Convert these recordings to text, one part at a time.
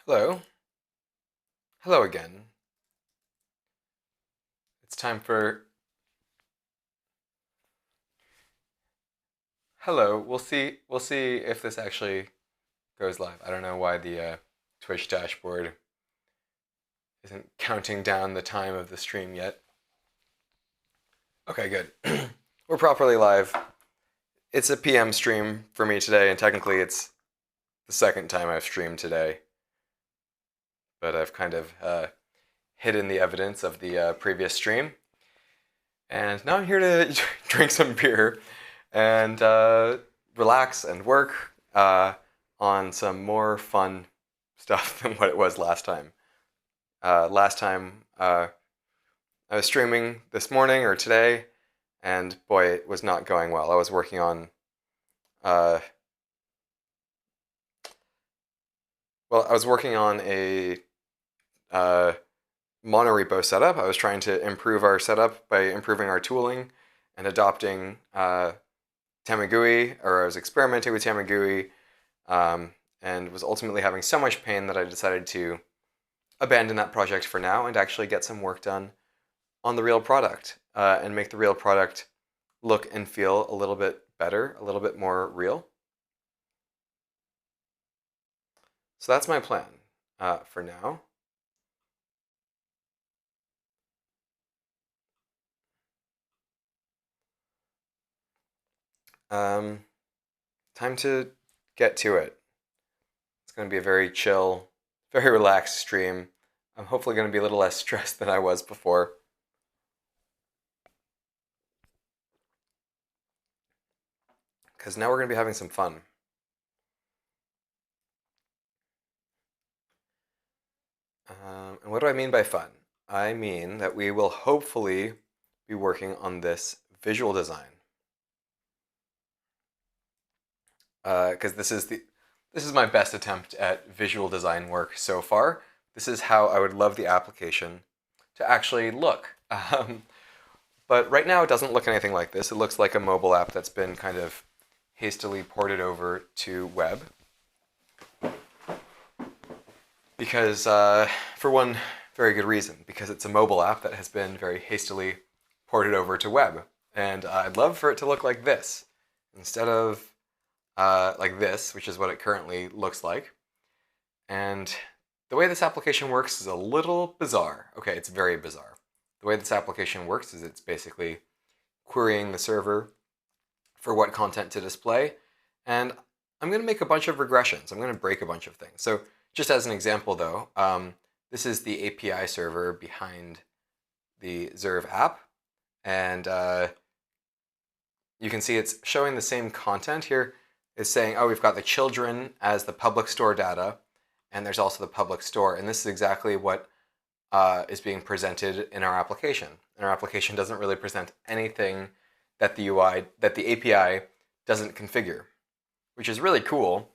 Hello. Hello again. It's time for hello. We'll see if this actually goes live. I don't know why the Twitch dashboard isn't counting down the time of the stream yet. Okay, good. We're properly live. It's a PM stream for me today, and technically it's the second time I've streamed today. But I've kind of hidden the evidence of the previous stream. And now I'm here to drink some beer and relax and work on some more fun stuff than what it was last time. Last time I was streaming this morning or today, and boy, it was not going well. I was working on, uh, a uh, monorepo setup. I was trying to improve our setup by improving our tooling and adopting Tamagui, or I was experimenting with Tamagui, and was ultimately having so much pain that I decided to abandon that project for now and actually get some work done on the real product and make the real product look and feel a little bit better, a little bit more real. So that's my plan for now. Time to get to it. It's going to be a very chill, very relaxed stream. I'm hopefully going to be a little less stressed than I was before. Because now we're going to be having some fun. And what do I mean by fun? I mean that we will hopefully be working on this visual design. Because this is my best attempt at visual design work so far. This is how I would love the application to actually look. But right now it doesn't look anything like this. It looks like a mobile app that's been kind of hastily ported over to web. Because, for one very good reason, because it's a mobile app that has been very hastily ported over to web. And I'd love for it to look like this instead of like this, which is what it currently looks like. And the way this application works is a little bizarre. Okay, it's very bizarre. The way this application works is it's basically querying the server for what content to display. And I'm going to make a bunch of regressions. I'm going to break a bunch of things. So just as an example, though, this is the API server behind the Zerve app. And you can see it's showing the same content here. It's saying, oh, we've got the children as the public store data, and there's also the public store. And this is exactly what is being presented in our application. And our application doesn't really present anything that the API doesn't configure, which is really cool.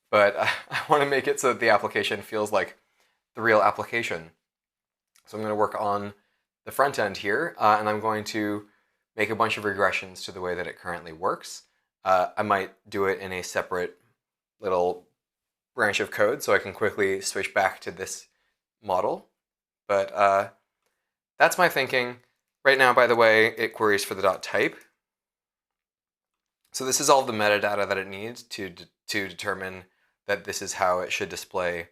But I want to make it so that the application feels like the real application. So I'm going to work on the front end here, and I'm going to make a bunch of regressions to the way that it currently works. I might do it in a separate little branch of code so I can quickly switch back to this model. But that's my thinking. Right now, by the way, it queries for the .type. So this is all the metadata that it needs to determine that this is how it should display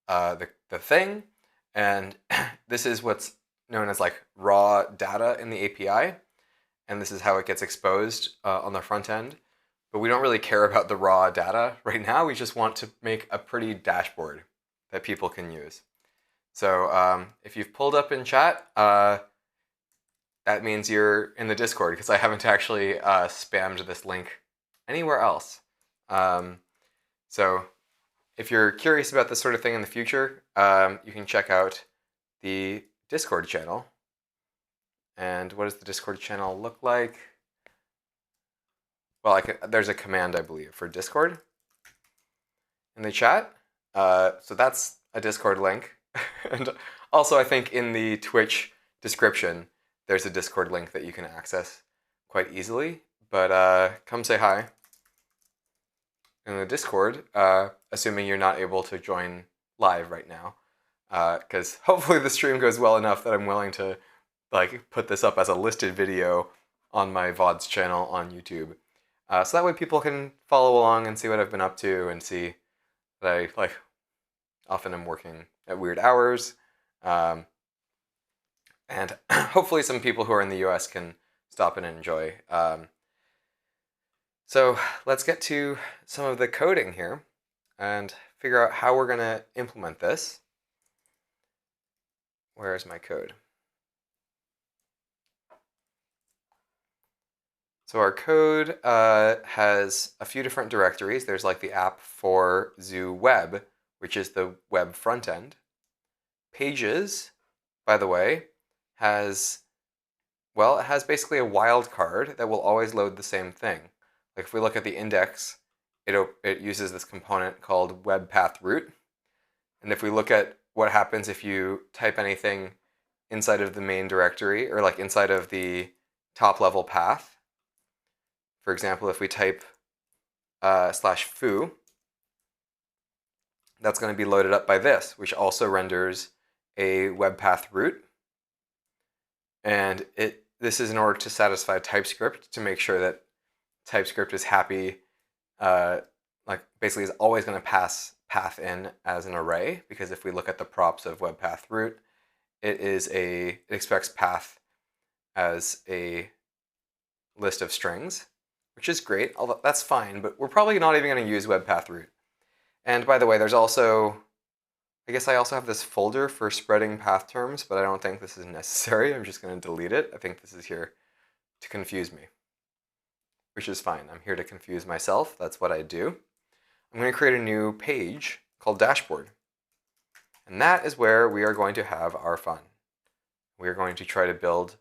the thing. And this is what's known as like raw data in the API. And this is how it gets exposed on the front end. But we don't really care about the raw data right now. We just want to make a pretty dashboard that people can use. So if you've pulled up in chat, that means you're in the Discord, because I haven't actually spammed this link anywhere else. So if you're curious about this sort of thing in the future, you can check out the Discord channel. And what does the Discord channel look like? Well, there's a command, I believe, for Discord in the chat. So that's a Discord link. And also, I think in the Twitch description, there's a Discord link that you can access quite easily. But come say hi in the Discord, assuming you're not able to join live right now, because hopefully the stream goes well enough that I'm willing to like put this up as a listed video on my VODs channel on YouTube. So that way people can follow along and see what I've been up to and see that I like often am working at weird hours. And hopefully some people who are in the US can stop and enjoy. So let's get to some of the coding here and figure out how we're going to implement this. Where's my code? So our code has a few different directories. There's like the app for Zoo Web, which is the web front end. Pages, by the way, has basically a wildcard that will always load the same thing. Like if we look at the index, it uses this component called web path root. And if we look at what happens if you type anything inside of the main directory or like inside of the top level path, for example, if we type /foo, that's going to be loaded up by this, which also renders a web path root. And this is in order to satisfy TypeScript to make sure that TypeScript is happy, like basically is always going to pass path in as an array, because if we look at the props of web path root, it expects path as a list of strings, which is great. Although that's fine, but we're probably not even going to use web path root. And by the way, there's also, I guess I also have this folder for spreading path terms, but I don't think this is necessary. I'm just going to delete it. I think this is here to confuse me, which is fine. I'm here to confuse myself. That's what I do. I'm going to create a new page called dashboard. And that is where we are going to have our fun. We are going to try to build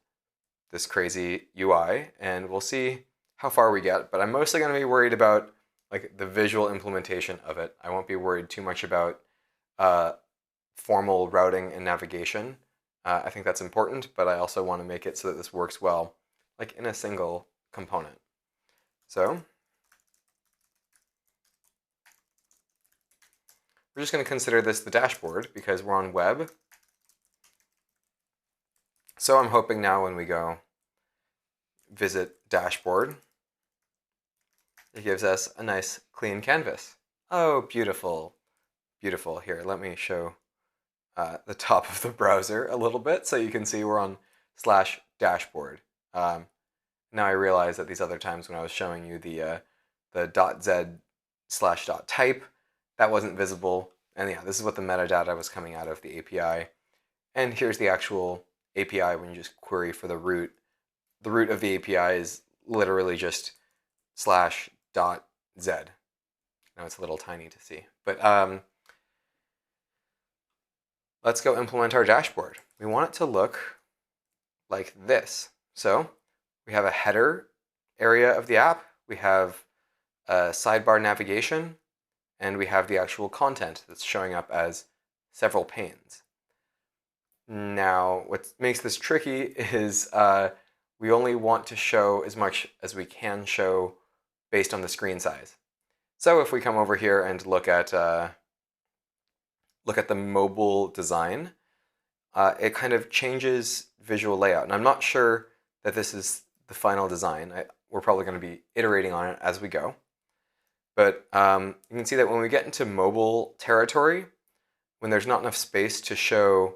this crazy UI, and we'll see how far we get. But I'm mostly going to be worried about like the visual implementation of it. I won't be worried too much about formal routing and navigation. I think that's important, but I also want to make it so that this works well, like in a single component. So we're just going to consider this the dashboard because we're on web. So I'm hoping now when we go visit dashboard, it gives us a nice clean canvas. Oh, beautiful. Beautiful. Here, let me show the top of the browser a little bit so you can see we're on /dashboard. Now I realize that these other times when I was showing you the .z/.type, that wasn't visible. And yeah, this is what the metadata was coming out of the API. And here's the actual API when you just query for the root. The root of the API is literally just /.z. Now it's a little tiny to see. But let's go implement our dashboard. We want it to look like this. So we have a header area of the app. We have a sidebar navigation. And we have the actual content that's showing up as several panes. Now, what makes this tricky is we only want to show as much as we can show based on the screen size. So if we come over here and look at the mobile design, it kind of changes visual layout. And I'm not sure that this is the final design. We're probably going to be iterating on it as we go. But you can see that when we get into mobile territory, when there's not enough space to show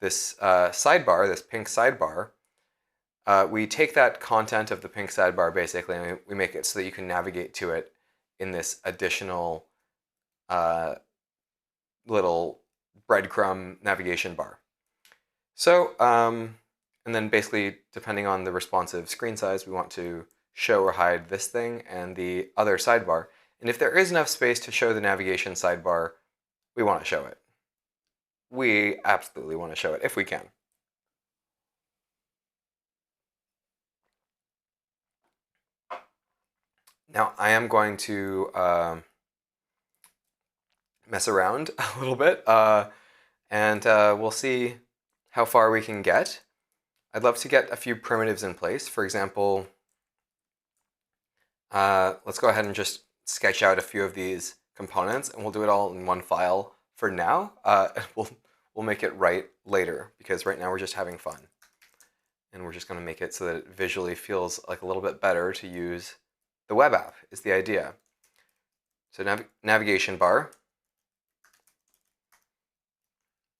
this sidebar, this pink sidebar, we take that content of the pink sidebar basically and we make it so that you can navigate to it in this additional little breadcrumb navigation bar. So, and then basically depending on the responsive screen size, we want to show or hide this thing and the other sidebar. And if there is enough space to show the navigation sidebar, we want to show it. We absolutely want to show it if we can. Now I am going to mess around a little bit and we'll see how far we can get. I'd love to get a few primitives in place. For example, let's go ahead and just sketch out a few of these components, and we'll do it all in one file for now. We'll make it right later, because right now we're just having fun. And we're just going to make it so that it visually feels like a little bit better to use the web app, is the idea. So navigation bar.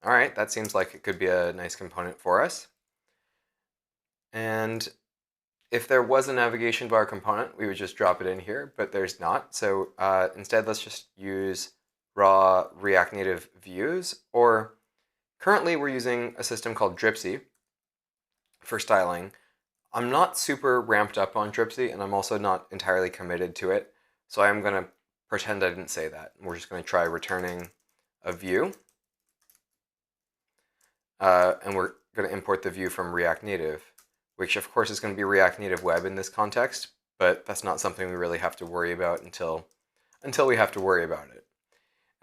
All right, that seems like it could be a nice component for us. And if there was a navigation bar component, we would just drop it in here, but there's not. So instead, let's just use raw React Native views, or currently we're using a system called Dripsy for styling. I'm not super ramped up on Dripsy, and I'm also not entirely committed to it. So I'm going to pretend I didn't say that. We're just going to try returning a view. And we're going to import the view from React Native, which of course is going to be React Native Web in this context, but that's not something we really have to worry about until we have to worry about it.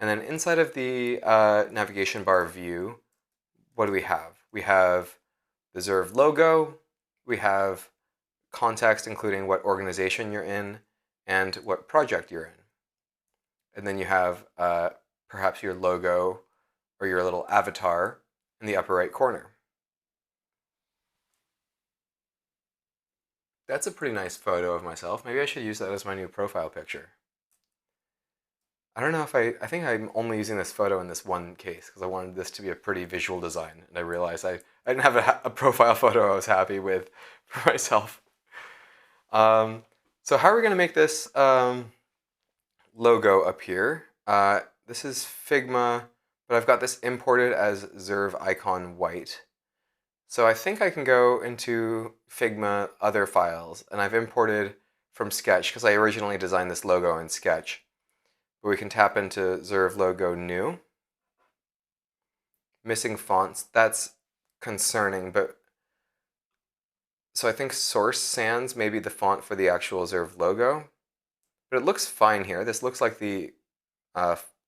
And then inside of the navigation bar view, what do we have? We have the Zerve logo, we have context including what organization you're in and what project you're in. And then you have perhaps your logo or your little avatar in the upper right corner. That's a pretty nice photo of myself. Maybe I should use that as my new profile picture. I don't know if I think I'm only using this photo in this one case because I wanted this to be a pretty visual design, and I realized I didn't have a profile photo I was happy with for myself. So how are we going to make this logo appear? This is Figma, but I've got this imported as Zerve icon white. So I think I can go into Figma other files, and I've imported from Sketch because I originally designed this logo in Sketch. But we can tap into Zerve logo new. Missing fonts, that's concerning, but so I think Source Sans may be the font for the actual Zerve logo, but it looks fine here. This looks like the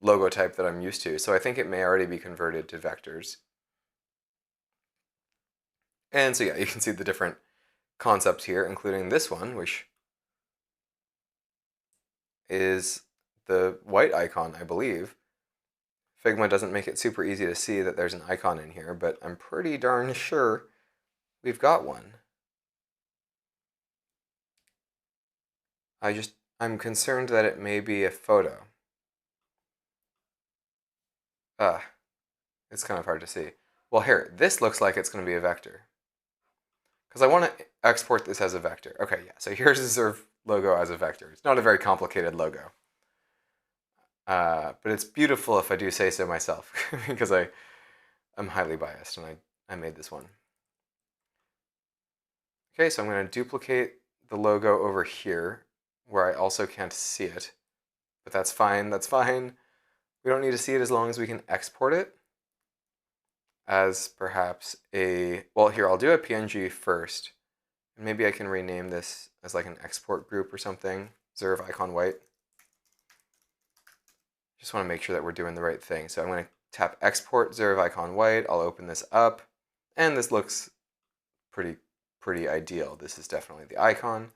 logo type that I'm used to, so I think it may already be converted to vectors. And so yeah, you can see the different concepts here, including this one, which is the white icon, I believe. Figma doesn't make it super easy to see that there's an icon in here, but I'm pretty darn sure we've got one. I'm concerned that it may be a photo. It's kind of hard to see. Well, here, this looks like it's going to be a vector. Because I want to export this as a vector. Okay, yeah, so here's the Zerve logo as a vector. It's not a very complicated logo. But it's beautiful if I do say so myself, because I'm highly biased and I made this one. Okay, so I'm going to duplicate the logo over here, where I also can't see it. But that's fine, that's fine. We don't need to see it as long as we can export it as perhaps a, well, here, I'll do a PNG first. And maybe I can rename this as like an export group or something, Zerve icon white. Just want to make sure that we're doing the right thing. So I'm going to tap export Zerve icon white. I'll open this up, and this looks pretty ideal. This is definitely the icon.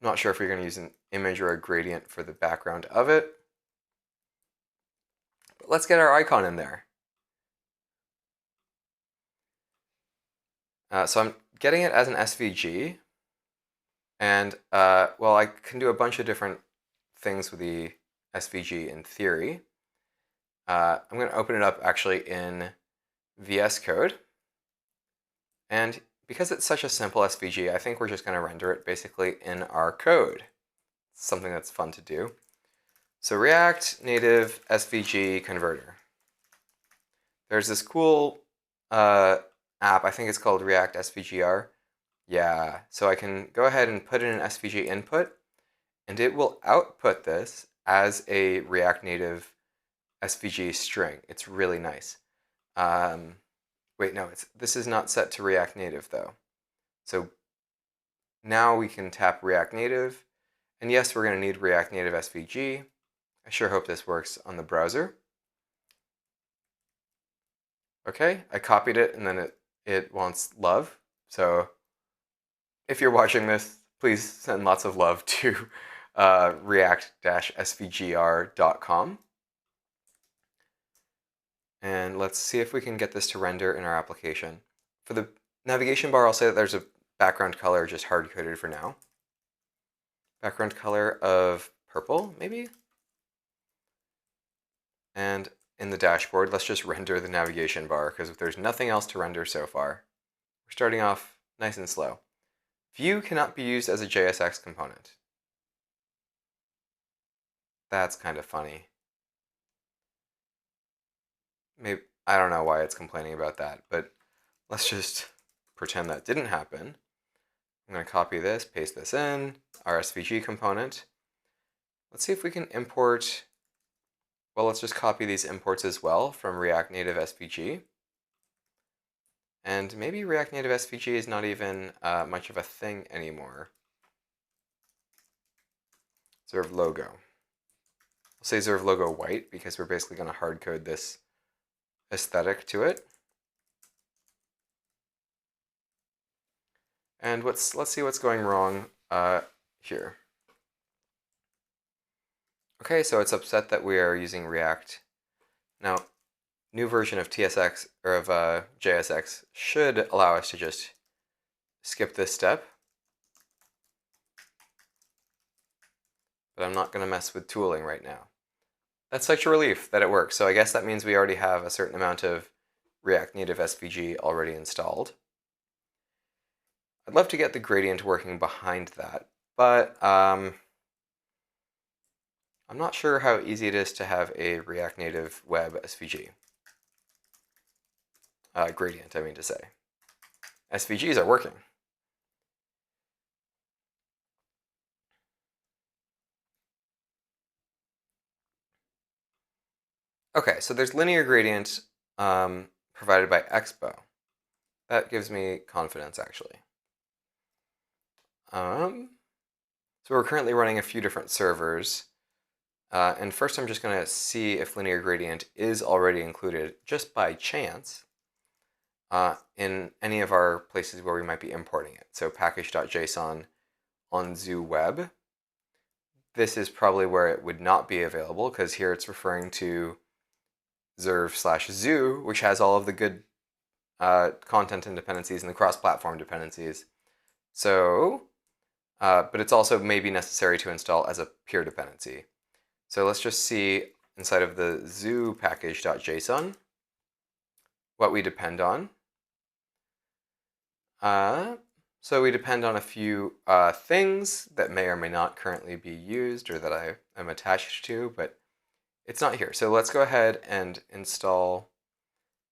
I'm not sure if you're going to use an image or a gradient for the background of it. But let's get our icon in there. So I'm getting it as an SVG. And, well, I can do a bunch of different things with the SVG in theory. I'm going to open it up actually in VS Code. And because it's such a simple SVG, I think we're just going to render it basically in our code. It's something that's fun to do. So React Native SVG converter. There's this cool app, I think it's called React SVGR. Yeah, so I can go ahead and put in an SVG input, and it will output this as a React Native SVG string. It's really nice. Wait, no, this is not set to React Native though. So now we can tap React Native, and yes, we're going to need React Native SVG. I sure hope this works on the browser. Okay, I copied it, and then it wants love. So if you're watching this, please send lots of love to react-svgr.com. And let's see if we can get this to render in our application. For the navigation bar, I'll say that there's a background color just hard-coded for now. Background color of purple, maybe? And in the dashboard, let's just render the navigation bar, because there's nothing else to render so far. We're starting off nice and slow. View cannot be used as a JSX component. That's kind of funny. Maybe I don't know why it's complaining about that, but let's just pretend that didn't happen. I'm going to copy this, paste this in, our SVG component. Let's see if we can import, well, let's just copy these imports as well from React Native SVG. And maybe React Native SVG is not even much of a thing anymore. Zerve logo. We'll say Zerve logo white because we're basically going to hard code this aesthetic to it. And let's see what's going wrong here. Okay, so it's upset that we are using React. Now, new version of TSX or of JSX should allow us to just skip this step. But I'm not going to mess with tooling right now. That's such a relief that it works. So I guess that means we already have a certain amount of React Native SVG already installed. I'd love to get the gradient working behind that, but I'm not sure how easy it is to have a React Native web SVG. Gradient, I mean to say. SVGs are working. Okay, so there's linear gradient provided by Expo. That gives me confidence, actually. So we're currently running a few different servers. And first I'm just going to see if linear gradient is already included, just by chance, in any of our places where we might be importing it. So package.json on zoo web. This is probably where it would not be available, because here it's referring to Zerve/zoo, which has all of the good content and dependencies and the cross-platform dependencies. So, but it's also maybe necessary to install as a peer dependency. So let's just see inside of the zoo package.json what we depend on. So we depend on a few things that may or may not currently be used or that I am attached to, but it's not here. So let's go ahead and install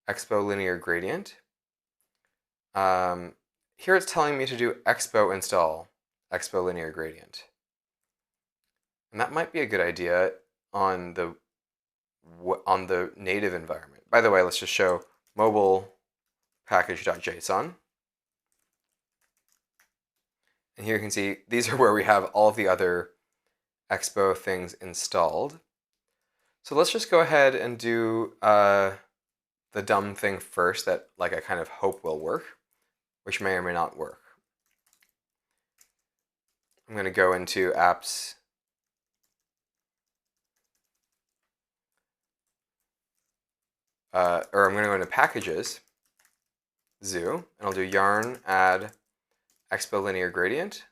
Expo Linear Gradient. Here it's telling me to do Expo install Expo Linear Gradient. And that might be a good idea on the native environment. By the way, let's just show mobile package.json. And here you can see these are where we have all of the other Expo things installed. So let's just go ahead and do the dumb thing first that I kind of hope will work, which may or may not work. I'm going to go into apps. Or I'm going to go into packages, zoo, and I'll do yarn add Expo Linear Gradient.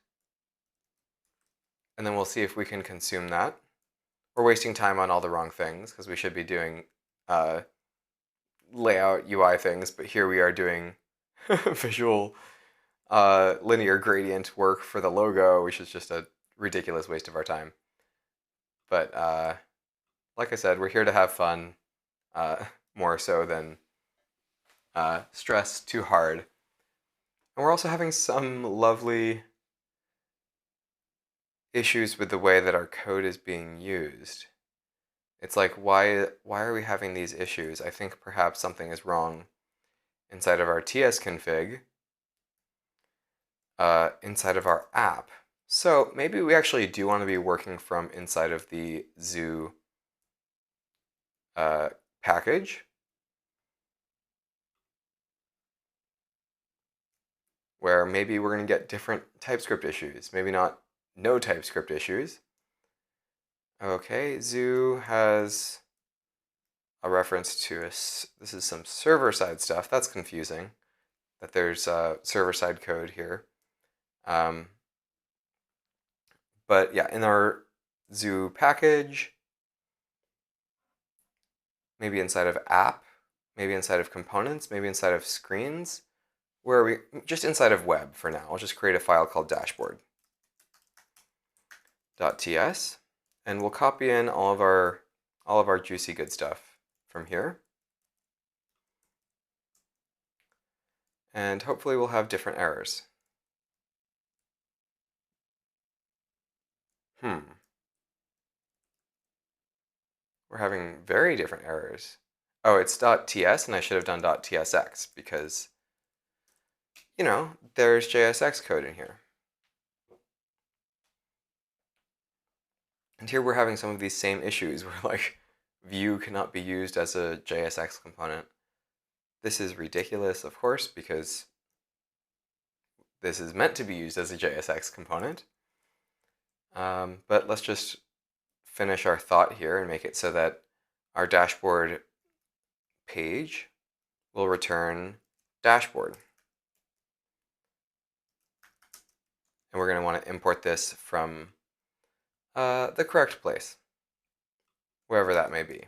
And then we'll see if we can consume that. We're wasting time on all the wrong things because we should be doing layout UI things, but here we are doing visual linear gradient work for the logo, which is just a ridiculous waste of our time. But like I said, we're here to have fun, more so than stress too hard. And we're also having some lovely issues with the way that our code is being used. It's like, why are we having these issues? I think perhaps something is wrong inside of our TS config, inside of our app. So maybe we actually do want to be working from inside of the zoo package, where maybe we're going to get different TypeScript issues. Maybe not no TypeScript issues. Okay, zoo has a reference to this is some server-side stuff. That's confusing, that there's server-side code here. But yeah, in our zoo package, maybe inside of app, maybe inside of components, maybe inside of screens, where are we? Just inside of web for now. I'll just create a file called dashboard.ts, and we'll copy in all of our juicy good stuff from here. And hopefully we'll have different errors. We're having very different errors. Oh, it's .ts, and I should have done .tsx because, you know, there's JSX code in here. And here we're having some of these same issues where, like, view cannot be used as a JSX component. This is ridiculous, of course, because this is meant to be used as a JSX component. But let's just finish our thought here and make it so that our dashboard page will return dashboard. And we're going to want to import this from the correct place, wherever that may be.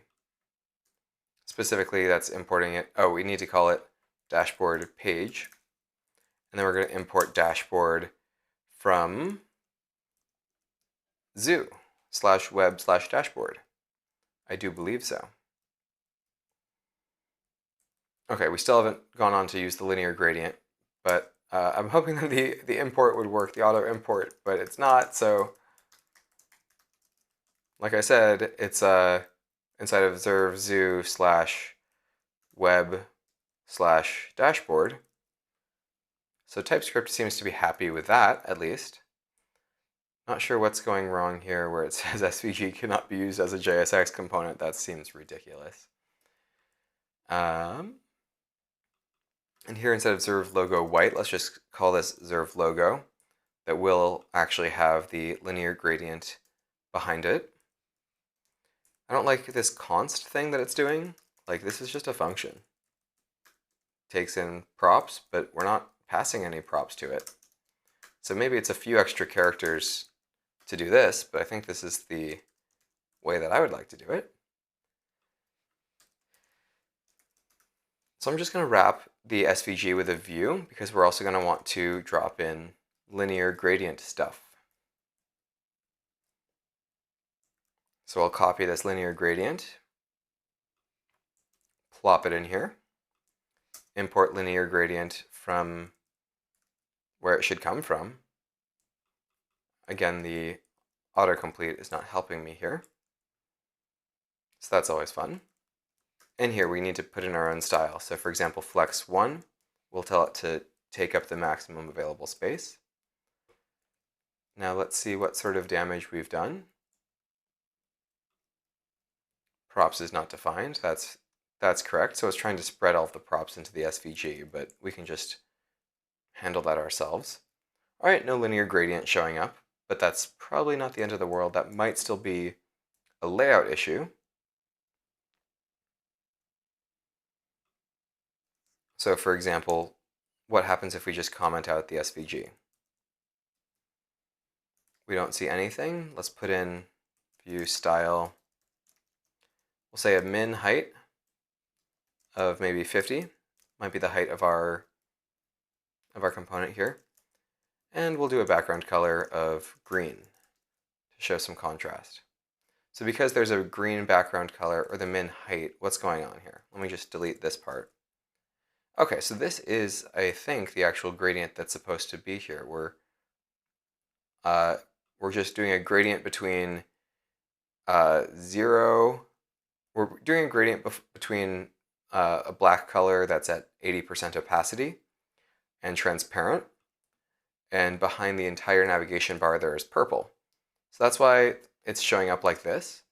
Specifically, that's importing it. Oh, we need to call it dashboard page. And then we're going to import dashboard from zoo/web/dashboard. I do believe so. Okay, we still haven't gone on to use the linear gradient, but I'm hoping that the import would work, the auto import, but it's not. So, like I said, it's inside of Zerve zoo/web/dashboard. So TypeScript seems to be happy with that, at least. Not sure what's going wrong here where it says SVG cannot be used as a JSX component. That seems ridiculous. And here instead of Zerve logo white, let's just call this Zerve logo. That will actually have the linear gradient behind it. I don't like this const thing that it's doing. Like, this is just a function. Takes in props, but we're not passing any props to it. So maybe it's a few extra characters to do this, but I think this is the way that I would like to do it. So I'm just going to wrap the SVG with a view because we're also going to want to drop in linear gradient stuff. So I'll copy this linear gradient, plop it in here, import linear gradient from where it should come from. Again, the autocomplete is not helping me here. So that's always fun. And here we need to put in our own style. So for example, flex 1, we'll tell it to take up the maximum available space. Now let's see what sort of damage we've done. Props is not defined. That's correct. So it's trying to spread all of the props into the SVG, but we can just handle that ourselves. All right, no linear gradient showing up, but that's probably not the end of the world. That might still be a layout issue. So for example, what happens if we just comment out the SVG? We don't see anything. Let's put in view style. We'll say a min height of maybe 50. Might be the height of our component here. And we'll do a background color of green to show some contrast. So because there's a green background color, or the min height, what's going on here? Let me just delete this part. Okay, so this is, I think, the actual gradient that's supposed to be here. We're just doing a gradient between 0. We're doing a gradient between a black color that's at 80% opacity and transparent, and behind the entire navigation bar there is purple. So that's why it's showing up like this.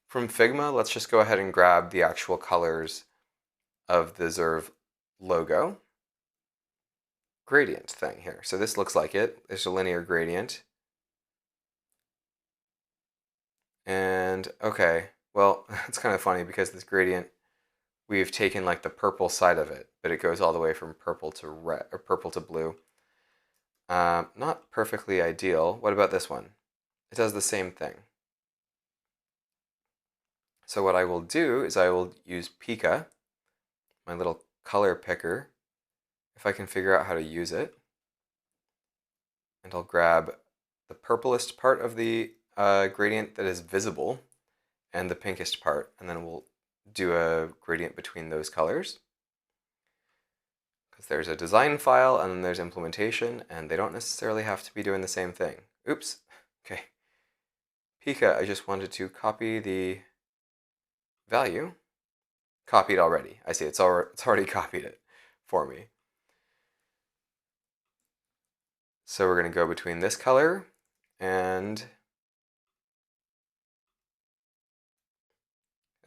From Figma, let's just go ahead and grab the actual colors of the Zerve logo gradient thing here. So this looks like it. There's a linear gradient. And okay, well, it's kind of funny because this gradient we've taken like the purple side of it, but it goes all the way from purple to red or purple to blue. Not perfectly ideal. What about this one? It does the same thing. So what I will do is I will use Pika, my little color picker, if I can figure out how to use it. And I'll grab the purplest part of the gradient that is visible and the pinkest part, and then we'll do a gradient between those colors. Because there's a design file and then there's implementation, and they don't necessarily have to be doing the same thing. Oops. Okay. Pika, I just wanted to copy the value. Copied already. I see it's already copied it for me. So we're going to go between this color and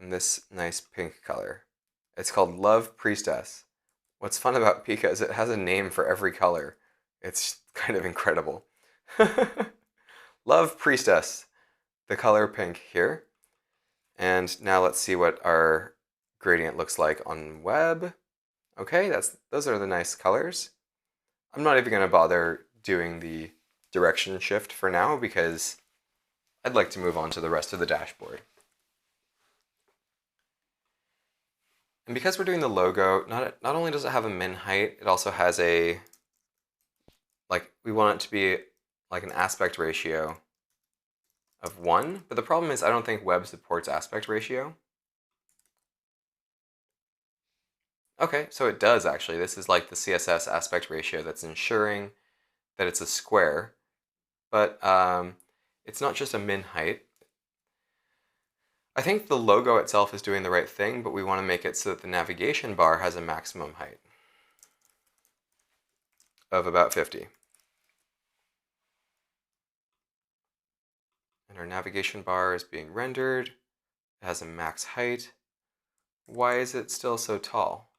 this nice pink color. It's called Love Priestess. What's fun about Pika is it has a name for every color. It's kind of incredible. Love Priestess, the color pink here. And now let's see what our gradient looks like on web. Okay, those are the nice colors. I'm not even going to bother doing the direction shift for now because I'd like to move on to the rest of the dashboard. And because we're doing the logo, not only does it have a min height, it also has a, like, we want it to be like an aspect ratio of 1. But the problem is I don't think web supports aspect ratio. Okay, so it does actually. This is like the CSS aspect ratio that's ensuring that it's a square. But it's not just a min height. I think the logo itself is doing the right thing, but we want to make it so that the navigation bar has a maximum height of about 50. And our navigation bar is being rendered. It has a max height. Why is it still so tall?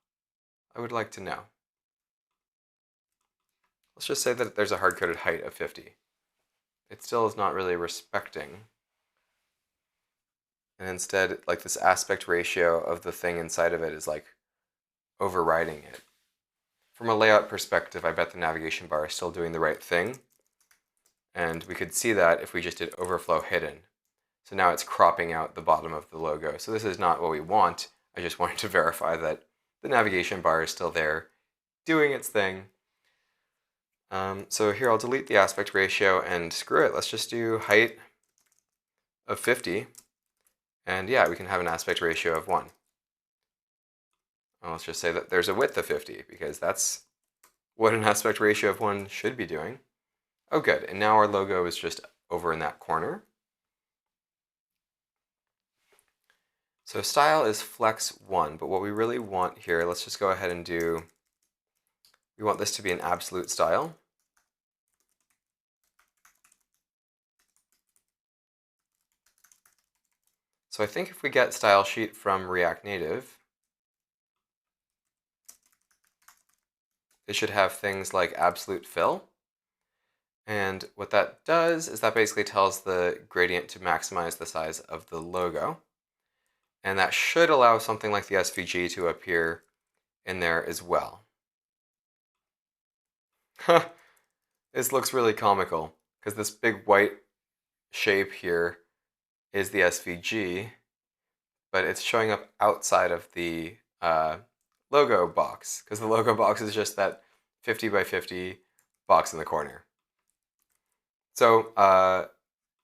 I would like to know. Let's just say that there's a hard-coded height of 50. It still is not really respecting. And instead, like this aspect ratio of the thing inside of it is like overriding it. From a layout perspective, I bet the navigation bar is still doing the right thing. And we could see that if we just did overflow hidden. So now it's cropping out the bottom of the logo. So this is not what we want. I just wanted to verify that the navigation bar is still there, doing its thing. So here I'll delete the aspect ratio and screw it. Let's just do height of 50. And yeah, we can have an aspect ratio of 1. Well, let's just say that there's a width of 50 because that's what an aspect ratio of 1 should be doing. Oh, good. And now our logo is just over in that corner. So style is flex 1, but what we really want here, let's just go ahead and do, we want this to be an absolute style. So I think if we get style sheet from React Native, it should have things like absolute fill. And what that does is that basically tells the gradient to maximize the size of the logo. And that should allow something like the SVG to appear in there as well. This looks really comical because this big white shape here is the SVG, but it's showing up outside of the logo box because the logo box is just that 50 by 50 box in the corner. So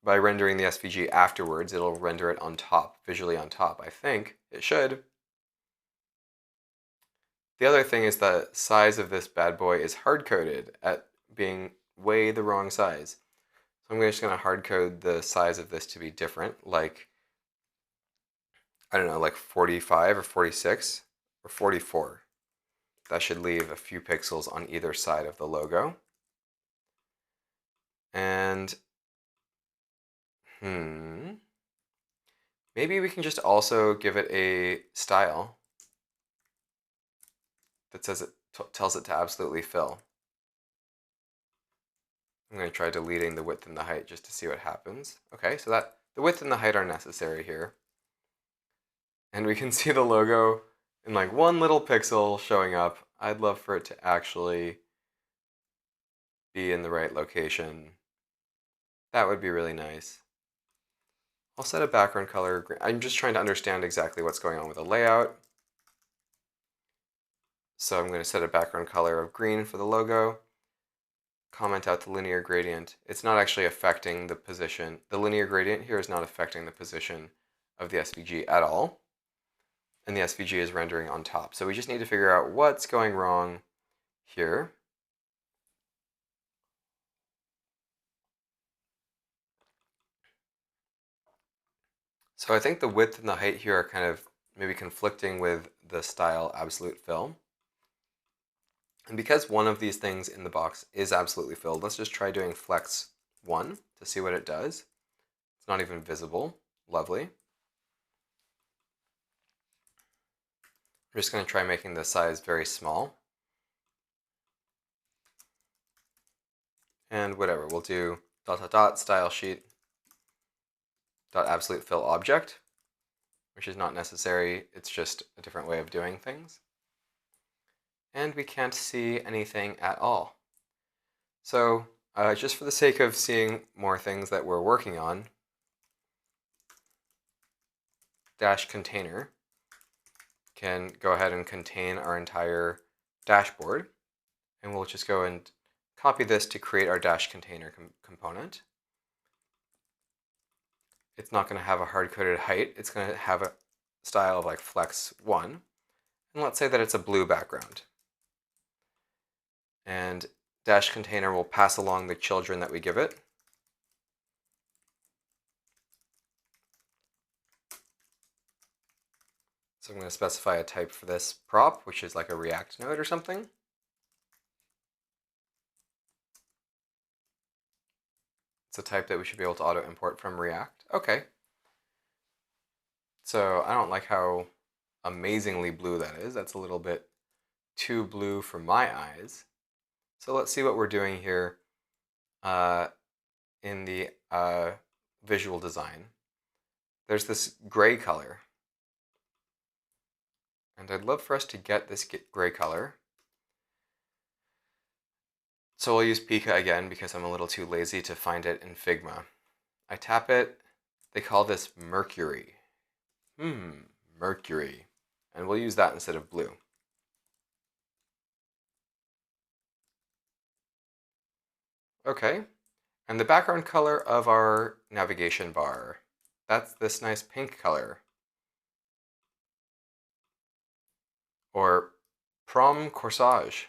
by rendering the SVG afterwards, it'll render it on top, visually on top, I think. It should. The other thing is the size of this bad boy is hard-coded at being way the wrong size. So I'm just going to hard-code the size of this to be different, like, I don't know, like 45 or 46 or 44. That should leave a few pixels on either side of the logo. And maybe we can just also give it a style that says it tells it to absolutely fill. I'm going to try deleting the width and the height just to see what happens. Okay, so that the width and the height are necessary here. And we can see the logo in like one little pixel showing up. I'd love for it to actually be in the right location. That would be really nice. I'll set a background color. I'm just trying to understand exactly what's going on with the layout. So I'm going to set a background color of green for the logo. Comment out the linear gradient. It's not actually affecting the position. The linear gradient here is not affecting the position of the SVG at all. And the SVG is rendering on top. So we just need to figure out what's going wrong here. So I think the width and the height here are kind of maybe conflicting with the style absolute fill. And because one of these things in the box is absolutely filled, let's just try doing flex 1 to see what it does. It's not even visible. Lovely. I'm just going to try making the size very small. And whatever, we'll do ... style sheet absolute fill object, which is not necessary. It's just a different way of doing things. And we can't see anything at all. So just for the sake of seeing more things that we're working on, dash container can go ahead and contain our entire dashboard. And we'll just go and copy this to create our dash container component. It's not going to have a hard-coded height. It's going to have a style of like flex 1. And let's say that it's a blue background. And dash container will pass along the children that we give it. So I'm going to specify a type for this prop, which is like a React node or something. It's a type that we should be able to auto import from React. Okay. So I don't like how amazingly blue that is. That's a little bit too blue for my eyes. So let's see what we're doing here in the visual design. There's this gray color. And I'd love for us to get this gray color. So I'll use Pika again because I'm a little too lazy to find it in Figma. I tap it. They call this Mercury. Mercury. And we'll use that instead of blue. Okay. And the background color of our navigation bar, that's this nice pink color. Or prom corsage,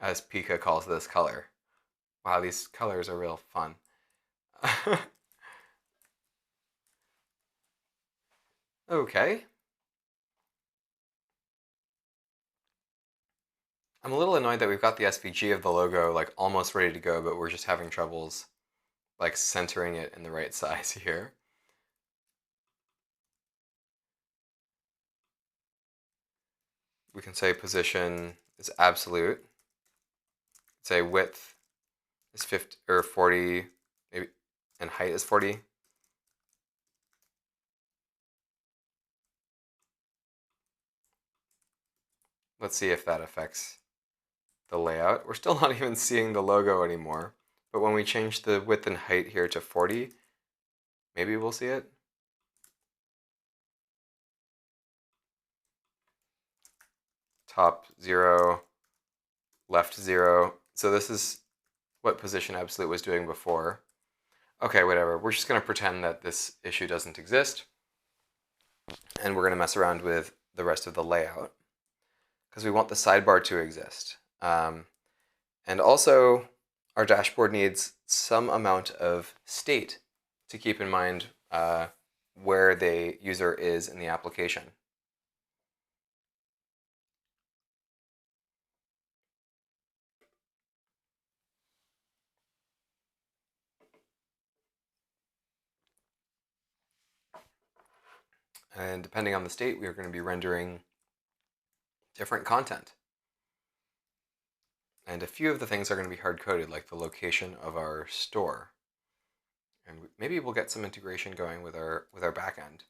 as Pika calls this color. Wow, these colors are real fun. Okay. I'm a little annoyed that we've got the SVG of the logo like almost ready to go, but we're just having troubles like centering it in the right size here. We can say position is absolute. Say width is 50 or 40, maybe, and height is 40. Let's see if that affects the layout. We're still not even seeing the logo anymore, but when we change the width and height here to 40, maybe we'll see it. Top 0, left 0. So this is what position absolute was doing before. Okay, whatever. We're just going to pretend that this issue doesn't exist. And we're going to mess around with the rest of the layout because we want the sidebar to exist. And also, our dashboard needs some amount of state to keep in mind where the user is in the application. And depending on the state, we are going to be rendering different content. And a few of the things are going to be hard-coded, like the location of our store. And maybe we'll get some integration going with our backend,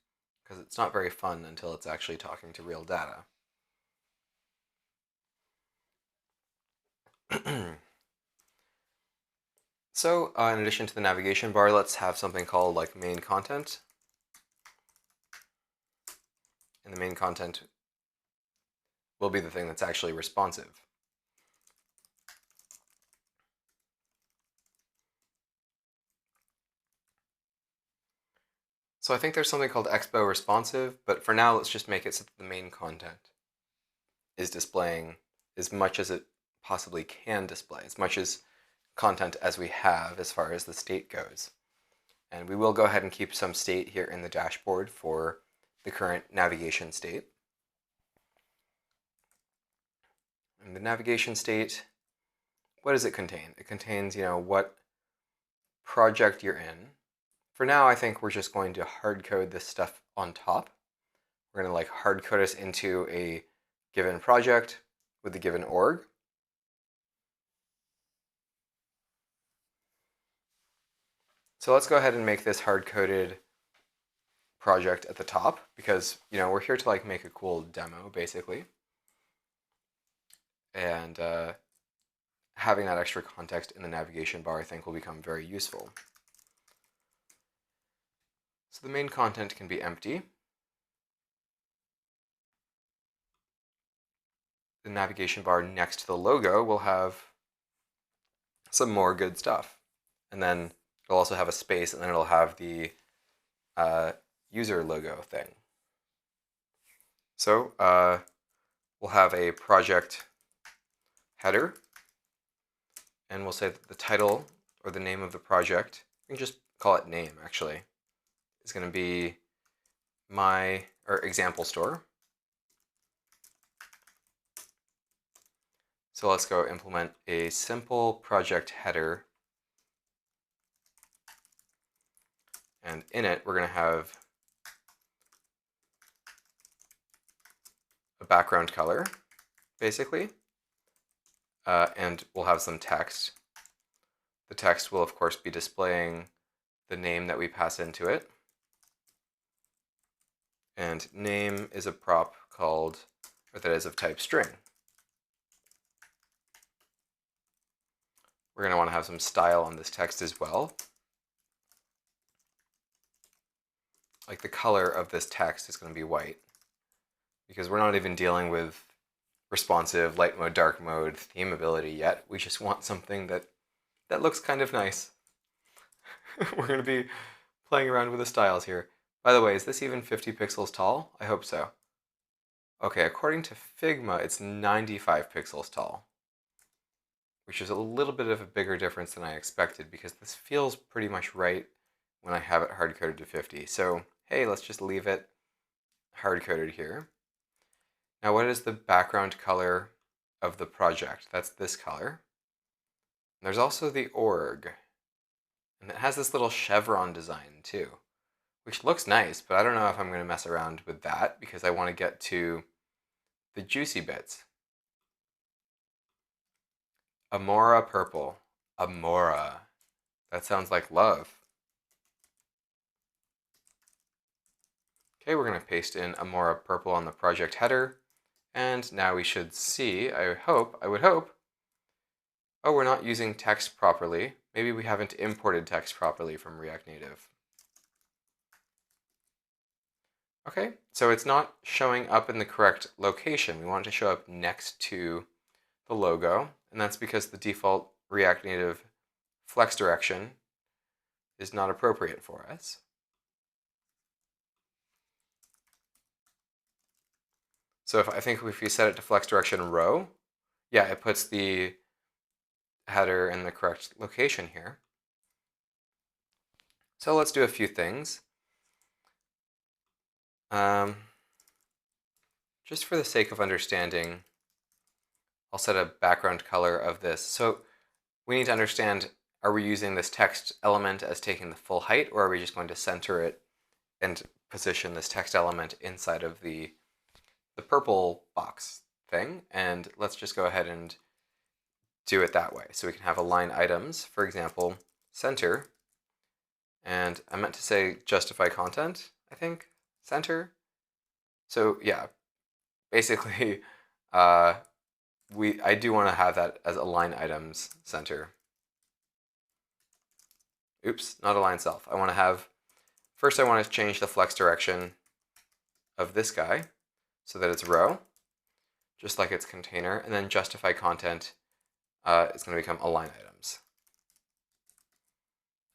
because it's not very fun until it's actually talking to real data. So in addition to the navigation bar, let's have something called like main content. And the main content will be the thing that's actually responsive. So I think there's something called expo responsive, but for now let's just make it so that the main content is displaying as much as it possibly can display, as much as content as we have as far as the state goes. And we will go ahead and keep some state here in the dashboard for the current navigation state. And the navigation state, what does it contain? It contains, what project you're in. For now, I think we're just going to hard code this stuff on top. We're going to like hard code us into a given project with a given org. So let's go ahead and make this hard-coded project at the top because, we're here to like make a cool demo basically. And having that extra context in the navigation bar I think will become very useful. So the main content can be empty. The navigation bar next to the logo will have some more good stuff. And then it'll also have a space, and then it'll have the user logo thing. So we'll have a project header, and we'll say that the title or the name of the project, we can just call it name actually, is going to be example store. So let's go implement a simple project header. And in it, we're going to have a background color, basically. And we'll have some text. The text will, of course, be displaying the name that we pass into it. And name is a prop that is of type string. We're going to want to have some style on this text as well. Like the color of this text is going to be white because we're not even dealing with responsive light mode, dark mode, themability yet. We just want something that looks kind of nice. We're going to be playing around with the styles here. By the way, is this even 50 pixels tall? I hope so. Okay, according to Figma, it's 95 pixels tall, which is a little bit of a bigger difference than I expected because this feels pretty much right when I have it hard-coded to 50. So, hey, let's just leave it hard-coded here. Now, what is the background color of the project? That's this color. And there's also the org. And it has this little chevron design too, which looks nice, but I don't know if I'm going to mess around with that because I want to get to the juicy bits. Amora purple. Amora. That sounds like love. Okay, we're going to paste in Amora purple on the project header. And now we should see, I would hope, oh, we're not using text properly. Maybe we haven't imported text properly from React Native. Okay, so it's not showing up in the correct location. We want it to show up next to the logo, and that's because the default React Native flex direction is not appropriate for us. So I think if we set it to flex direction row, yeah, it puts the header in the correct location here. So let's do a few things. Just for the sake of understanding, I'll set a background color of this. So we need to understand, are we using this text element as taking the full height, or are we just going to center it and position this text element inside of the purple box thing? And let's just go ahead and do it that way. So we can have align items, for example, center, and I meant to say justify content, I think, center. So yeah, basically, uh, I do want to have that as align items center. Oops, not align self. I want to have, first I want to change the flex direction of this guy so that it's row, just like its container, and then justify content is going to become align items.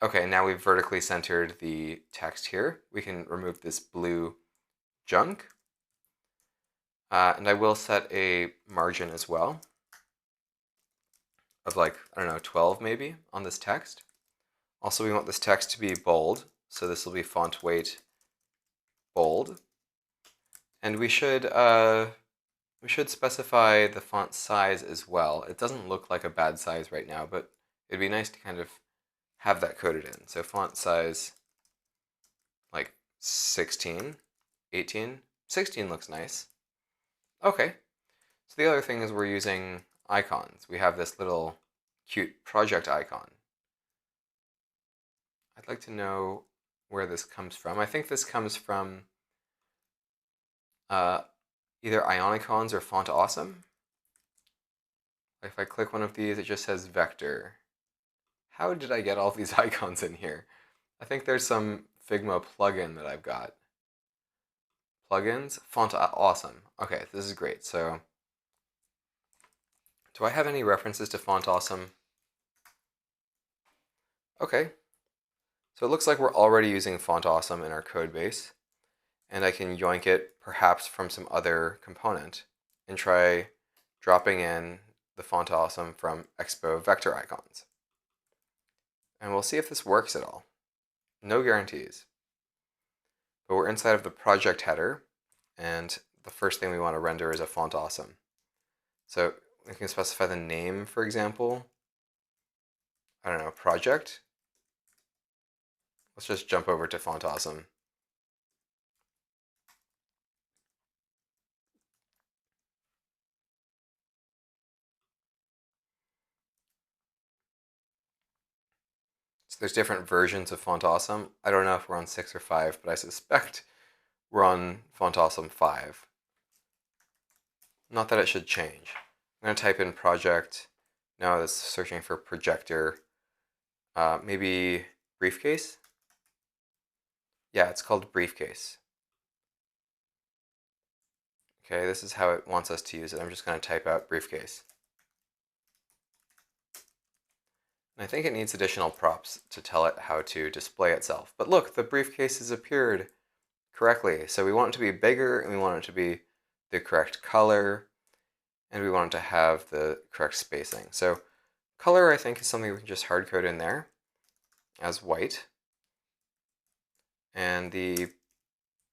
Okay, now we've vertically centered the text here. We can remove this blue junk. And I will set a margin as well of like, I don't know, 12 maybe on this text. Also, we want this text to be bold, so this will be font weight bold. And we should specify the font size as well. It doesn't look like a bad size right now, but it'd be nice to kind of have that coded in. So font size like 16, 18, 16 looks nice. Okay, so the other thing is we're using icons. We have this little cute project icon. I'd like to know where this comes from. I think this comes from either Ionicons or Font Awesome. If I click one of these, it just says vector. How did I get all these icons in here? I think there's some Figma plugin that I've got. Plugins, Font Awesome. Okay, this is great. So, do I have any references to Font Awesome? Okay, so it looks like we're already using Font Awesome in our code base, and I can yoink it perhaps from some other component and try dropping in the Font Awesome from Expo Vector Icons. And we'll see if this works at all. No guarantees. But we're inside of the project header, and the first thing we want to render is a Font Awesome. So we can specify the name, for example. I don't know, project. Let's just jump over to Font Awesome. So there's different versions of Font Awesome. I don't know if we're on 6 or 5, but I suspect we're on Font Awesome 5. Not that it should change. I'm going to type in project. Now it's searching for projector. Maybe briefcase? Yeah, it's called briefcase. Okay, this is how it wants us to use it. I'm just going to type out briefcase. And I think it needs additional props to tell it how to display itself. But look, the briefcase has appeared correctly. So we want it to be bigger, and we want it to be the correct color, and we want it to have the correct spacing. So color, I think, is something we can just hard code in there as white. And the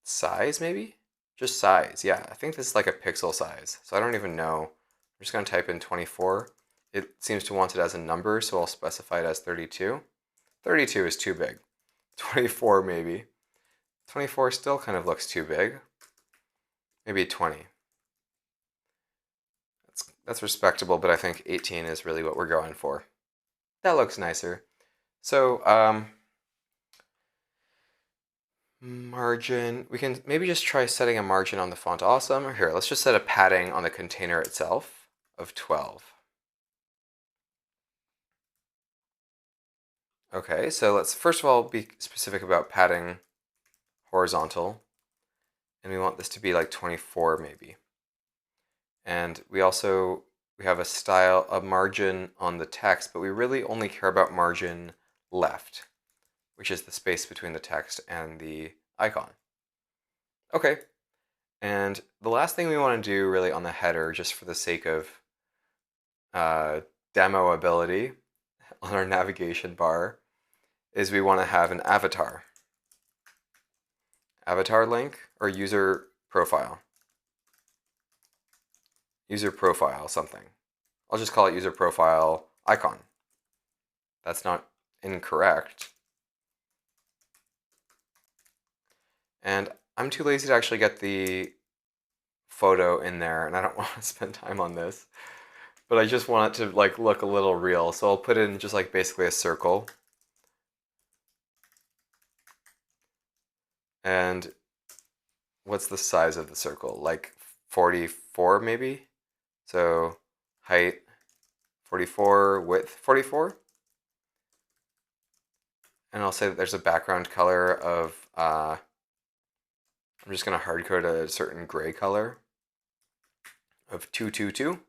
size, maybe? Just size, yeah. I think this is like a pixel size. So I don't even know. I'm just going to type in 24. It seems to want it as a number, so I'll specify it as 32. 32 is too big. 24 maybe. 24 still kind of looks too big. Maybe 20. That's respectable, but I think 18 is really what we're going for. That looks nicer. So, margin, we can maybe just try setting a margin on the Font Awesome. Or here, let's just set a padding on the container itself of 12. Okay, so let's first of all be specific about padding horizontal. And we want this to be like 24 maybe. And we have a style, a margin on the text, but we really only care about margin left, which is the space between the text and the icon. Okay, and the last thing we want to do really on the header, just for the sake of demo ability on our navigation bar, is we want to have an avatar. Avatar link or user profile. User profile something. I'll just call it user profile icon. That's not incorrect. And I'm too lazy to actually get the photo in there, and I don't want to spend time on this. But I just want it to like look a little real, so I'll put in just like basically a circle. And what's the size of the circle? Like 44 maybe? So height 44, width 44. And I'll say that there's a background color of, I'm just going to hard code a certain gray color of 222.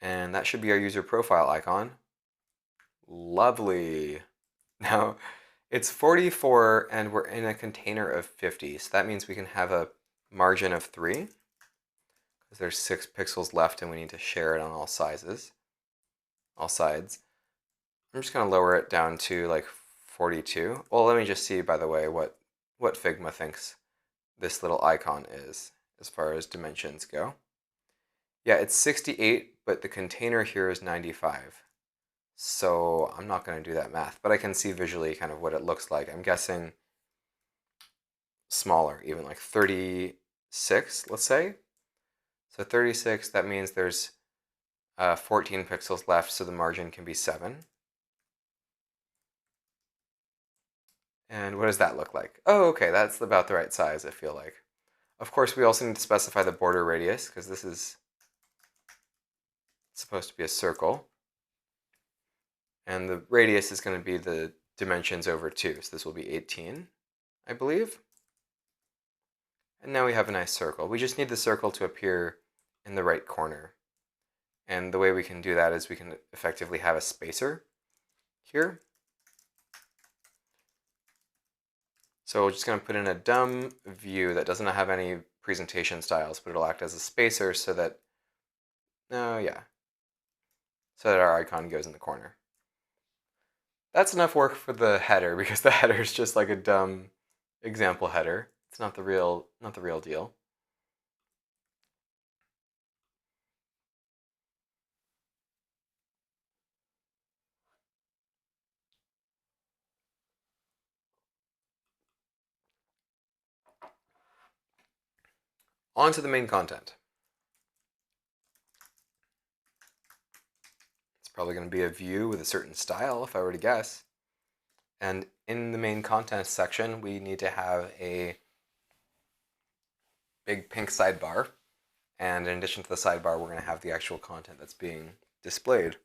And that should be our user profile icon. Lovely. Now, it's 44 and we're in a container of 50. So that means we can have a margin of 3 because there's 6 pixels left and we need to share it on all sides. I'm just going to lower it down to like 42. Well, let me just see, by the way, what Figma thinks this little icon is as far as dimensions go. Yeah, it's 68, but the container here is 95. So I'm not going to do that math, but I can see visually kind of what it looks like. I'm guessing smaller, even like 36, let's say. So 36, that means there's 14 pixels left, so the margin can be 7. And what does that look like? Oh, okay, that's about the right size, I feel like. Of course, we also need to specify the border radius, because this is supposed to be a circle. And the radius is going to be the dimensions over 2, so this will be 18, I believe. And now we have a nice circle. We just need the circle to appear in the right corner. And the way we can do that is we can effectively have a spacer here. So we're just going to put in a dumb view that doesn't have any presentation styles, but it'll act as a spacer so that, so that our icon goes in the corner. That's enough work for the header because the header is just like a dumb example header. It's not the real deal. On to the main content. It's probably going to be a view with a certain style, if I were to guess. And in the main content section, we need to have a big pink sidebar. And in addition to the sidebar, we're going to have the actual content that's being displayed.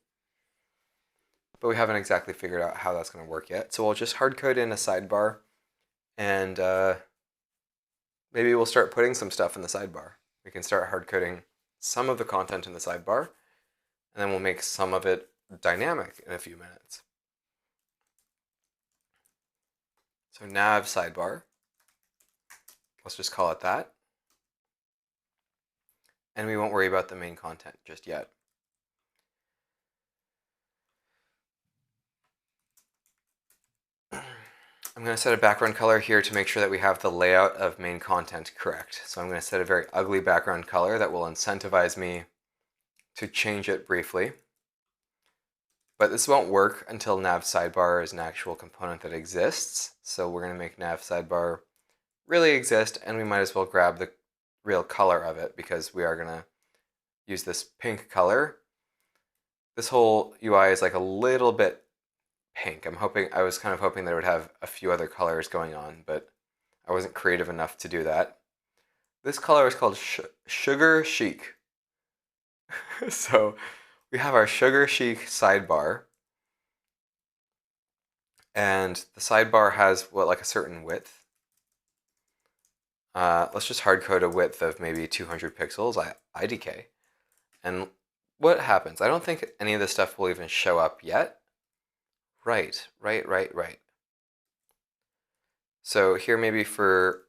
But we haven't exactly figured out how that's going to work yet. So we'll just hard code in a sidebar, and maybe we'll start putting some stuff in the sidebar. We can start hard coding some of the content in the sidebar, and then we'll make some of it dynamic in a few minutes. So nav sidebar, let's just call it that. And we won't worry about the main content just yet. I'm going to set a background color here to make sure that we have the layout of main content correct. So I'm going to set a very ugly background color that will incentivize me to change it briefly. But this won't work until nav sidebar is an actual component that exists. So we're going to make nav sidebar really exist, and we might as well grab the real color of it because we are going to use this pink color. This whole UI is like a little bit pink. I was kind of hoping that it would have a few other colors going on, but I wasn't creative enough to do that. This color is called Sugar Chic. So we have our Sugar Chic sidebar, and the sidebar has like a certain width. Let's just hard code a width of maybe 200 pixels, IDK. And what happens? I don't think any of this stuff will even show up yet. Right. So here maybe for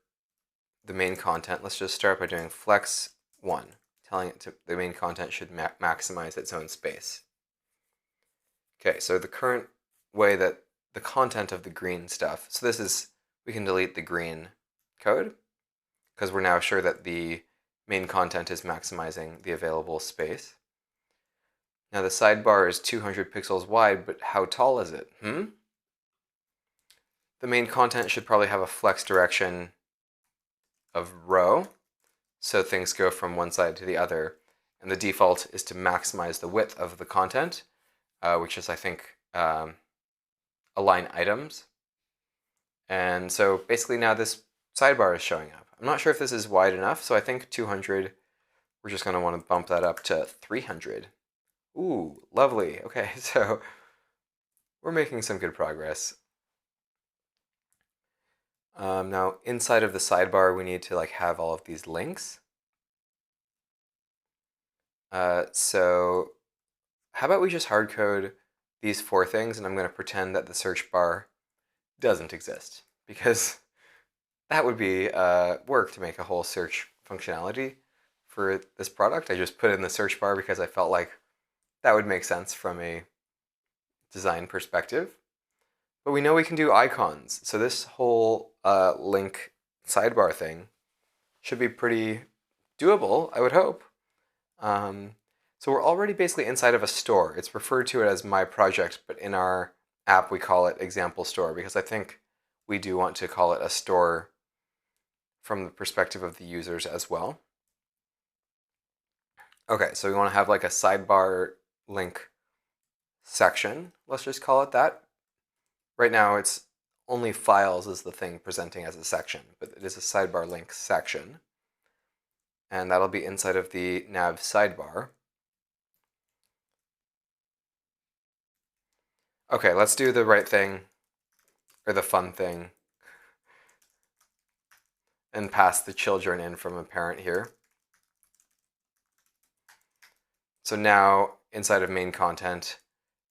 the main content, let's just start by doing flex 1, telling it to the main content should maximize its own space. Okay, so the current way that the content of the green stuff, so this is, we can delete the green code because we're now sure that the main content is maximizing the available space. Now the sidebar is 200 pixels wide, but how tall is it? The main content should probably have a flex direction of row, so things go from one side to the other. And the default is to maximize the width of the content, which is, I think, align items. And so basically now this sidebar is showing up. I'm not sure if this is wide enough, so I think 200, we're just going to want to bump that up to 300. Ooh, lovely. Okay, so we're making some good progress. Now inside of the sidebar, we need to like have all of these links. So how about we just hard code these 4 things, and I'm going to pretend that the search bar doesn't exist, because that would be work to make a whole search functionality for this product. I just put it in the search bar because I felt like that would make sense from a design perspective. But we know we can do icons, so this whole link sidebar thing should be pretty doable, I would hope. So we're already basically inside of a store. It's referred to it as My Project, but in our app we call it Example Store, because I think we do want to call it a store from the perspective of the users as well. Okay, so we want to have like a sidebar link section. Let's just call it that. Right now it's only files is the thing presenting as a section, but it is a sidebar link section. And that'll be inside of the nav sidebar. Okay, let's do the right thing, or the fun thing, and pass the children in from a parent here. So now inside of main content,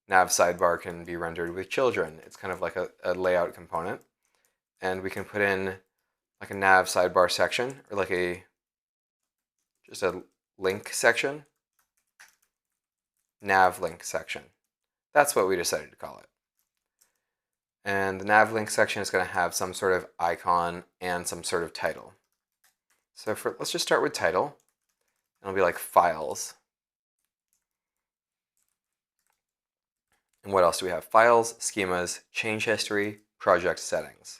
nav sidebar can be rendered with children. It's kind of like a layout component. And we can put in like a nav sidebar section, or like just a link section. Nav link section. That's what we decided to call it. And the nav link section is going to have some sort of icon and some sort of title. So let's just start with title. And it'll be like files. And what else do we have? Files, schemas, change history, project settings.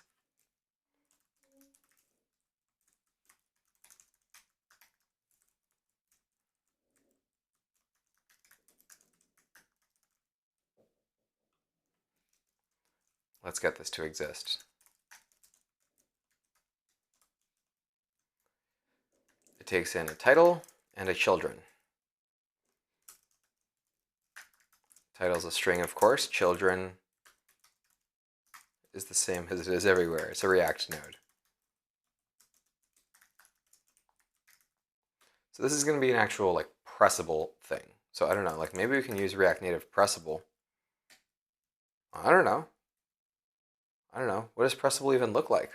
Let's get this to exist. It takes in a title and a children. Title's a string, of course. Children is the same as it is everywhere. It's a React node. So this is going to be an actual like pressable thing. So I don't know, like maybe we can use React Native pressable. I don't know. What does pressable even look like?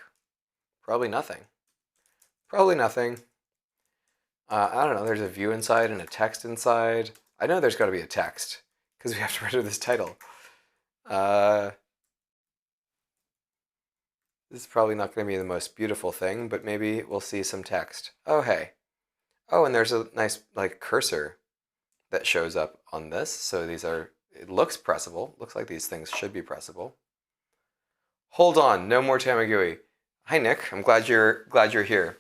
Probably nothing. Probably nothing. I don't know. There's a view inside and a text inside. I know there's got to be a text because we have to render this title. This is probably not going to be the most beautiful thing, but maybe we'll see some text. Oh, hey. Oh, and there's a nice like cursor that shows up on this. So it looks pressable. Looks like these things should be pressable. Hold on, no more Tamagui. Hi Nick, I'm glad you're here.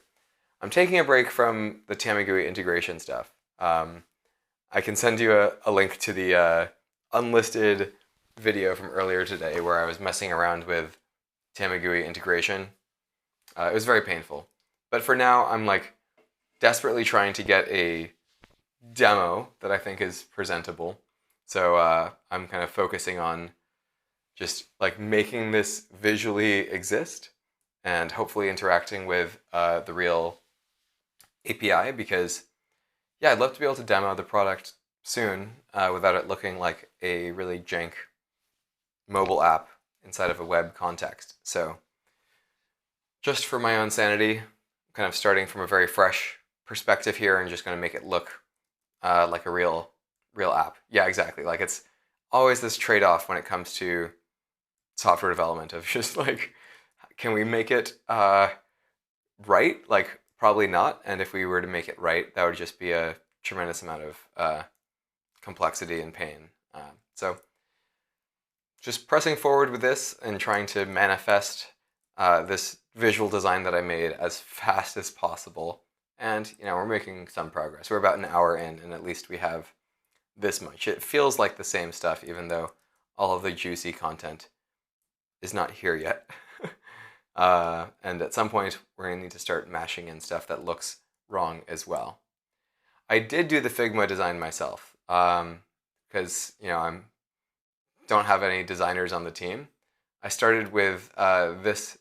I'm taking a break from the Tamagui integration stuff. I can send you a link to the unlisted video from earlier today where I was messing around with Tamagui integration. It was very painful. But for now, I'm like desperately trying to get a demo that I think is presentable. So I'm kind of focusing on just like making this visually exist and hopefully interacting with the real API, because yeah, I'd love to be able to demo the product soon without it looking like a really jank mobile app inside of a web context. So just for my own sanity, I'm kind of starting from a very fresh perspective here and just going to make it look like a real app. Yeah, exactly. Like it's always this trade-off when it comes to software development of just like, can we make it right? Like probably not. And if we were to make it right, that would just be a tremendous amount of complexity and pain. So just pressing forward with this and trying to manifest this visual design that I made as fast as possible. And we're making some progress. We're about an hour in, and at least we have this much. It feels like the same stuff, even though all of the juicy content is not here yet. And at some point, we're going to need to start mashing in stuff that looks wrong as well. I did do the Figma design myself because I don't have any designers on the team. I started with this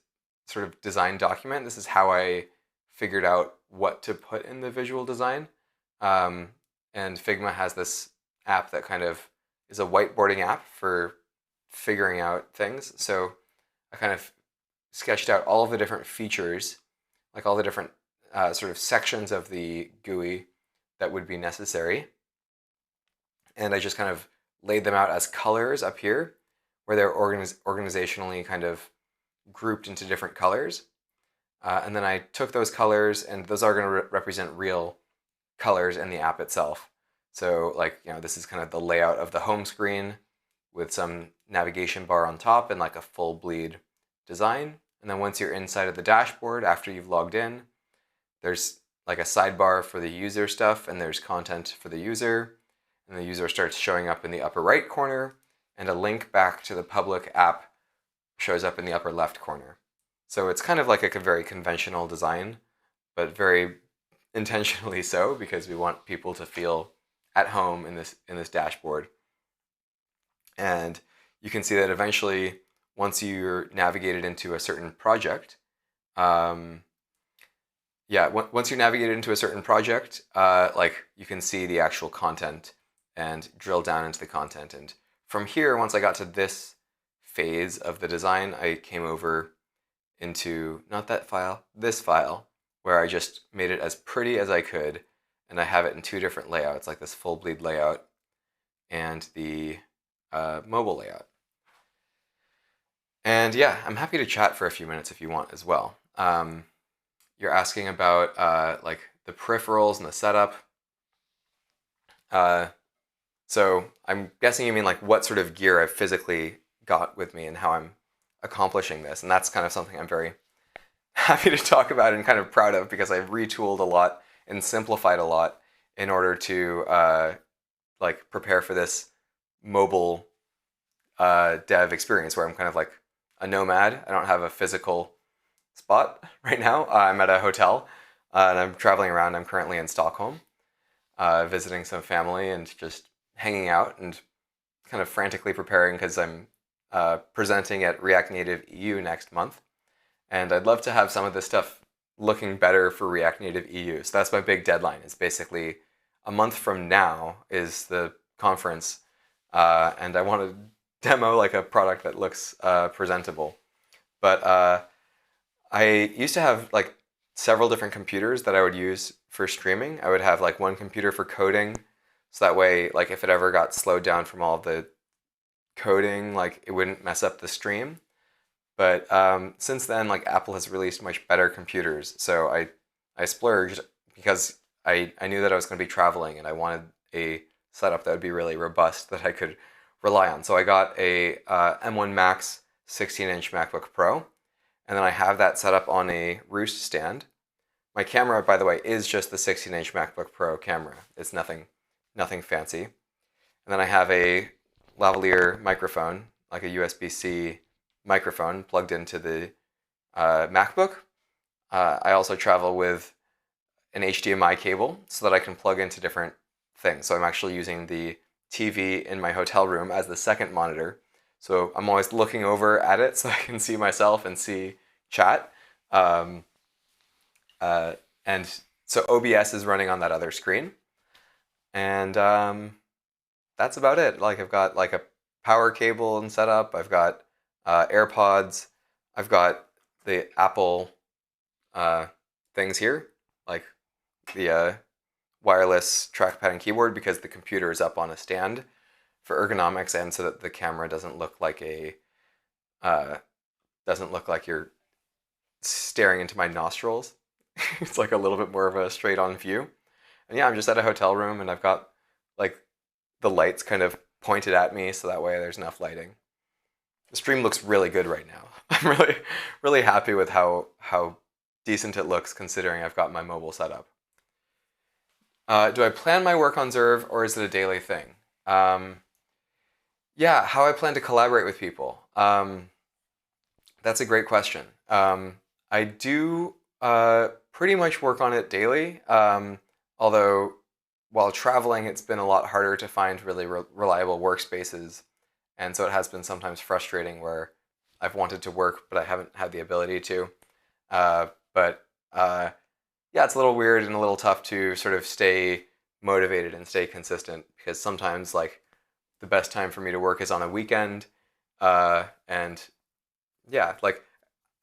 sort of design document. This is how I figured out what to put in the visual design. And Figma has this app that kind of is a whiteboarding app for figuring out things. So I kind of sketched out all of the different features, like all the different sort of sections of the GUI that would be necessary. And I just kind of laid them out as colors up here, where they're organizationally kind of grouped into different colors. And then I took those colors, and those are going to represent real colors in the app itself. So like, this is kind of the layout of the home screen with some navigation bar on top and like a full bleed design. And then once you're inside of the dashboard, after you've logged in, there's like a sidebar for the user stuff, and there's content for the user. And the user starts showing up in the upper right corner, and a link back to the public app shows up in the upper left corner. So it's kind of like a very conventional design, but very intentionally so, because we want people to feel at home in this dashboard. And you can see that eventually, once you're navigated into a certain project, once you navigate into a certain project, like you can see the actual content and drill down into the content. And from here, once I got to this phase of the design, I came over into, not that file, this file, where I just made it as pretty as I could. And I have it in two different layouts, like this full bleed layout and the mobile layout. And yeah, I'm happy to chat for a few minutes if you want as well. You're asking about like the peripherals and the setup. So I'm guessing you mean like what sort of gear I've physically got with me and how I'm accomplishing this. And that's kind of something I'm very happy to talk about and kind of proud of, because I've retooled a lot and simplified a lot in order to like prepare for this mobile dev experience where I'm kind of like a nomad. I don't have a physical spot right now. I'm at a hotel and I'm traveling around. I'm currently in Stockholm, visiting some family and just hanging out and kind of frantically preparing because I'm presenting at React Native EU next month. And I'd love to have some of this stuff looking better for React Native EU. So that's my big deadline. It's basically a month from now is the conference. And I want to demo like a product that looks presentable. But I used to have like several different computers that I would use for streaming. I would have like one computer for coding, so that way, like if it ever got slowed down from all the coding, like it wouldn't mess up the stream. But since then, like Apple has released much better computers, so I splurged because I knew that I was going to be traveling and I wanted a setup that would be really robust that I could rely on. So I got a M1 Max 16-inch MacBook Pro. And then I have that set up on a Roost stand. My camera, by the way, is just the 16-inch MacBook Pro camera. It's nothing fancy. And then I have a lavalier microphone, like a USB-C microphone plugged into the MacBook. I also travel with an HDMI cable so that I can plug into different things. So I'm actually using the TV in my hotel room as the second monitor. So I'm always looking over at it so I can see myself and see chat. And so OBS is running on that other screen. And that's about it. Like I've got like a power cable and setup. I've got AirPods. I've got the Apple things here, like the wireless trackpad and keyboard, because the computer is up on a stand for ergonomics and so that the camera doesn't look like you're staring into my nostrils. It's like a little bit more of a straight on view. And yeah, I'm just at a hotel room and I've got like the lights kind of pointed at me so that way there's enough lighting. The stream looks really good right now. I'm really happy with how decent it looks considering I've got my mobile setup. Do I plan my work on Zerve or is it a daily thing? Yeah, how I plan to collaborate with people. That's a great question. I do pretty much work on it daily. Although while traveling, it's been a lot harder to find really reliable workspaces, and so it has been sometimes frustrating where I've wanted to work, but I haven't had the ability to. But yeah, it's a little weird and a little tough to sort of stay motivated and stay consistent because sometimes like the best time for me to work is on a weekend, and yeah, like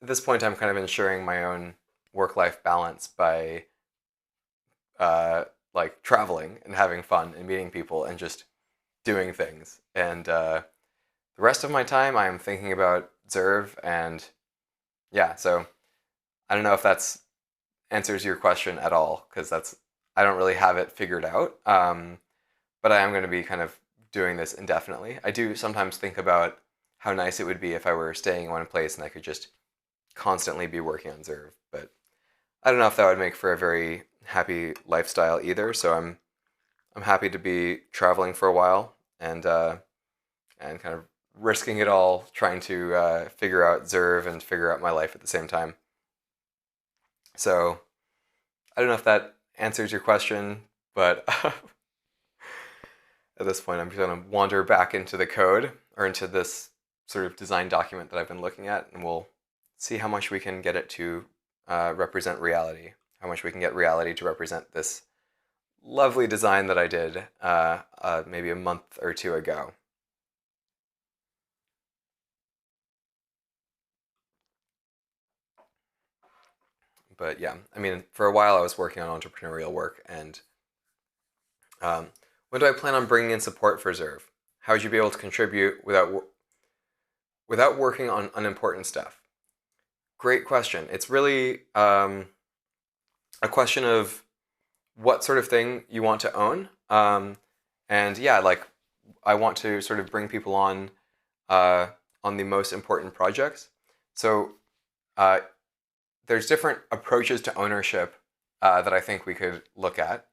at this point, I'm kind of ensuring my own work-life balance by like traveling and having fun and meeting people and just doing things. And the rest of my time, I'm thinking about Zerve, and yeah. So I don't know if that's answers your question at all because that's I don't really have it figured out. But I am going to be kind of doing this indefinitely. I do sometimes think about how nice it would be if I were staying in one place and I could just constantly be working on Zerve, but I don't know if that would make for a very happy lifestyle either. So I'm happy to be traveling for a while and kind of risking it all, trying to figure out Zerve and figure out my life at the same time. So I don't know if that answers your question, but at this point, I'm just going to wander back into the code or into this sort of design document that I've been looking at, and we'll see how much we can get it to represent reality, how much we can get reality to represent this lovely design that I did maybe a month or two ago. But yeah, I mean, for a while I was working on entrepreneurial work, and when do I plan on bringing in support for Zerve? How would you be able to contribute without working on unimportant stuff? Great question. It's really a question of what sort of thing you want to own. And yeah, like I want to sort of bring people on the most important projects. So uh, there's different approaches to ownership that I think we could look at.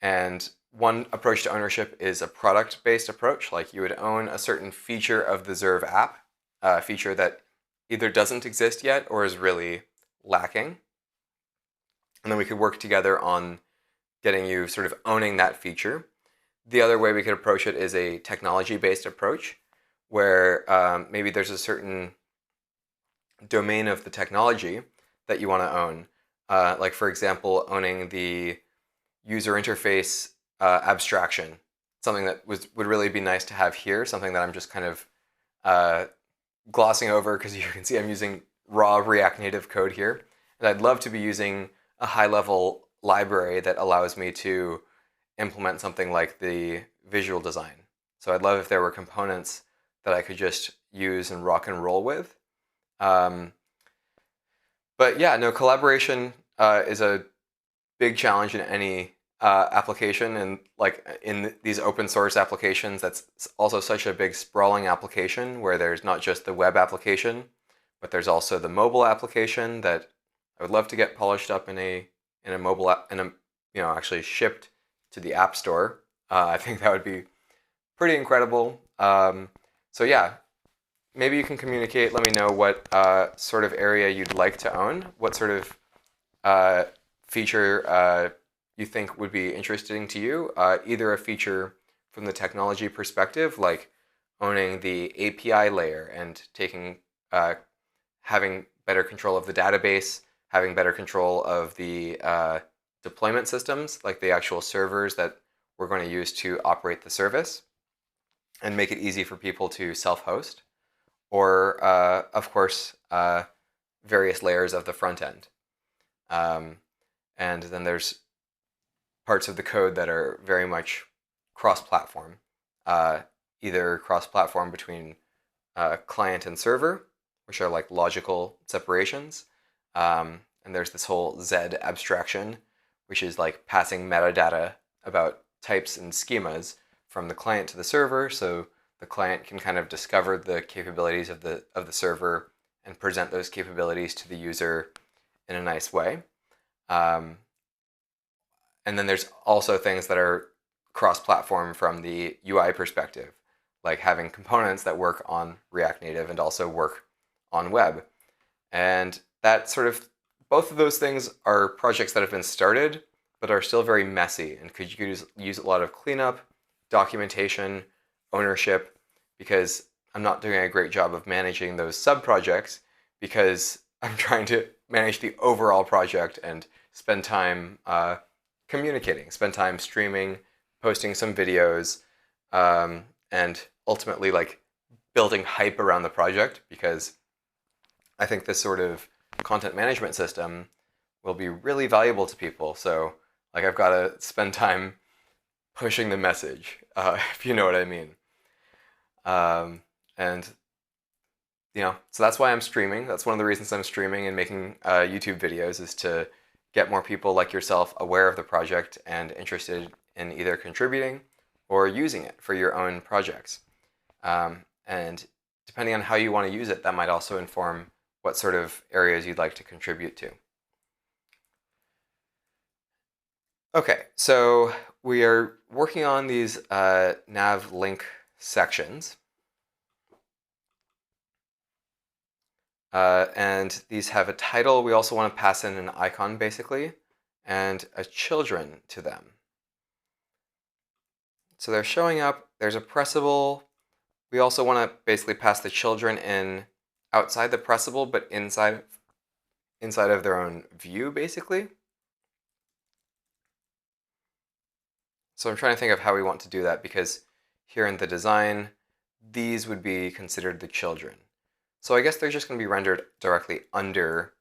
And one approach to ownership is a product-based approach. Like you would own a certain feature of the Zerve app, a feature that either doesn't exist yet or is really lacking. And then we could work together on getting you sort of owning that feature. The other way we could approach it is a technology-based approach, where maybe there's a certain domain of the technology that you want to own. Like, for example, owning the user interface abstraction, something that would really be nice to have here, something that I'm just kind of glossing over because you can see I'm using raw React Native code here. And I'd love to be using a high-level library that allows me to implement something like the visual design. So I'd love if there were components that I could just use and rock and roll with. But yeah, no, collaboration is a big challenge in any application, and like in these open source applications, that's also such a big sprawling application where there's not just the web application, but there's also the mobile application that I would love to get polished up in a mobile app, actually shipped to the App Store. I think that would be pretty incredible. So yeah, maybe you can communicate. Let me know what sort of area you'd like to own. What sort of feature you think would be interesting to you. Either a feature from the technology perspective, like owning the API layer and having better control of the database, having better control of the deployment systems, like the actual servers that we're going to use to operate the service, and make it easy for people to self-host, or of course, various layers of the front end. And then there's parts of the code that are very much cross-platform, either cross-platform between client and server, which are like logical separations. And there's this whole Z abstraction, which is like passing metadata about types and schemas from the client to the server, so the client can kind of discover the capabilities of the server and present those capabilities to the user in a nice way. And then there's also things that are cross-platform from the UI perspective, like having components that work on React Native and also work on web. And that sort of, both of those things are projects that have been started, but are still very messy and could use a lot of cleanup, documentation, ownership, because I'm not doing a great job of managing those sub-projects because I'm trying to manage the overall project and spend time communicating, spend time streaming, posting some videos, and ultimately like building hype around the project, because I think this sort of content management system will be really valuable to people. So like I've got to spend time pushing the message, if you know what I mean. And so that's why I'm streaming. That's one of the reasons I'm streaming and making YouTube videos, is to get more people like yourself aware of the project and interested in either contributing or using it for your own projects. And depending on how you want to use it, that might also inform what sort of areas you'd like to contribute to. Okay, so we are working on these nav link sections. And these have a title. We also want to pass in an icon, basically, and a children to them. So they're showing up. There's a pressable. We also want to basically pass the children in outside the pressable, but inside of their own view, basically. So I'm trying to think of how we want to do that, because here in the design, these would be considered the children. So I guess they're just going to be rendered directly under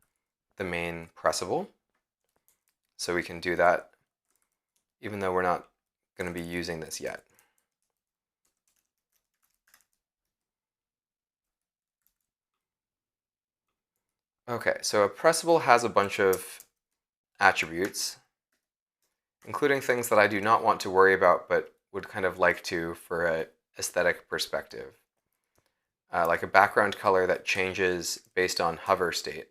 the main pressable. So we can do that even though we're not going to be using this yet. Okay, so a pressable has a bunch of attributes, including things that I do not want to worry about but would kind of like to for an aesthetic perspective. Like a background color that changes based on hover state.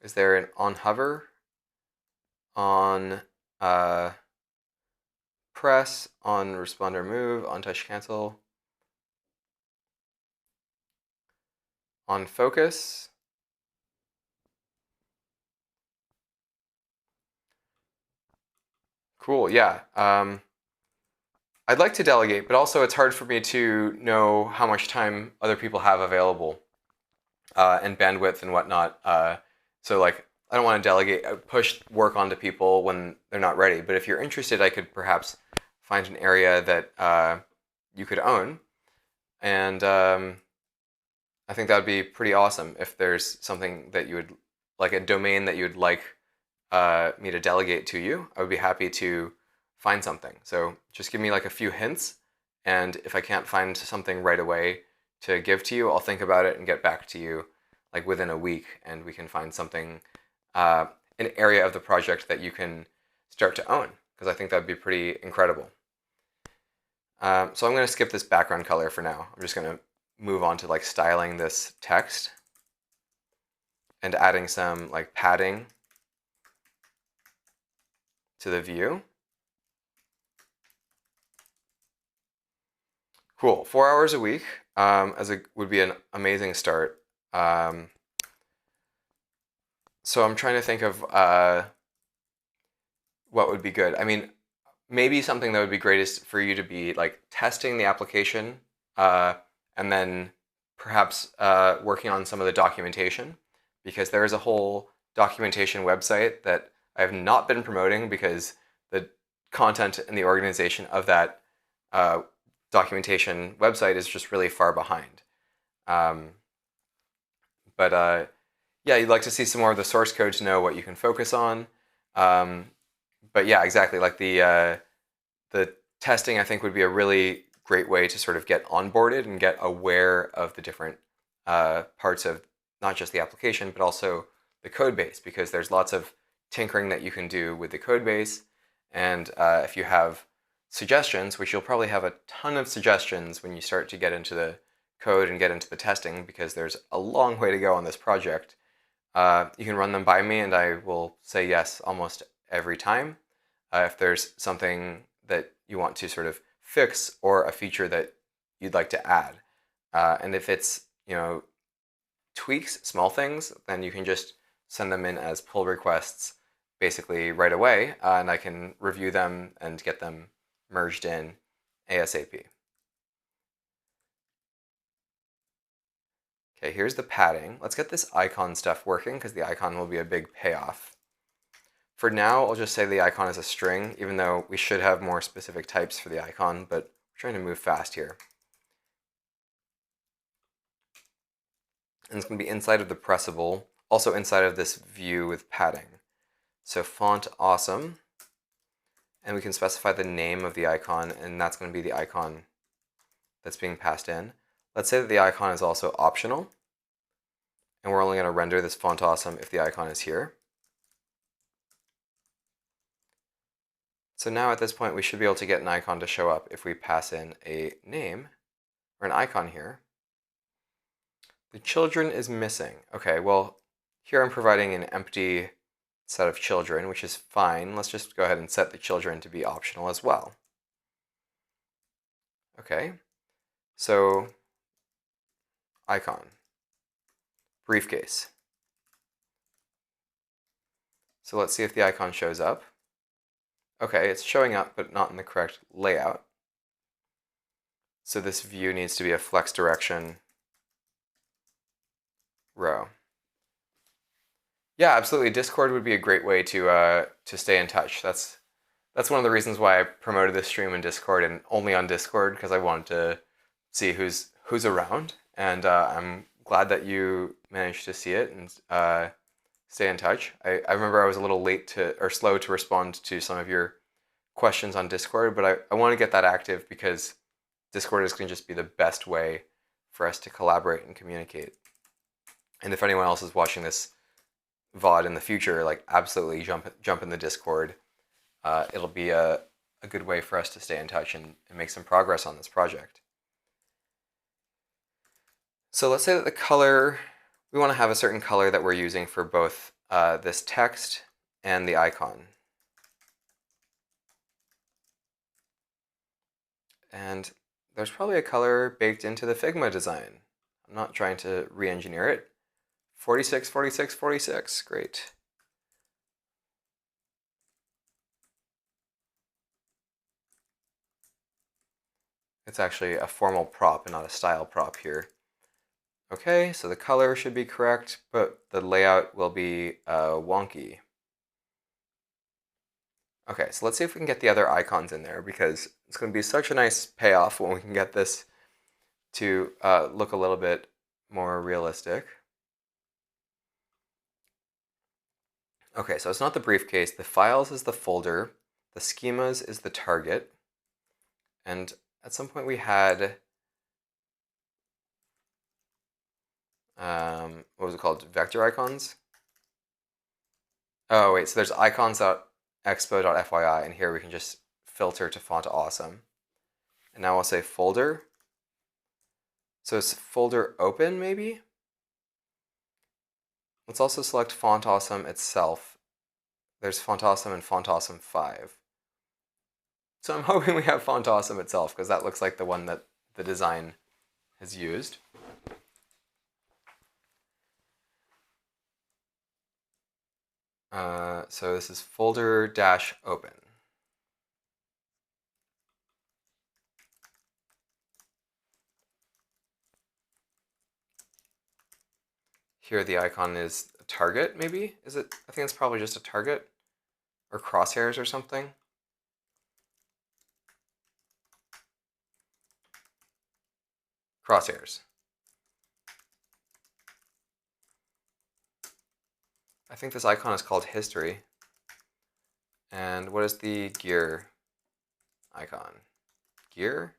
Is there an on hover, on press, on responder move, on touch cancel, on focus? Cool, yeah. I'd like to delegate, but also it's hard for me to know how much time other people have available and bandwidth and whatnot. So like, I don't want to delegate, push work onto people when they're not ready. But if you're interested, I could perhaps find an area that you could own. And I think that would be pretty awesome if there's something that you would, like a domain that you would like me to delegate to you. I would be happy to find something. So just give me like a few hints, and if I can't find something right away to give to you, I'll think about it and get back to you like within a week, and we can find something, an area of the project that you can start to own, because I think that'd be pretty incredible. So I'm going to skip this background color for now. I'm just going to move on to like styling this text and adding some like padding to the view. Cool. 4 hours a week would be an amazing start. So I'm trying to think of what would be good. I mean, maybe something that would be great is for you to be like testing the application and then perhaps working on some of the documentation, because there is a whole documentation website that I have not been promoting because the content and the organization of that documentation website is just really far behind. Yeah, you'd like to see some more of the source code to know what you can focus on. But yeah, exactly. Like the testing, I think, would be a really great way to sort of get onboarded and get aware of the different parts of not just the application, but also the code base, because there's lots of tinkering that you can do with the code base. And if you have suggestions, which you'll probably have a ton of suggestions when you start to get into the code and get into the testing, because there's a long way to go on this project, you can run them by me and I will say yes almost every time. If there's something that you want to sort of fix or a feature that you'd like to add. And if it's you know, tweaks, small things, then you can just send them in as pull requests basically right away, and I can review them and get them merged in ASAP. Okay, here's the padding. Let's get this icon stuff working because the icon will be a big payoff. For now, I'll just say the icon is a string, even though we should have more specific types for the icon, but we're trying to move fast here. And it's going to be inside of the pressable, also inside of this view with padding. So font awesome, and we can specify the name of the icon, and that's going to be the icon that's being passed in. Let's say that the icon is also optional, and we're only going to render this font awesome if the icon is here. So now at this point we should be able to get an icon to show up if we pass in a name or an icon here. The children is missing. Okay, well here I'm providing an empty set of children, which is fine. Let's just go ahead and set the children to be optional as well. Okay, so icon, briefcase. So let's see if the icon shows up. Okay, it's showing up, but not in the correct layout. So this view needs to be a flex direction row. Yeah, absolutely. Discord would be a great way to stay in touch. That's one of the reasons why I promoted this stream in Discord and only on Discord, because I wanted to see who's around. And I'm glad that you managed to see it and stay in touch. I remember I was a little slow to respond to some of your questions on Discord, but I want to get that active because Discord is going to just be the best way for us to collaborate and communicate. And if anyone else is watching this VOD in the future, like absolutely jump in the Discord. It'll be a good way for us to stay in touch and make some progress on this project. So let's say that the color, we want to have a certain color that we're using for both this text and the icon. And there's probably a color baked into the Figma design. I'm not trying to re-engineer it. 46, 46, 46, great. It's actually a formal prop and not a style prop here. Okay, so the color should be correct, but the layout will be wonky. Okay, so let's see if we can get the other icons in there, because it's going to be such a nice payoff when we can get this to look a little bit more realistic. Okay, so it's not the briefcase. The files is the folder. The schemas is the target. And at some point we had, what was it called? Vector icons? Oh, wait, so there's icons.expo.fyi, and here we can just filter to font awesome. And now I'll say folder. So it's folder open, maybe? Let's also select font awesome itself. There's font awesome and font awesome 5. So I'm hoping we have font awesome itself, because that looks like the one that the design has used. So this is folder-open. Here the icon is a target, maybe? Is it? I think it's probably just a target or crosshairs or something. Crosshairs. I think this icon is called history. And what is the gear icon? Gear?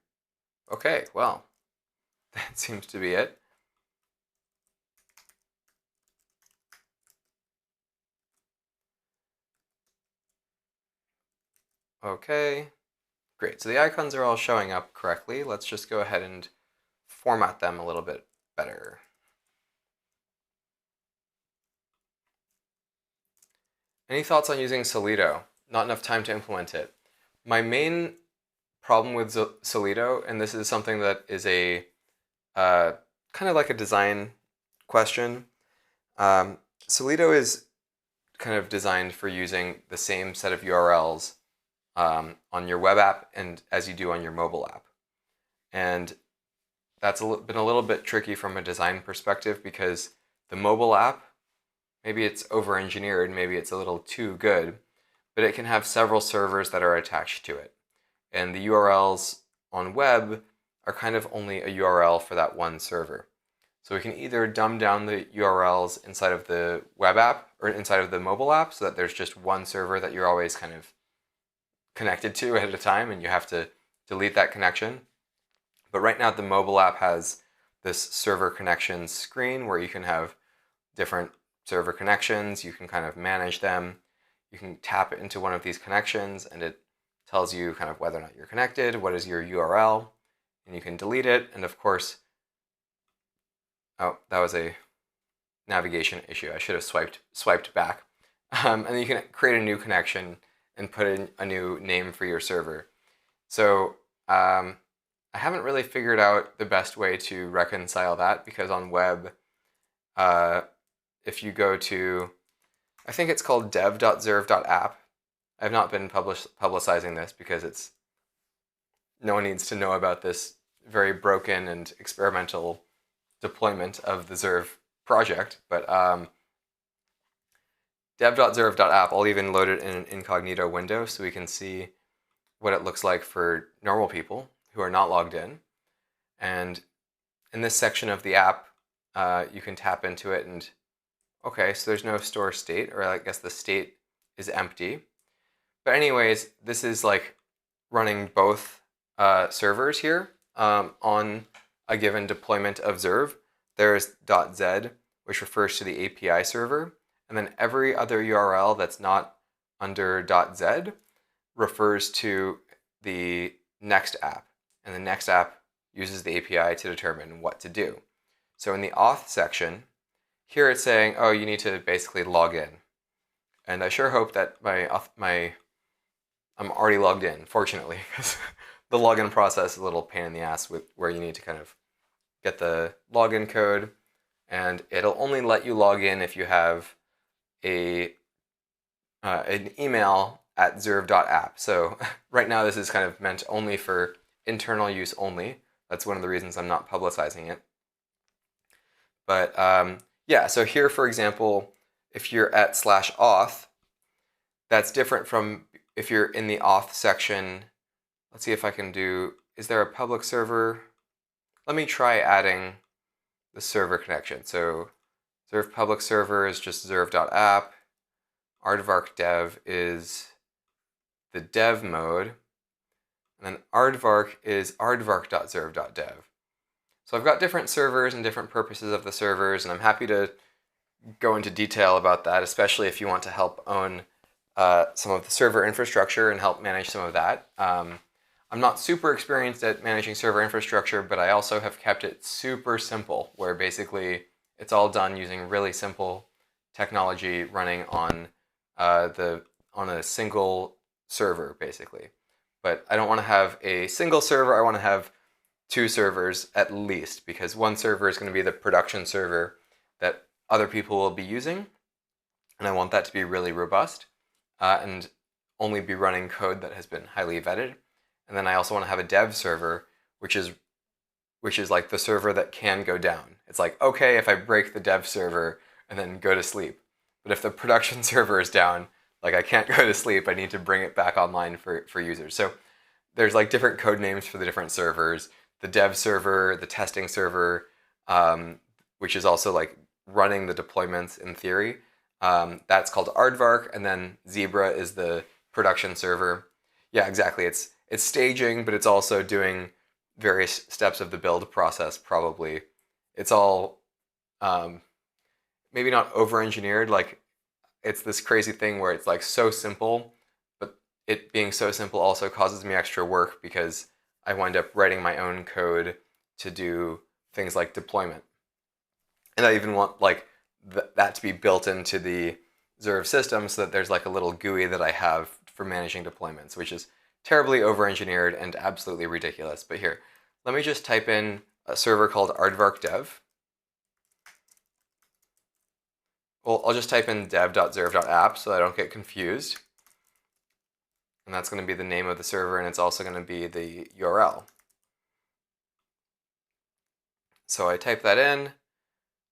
Okay, well, that seems to be it. Okay, great. So the icons are all showing up correctly. Let's just go ahead and format them a little bit better. Any thoughts on using Solido? Not enough time to implement it. My main problem with Solido, and this is something that is a kind of like a design question. Solido is kind of designed for using the same set of URLs on your web app and as you do on your mobile app. And that's been a little bit tricky from a design perspective because the mobile app, maybe it's over-engineered, maybe it's a little too good, but it can have several servers that are attached to it. And the URLs on web are kind of only a URL for that one server. So we can either dumb down the URLs inside of the web app or inside of the mobile app so that there's just one server that you're always kind of connected to at a time and you have to delete that connection. But right now the mobile app has this server connections screen where you can have different server connections, you can kind of manage them, you can tap into one of these connections and it tells you kind of whether or not you're connected, what is your URL, and you can delete it. And of course, oh, that was a navigation issue. I should have swiped back. And then you can create a new connection and put in a new name for your server. So I haven't really figured out the best way to reconcile that because on web, if you go to, I think it's called dev.zerve.app. I've not been publicizing this because no one needs to know about this very broken and experimental deployment of the Zerve project. But dev.zerve.app, I'll even load it in an incognito window so we can see what it looks like for normal people who are not logged in. And in this section of the app, you can tap into it and, okay, so there's no store state, or I guess the state is empty. But anyways, this is like running both servers here on a given deployment of Zerve. There's .z, which refers to the API server, and then every other URL that's not under .z refers to the next app, and the next app uses the API to determine what to do. So in the auth section, here it's saying, oh, you need to basically log in. And I sure hope that I'm already logged in, fortunately, because the login process is a little pain in the ass where you need to kind of get the login code, and it'll only let you log in if you have an email at zerve.app. So right now this is kind of meant only for internal use only. That's one of the reasons I'm not publicizing it. But yeah, so here, for example, if you're at /auth, that's different from if you're in the auth section. Let's see if I can do, is there a public server? Let me try adding the server connection. So Zerve public server is just zerve.app. Aardvark dev is the dev mode. And then aardvark is aardvark.zerve.dev. So I've got different servers and different purposes of the servers, and I'm happy to go into detail about that, especially if you want to help own some of the server infrastructure and help manage some of that. I'm not super experienced at managing server infrastructure, but I also have kept it super simple, where basically it's all done using really simple technology running on a single server, basically. But I don't want to have a single server. I want to have 2 servers at least, because one server is going to be the production server that other people will be using, and I want that to be really robust and only be running code that has been highly vetted. And then I also want to have a dev server, which is like the server that can go down. It's like, okay, if I break the dev server and then go to sleep. But if the production server is down, like I can't go to sleep, I need to bring it back online for users. So there's like different code names for the different servers. The dev server, the testing server, which is also like running the deployments in theory. That's called Aardvark, and then Zebra is the production server. Yeah, exactly. It's staging, but it's also doing various steps of the build process, probably. It's all maybe not over-engineered. Like, it's this crazy thing where it's like so simple, but it being so simple also causes me extra work because I wind up writing my own code to do things like deployment. And I even want like that to be built into the Zerve system so that there's like a little GUI that I have for managing deployments, which is terribly over-engineered and absolutely ridiculous. But here, let me just type in a server called Aardvark dev, Well, I'll just type in dev.zerve.app so I don't get confused. And that's going to be the name of the server, and it's also going to be the URL. So I type that in,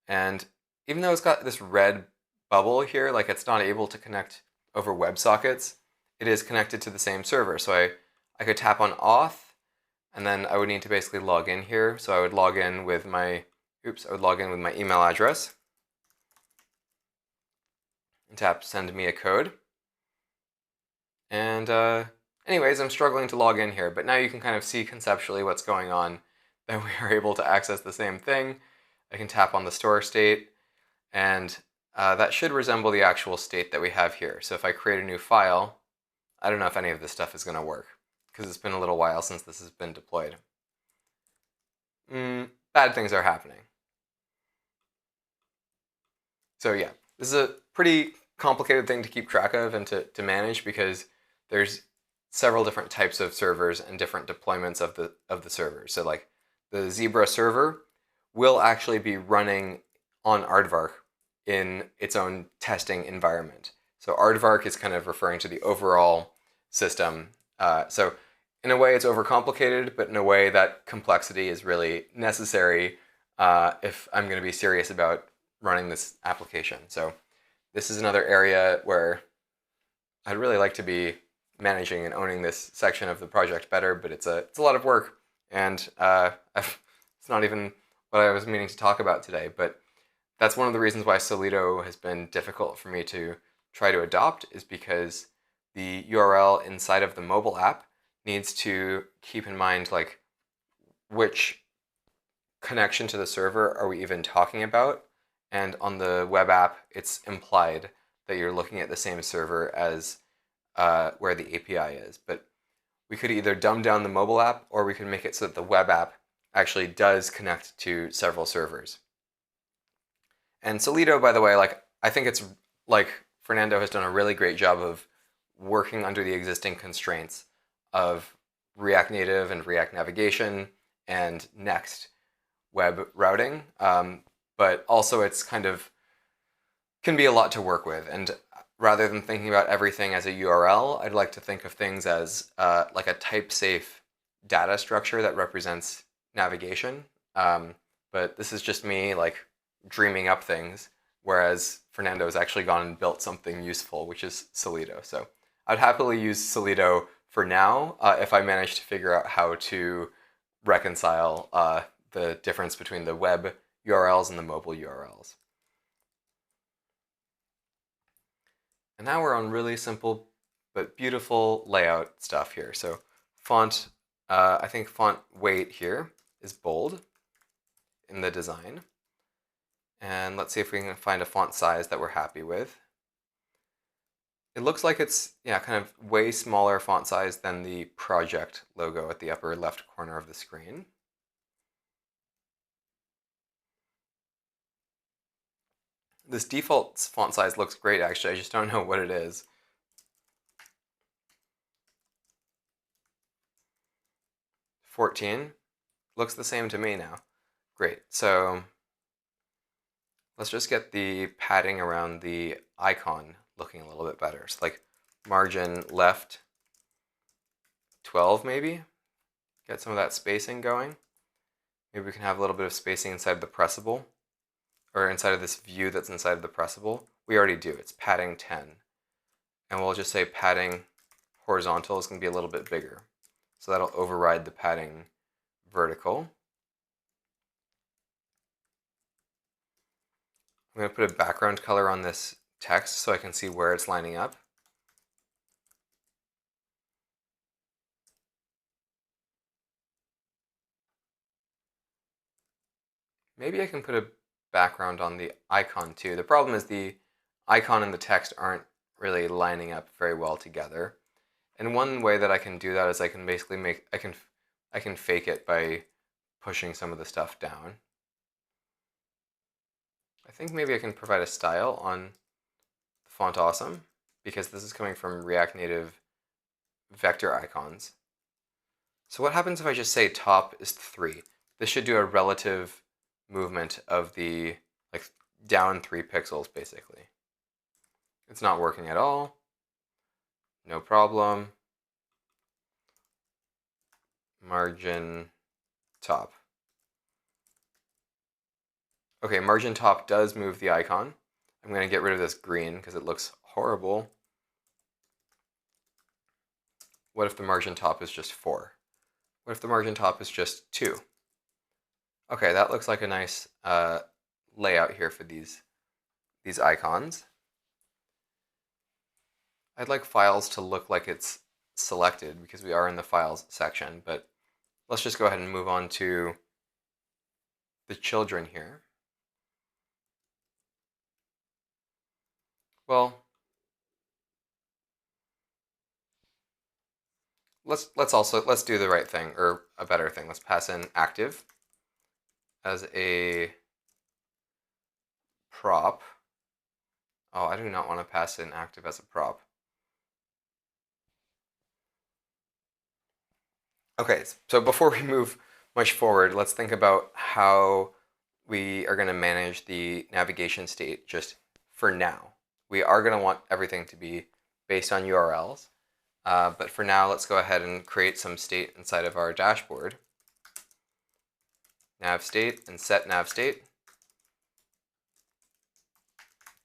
and even though it's got this red bubble here, like it's not able to connect over WebSockets, it is connected to the same server. So I could tap on auth, and then I would need to basically log in here. So I would log in with my, email address and tap send me a code. And anyways, I'm struggling to log in here, but now you can kind of see conceptually what's going on. Then we are able to access the same thing. I can tap on the store state, and that should resemble the actual state that we have here. So if I create a new file, I don't know if any of this stuff is going to work, because it's been a little while since this has been deployed. Bad things are happening. So yeah, this is a pretty complicated thing to keep track of and to manage, because there's several different types of servers and different deployments of the servers. So like the Zebra server will actually be running on Aardvark in its own testing environment. So Aardvark is kind of referring to the overall system. So in a way it's overcomplicated, but in a way that complexity is really necessary if I'm going to be serious about running this application. So this is another area where I'd really like to be managing and owning this section of the project better, but it's a lot of work, and it's not even what I was meaning to talk about today, but that's one of the reasons why Solido has been difficult for me to try to adopt, is because the URL inside of the mobile app needs to keep in mind like which connection to the server are we even talking about, and on the web app it's implied that you're looking at the same server as where the API is. But we could either dumb down the mobile app, or we could make it so that the web app actually does connect to several servers. And Solido, by the way, like I think it's like Fernando has done a really great job of working under the existing constraints of React Native and React Navigation and Next web routing. But also it's kind of can be a lot to work with. And rather than thinking about everything as a URL, I'd like to think of things as like a type-safe data structure that represents navigation. But this is just me like dreaming up things, whereas Fernando has actually gone and built something useful, which is Solido. So I'd happily use Solido for now if I manage to figure out how to reconcile the difference between the web URLs and the mobile URLs. And now we're on really simple but beautiful layout stuff here. So font, I think font weight here is bold in the design. And let's see if we can find a font size that we're happy with. It looks like it's kind of way smaller font size than the project logo at the upper left corner of the screen. This default font size looks great, actually. I just don't know what it is. $14 looks the same to me now. Great. So let's just get the padding around the icon looking a little bit better. So like margin left 12 maybe. Get some of that spacing going. Maybe we can have a little bit of spacing inside the pressable, or inside of this view that's inside of the pressable. We already do. It's padding 10. And we'll just say padding horizontal is going to be a little bit bigger. So that'll override the padding vertical. I'm going to put a background color on this text so I can see where it's lining up. Maybe I can put a background on the icon too. The problem is the icon and the text aren't really lining up very well together. And one way that I can do that is I can basically I can fake it by pushing some of the stuff down. I think maybe I can provide a style on Font Awesome, because this is coming from React Native vector icons. So what happens if I just say top is 3? This should do a relative movement of the down 3 pixels, basically. It's not working at all. No problem. Margin top. Okay, margin top does move the icon. I'm going to get rid of this green because it looks horrible. What if the margin top is just 4? What if the margin top is just 2? Okay, that looks like a nice layout here for these icons. I'd like files to look like it's selected because we are in the files section, but let's just go ahead and move on to the children here. Well, let's do the right thing, or a better thing. Let's pass in active as a prop. Oh, I do not want to pass in active as a prop. Okay, so before we move much forward, let's think about how we are going to manage the navigation state just for now. We are going to want everything to be based on URLs, but for now, let's go ahead and create some state inside of our dashboard. Nav state and set nav state.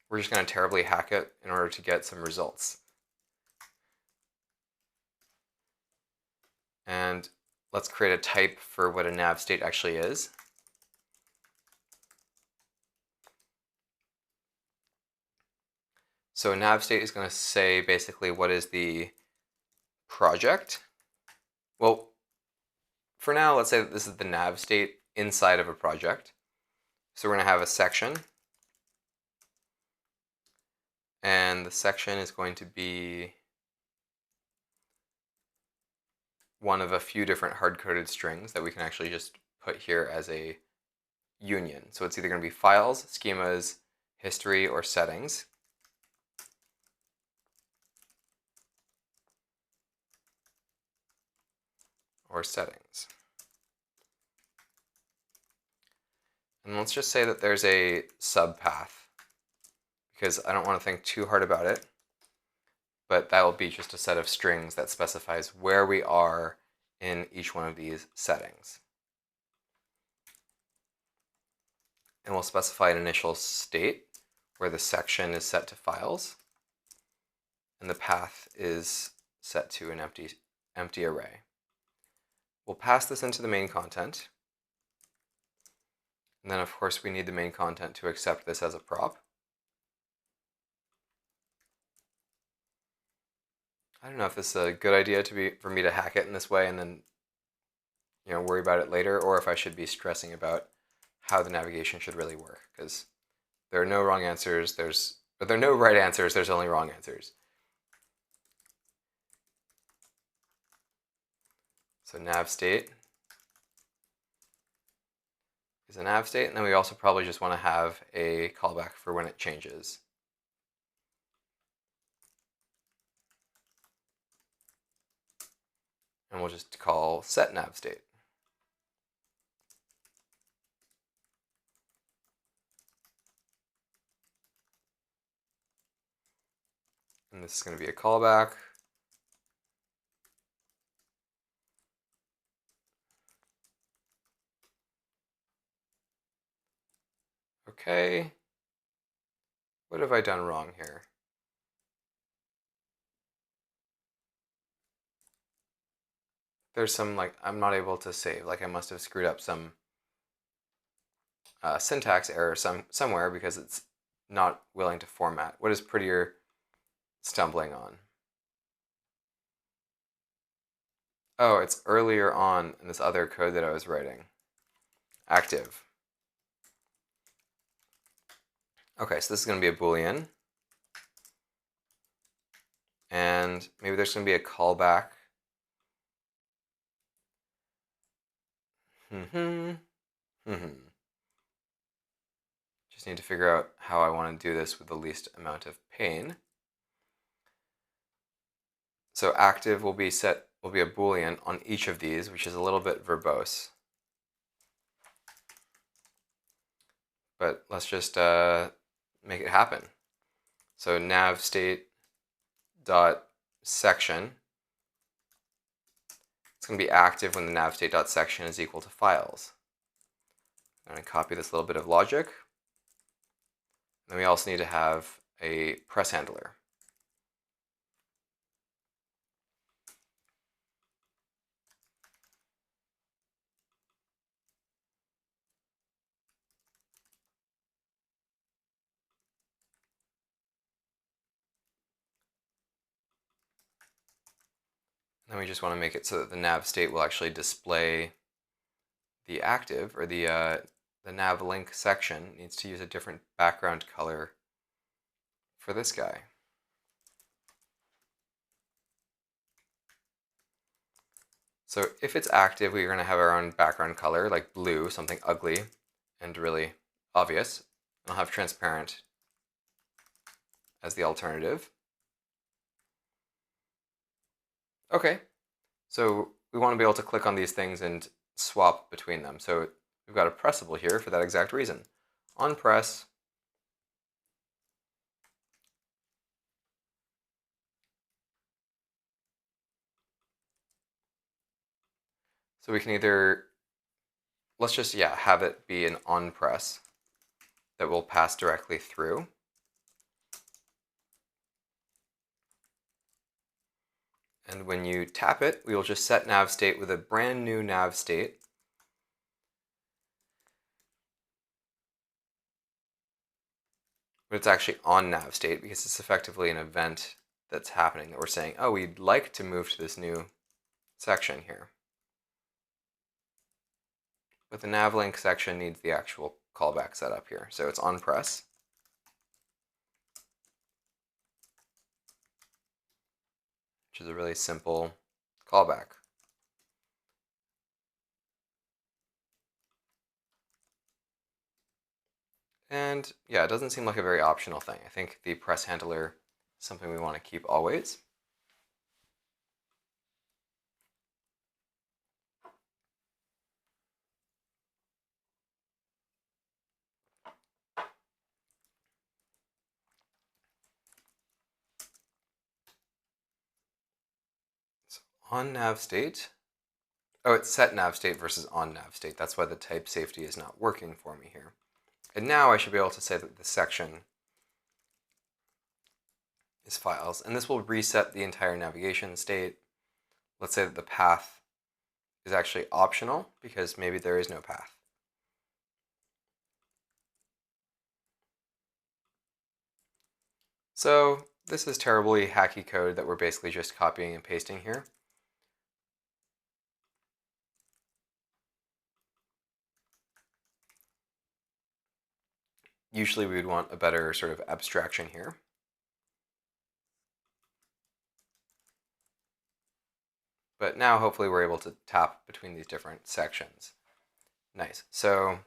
We're just going to terribly hack it in order to get some results. And let's create a type for what a nav state actually is. So a nav state is going to say basically what is the project. Well, for now, let's say that this is the nav state inside of a project. So we're going to have a section. And the section is going to be one of a few different hard-coded strings that we can actually just put here as a union. So it's either going to be files, schemas, history, or settings. Or settings. And let's just say that there's a subpath, because I don't want to think too hard about it, but that will be just a set of strings that specifies where we are in each one of these settings. And we'll specify an initial state where the section is set to files, and the path is set to an empty array. We'll pass this into the main content. And then, of course, we need the main content to accept this as a prop. I don't know if this is a good idea for me to hack it in this way and then worry about it later, or if I should be stressing about how the navigation should really work, because there are no wrong answers. There are no right answers. There's only wrong answers. So nav state is a nav state, and then we also probably just want to have a callback for when it changes. And we'll just call set nav state. And this is going to be a callback. Okay. What have I done wrong here? There's some, I'm not able to save. I must have screwed up some syntax error somewhere because it's not willing to format. What is Prettier stumbling on? Oh, it's earlier on in this other code that I was writing. Active. Okay, so this is going to be a Boolean. And maybe there's going to be a callback. Just need to figure out how I want to do this with the least amount of pain. So active will be a Boolean on each of these, which is a little bit verbose. but let's just make it happen. So nav state dot section, it's going to be active when the nav state dot section is equal to files. I'm going to copy this little bit of logic. Then we also need to have a press handler. Then we just want to make it so that the nav state will actually display the active, or the nav link section needs to use a different background color for this guy. So if it's active, we're going to have our own background color, like blue, something ugly and really obvious. I'll have transparent as the alternative. Okay, so we want to be able to click on these things and swap between them. So we've got a pressable here for that exact reason. On press, so we can either, let's just, have it be an on press that will pass directly through. And when you tap it, we will just set nav state with a brand new nav state. But it's actually on nav state because it's effectively an event that's happening that we're saying, oh, we'd like to move to this new section here. But the nav link section needs the actual callback set up here. So it's on press. Which is a really simple callback. And yeah, it doesn't seem like a very optional thing. I think the press handler is something we want to keep always. So on nav state, oh, it's set nav state versus on nav state. That's why the type safety is not working for me here. And now I should be able to say that the section is files. And this will reset the entire navigation state. Let's say that the path is actually optional because maybe there is no path. So this is terribly hacky code that we're basically just copying and pasting here. Usually we would want a better sort of abstraction here. But now hopefully we're able to tap between these different sections. Nice. So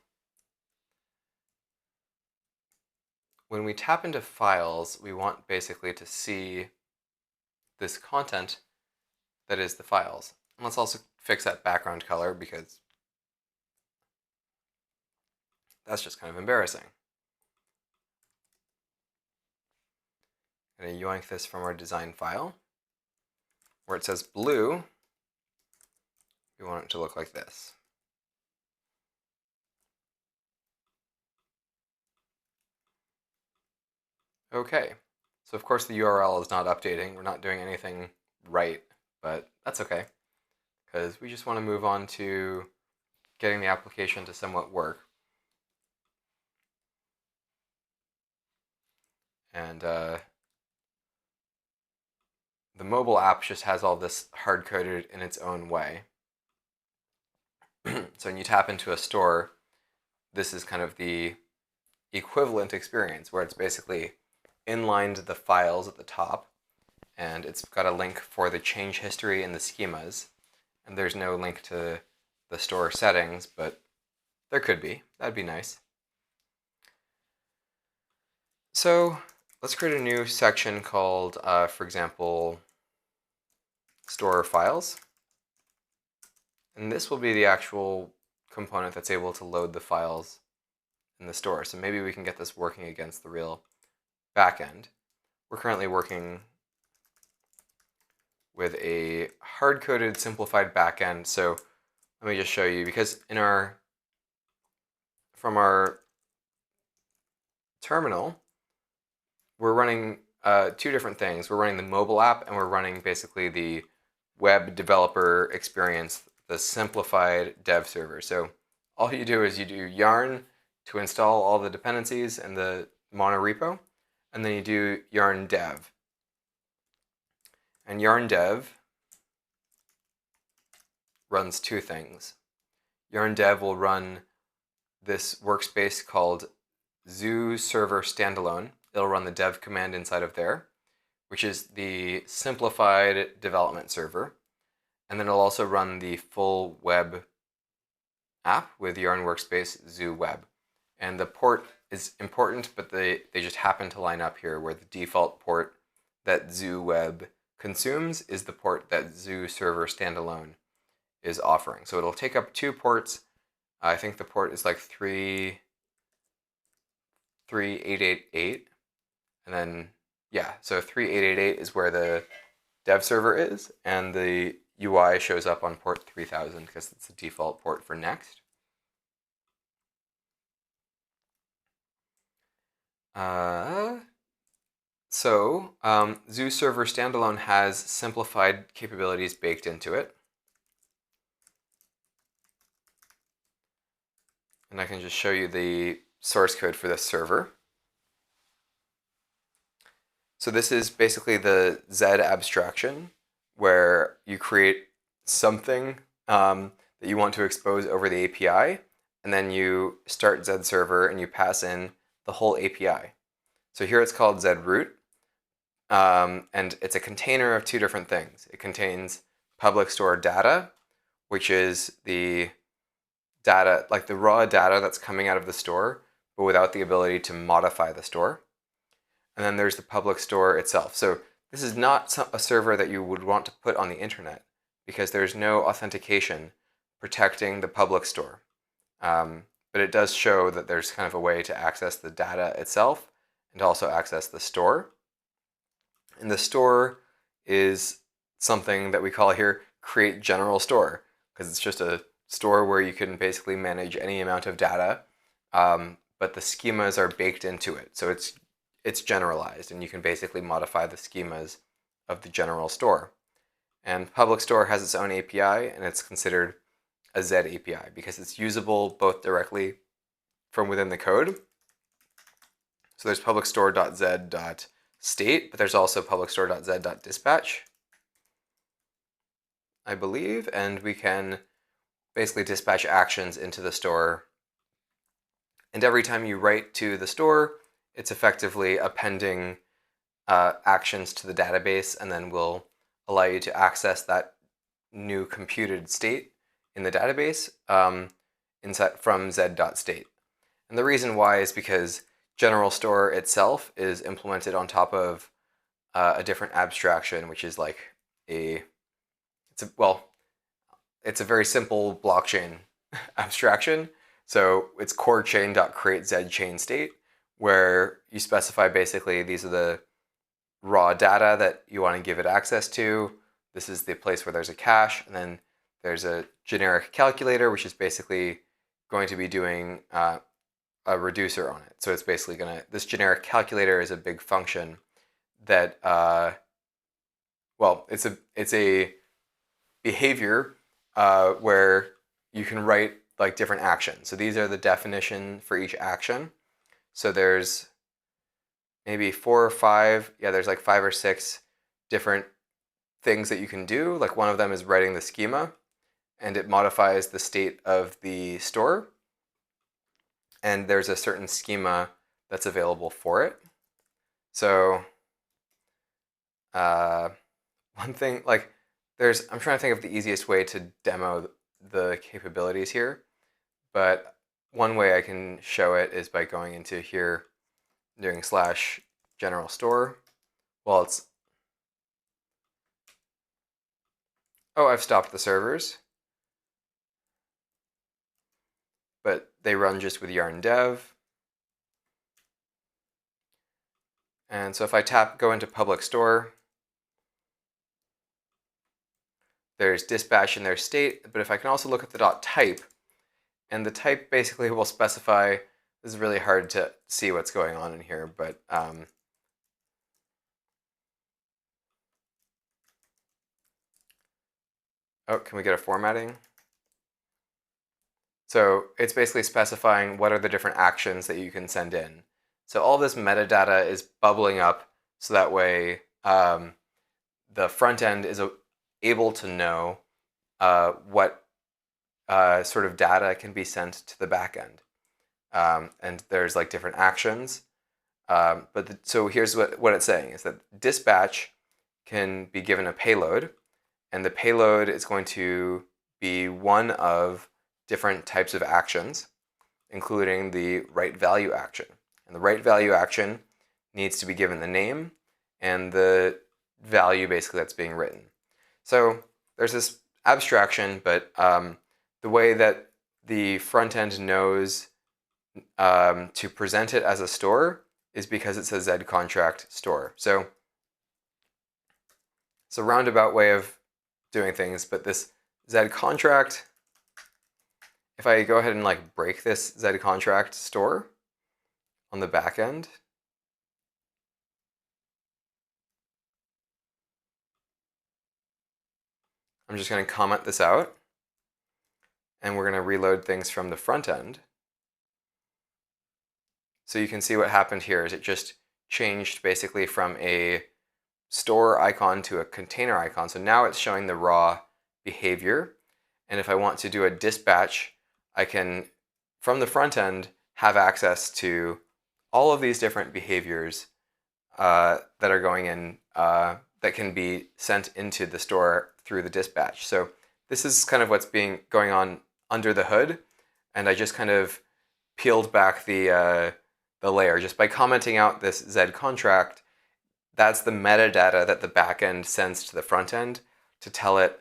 when we tap into files, we want basically to see this content that is the files. And let's also fix that background color because that's just kind of embarrassing. I'm going to yoink this from our design file. Where it says blue, we want it to look like this. Okay, so of course the URL is not updating. We're not doing anything right, but that's okay, because we just want to move on to getting the application to somewhat work. And the mobile app just has all this hard-coded in its own way. So when you tap into a store, this is kind of the equivalent experience where it's basically inlined the files at the top, and it's got a link for the change history and the schemas, and there's no link to the store settings, but there could be. That'd be nice. So let's create a new section called, for example, store files. And this will be the actual component that's able to load the files in the store. So maybe we can get this working against the real backend. We're currently working with a hard-coded simplified backend. So let me just show you, because from our terminal, we're running two different things. We're running the mobile app, and we're running basically the web developer experience, the simplified dev server. So all you do is you do yarn to install all the dependencies in the monorepo, and then you do yarn dev. And yarn dev runs two things. Yarn dev will run this workspace called zoo server standalone. It'll run the dev command inside of there, which is the simplified development server. And then it'll also run the full web app with yarn workspace zoo web. And the port is important, but they just happen to line up here, where the default port that zoo web consumes is the port that zoo server standalone is offering. So it'll take up two ports. I think the port is like 3888, and then yeah, so 3888 is where the dev server is, and the UI shows up on port 3000 because it's the default port for Next. Zoo Server Standalone has simplified capabilities baked into it. And I can just show you the source code for this server. So this is basically the Z abstraction, where you create something that you want to expose over the API, and then you start Z server and you pass in the whole API. So here it's called Z root, and it's a container of two different things. It contains public store data, which is the data, like the raw data that's coming out of the store, but without the ability to modify the store. And then there's the public store itself. So this is not a server that you would want to put on the internet, because there's no authentication protecting the public store. But it does show that there's kind of a way to access the data itself and also access the store. And the store is something that we call here create general store, because it's just a store where you can basically manage any amount of data, but the schemas are baked into it. So it's generalized, and you can basically modify the schemas of the general store. And public store has its own API, and it's considered a Z API because it's usable both directly from within the code. So there's public store.z.state, but there's also public store.z.dispatch, I believe, and we can basically dispatch actions into the store. And every time you write to the store, it's effectively appending actions to the database, and then will allow you to access that new computed state in the database inside from z.state. And the reason why is because general store itself is implemented on top of a different abstraction, which is like it's a very simple blockchain abstraction. So it's core chain.create z chain state, where you specify basically these are the raw data that you want to give it access to. This is the place where there's a cache, and then there's a generic calculator, which is basically going to be doing a reducer on it. So it's basically this generic calculator is a big function that, it's a behavior where you can write like different actions. So these are the definition for each action. So there's maybe 4 or 5, there's like 5 or 6 different things that you can do. Like one of them is writing the schema, and it modifies the state of the store. And there's a certain schema that's available for it. So one thing, like I'm trying to think of the easiest way to demo the capabilities here, but one way I can show it is by going into here, doing /general store. Well, I've stopped the servers, but they run just with yarn dev. And so if I go into public store, there's dispatch and there's state, but if I can also look at the .type, and the type basically will specify, this is really hard to see what's going on in here, but oh, can we get a formatting? So it's basically specifying what are the different actions that you can send in. So all this metadata is bubbling up so that way the front end is able to know what sort of data can be sent to the back end. And there's like different actions. So here's what it's saying is that dispatch can be given a payload, and the payload is going to be one of different types of actions, including the write value action. And the write value action needs to be given the name and the value basically that's being written. So there's this abstraction, but the way that the front end knows to present it as a store is because it's a Z contract store. So it's a roundabout way of doing things, but this Z contract, if I go ahead and like break this Z contract store on the back end, I'm just going to comment this out, and we're going to reload things from the front end. So you can see what happened here is it just changed basically from a store icon to a container icon. So now it's showing the raw behavior. And if I want to do a dispatch, I can, from the front end, have access to all of these different behaviors that are going in, that can be sent into the store through the dispatch. So this is kind of what's going on under the hood. And I just kind of peeled back the layer just by commenting out this Z contract. That's the metadata that the back end sends to the front end to tell it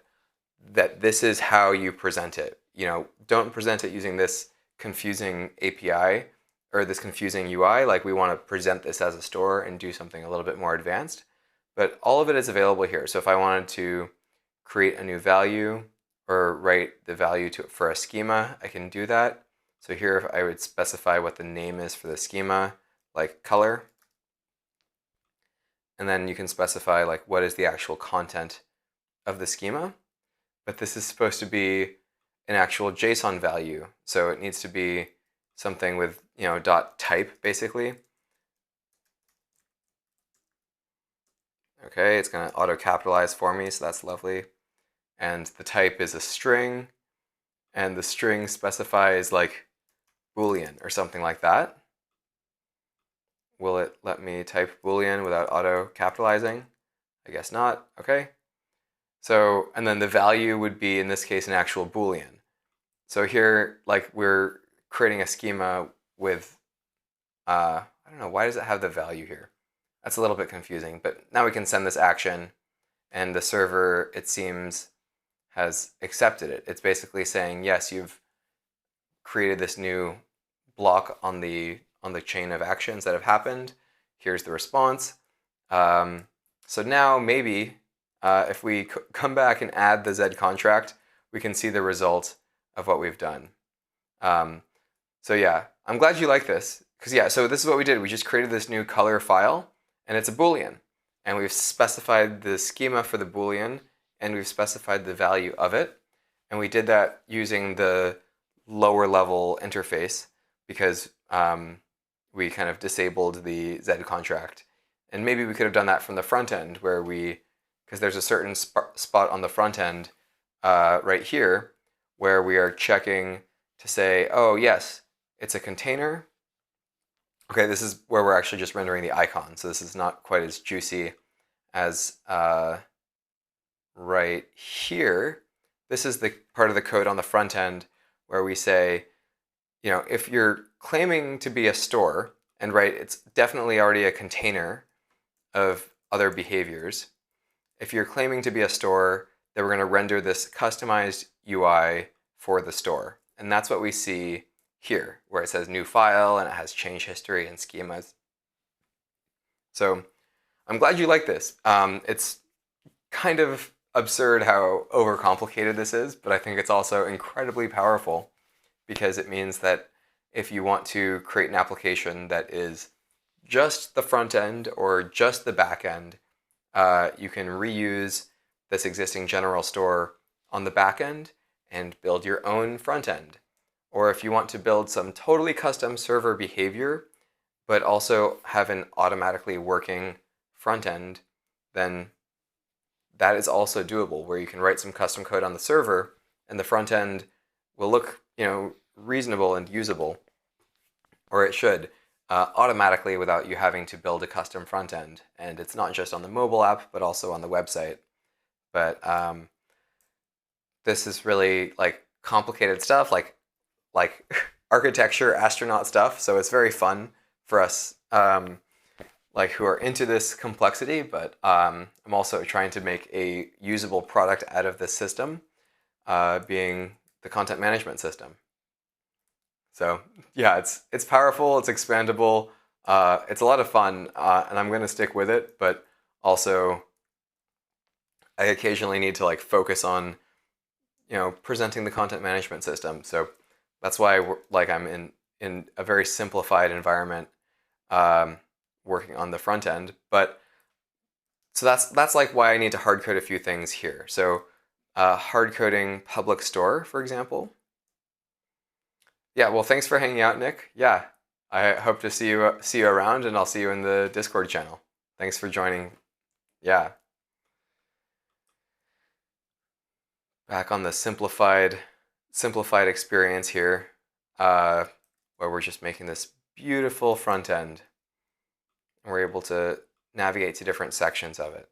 that this is how you present it. You know, don't present it using this confusing API or this confusing UI. Like, we want to present this as a store and do something a little bit more advanced. But all of it is available here. So if I wanted to create a new value or write the value for a schema, I can do that. So here I would specify what the name is for the schema, like color. And then you can specify like what is the actual content of the schema. But this is supposed to be an actual JSON value. So it needs to be something with, you know, .type basically. Okay, it's going to auto capitalize for me, so that's lovely. And the type is a string, and the string specifies like Boolean or something like that. Will it let me type Boolean without auto capitalizing? I guess not. Okay. So, and then the value would be, in this case, an actual Boolean. So here, like, we're creating a schema with, I don't know, why does it have the value here? That's a little bit confusing, but now we can send this action, and the server, it seems, has accepted it. It's basically saying, yes, you've created this new block on the chain of actions that have happened. Here's the response. So now maybe if we come back and add the Z contract, we can see the result of what we've done. So yeah, I'm glad you like this, because yeah, so this is what we did. We just created this new color file, and it's a Boolean. And we've specified the schema for the Boolean, and we've specified the value of it. And we did that using the lower level interface because we kind of disabled the Z contract. And maybe we could have done that from the front end where because there's a certain spot on the front end right here where we are checking to say, oh yes, it's a container. Okay, this is where we're actually just rendering the icon. So this is not quite as juicy as right here. This is the part of the code on the front end where we say, you know, if you're claiming to be a store, and right, it's definitely already a container of other behaviors. If you're claiming to be a store, then we're going to render this customized UI for the store. And that's what we see here, where it says new file, and it has change history and schemas. So I'm glad you like this. It's kind of absurd how overcomplicated this is, but I think it's also incredibly powerful because it means that if you want to create an application that is just the front end or just the back end, you can reuse this existing general store on the back end and build your own front end. Or if you want to build some totally custom server behavior, but also have an automatically working front end, then that is also doable, where you can write some custom code on the server and the front end will look, reasonable and usable, or it should, automatically without you having to build a custom front end. And it's not just on the mobile app, but also on the website. But this is really like complicated stuff, like architecture, astronaut stuff. So it's very fun for us, who are into this complexity. But I'm also trying to make a usable product out of this system, being the content management system. So yeah, it's powerful, it's expandable, it's a lot of fun, and I'm going to stick with it. But also, I occasionally need to focus on, presenting the content management system. So that's why I'm in a very simplified environment, working on the front end. But so that's why I need to hard code a few things here. So hard coding public store, for example. Yeah, well, thanks for hanging out, Nick. Yeah, I hope to see you around, and I'll see you in the Discord channel. Thanks for joining. Yeah, back on the simplified experience here, where we're just making this beautiful front end. And we're able to navigate to different sections of it.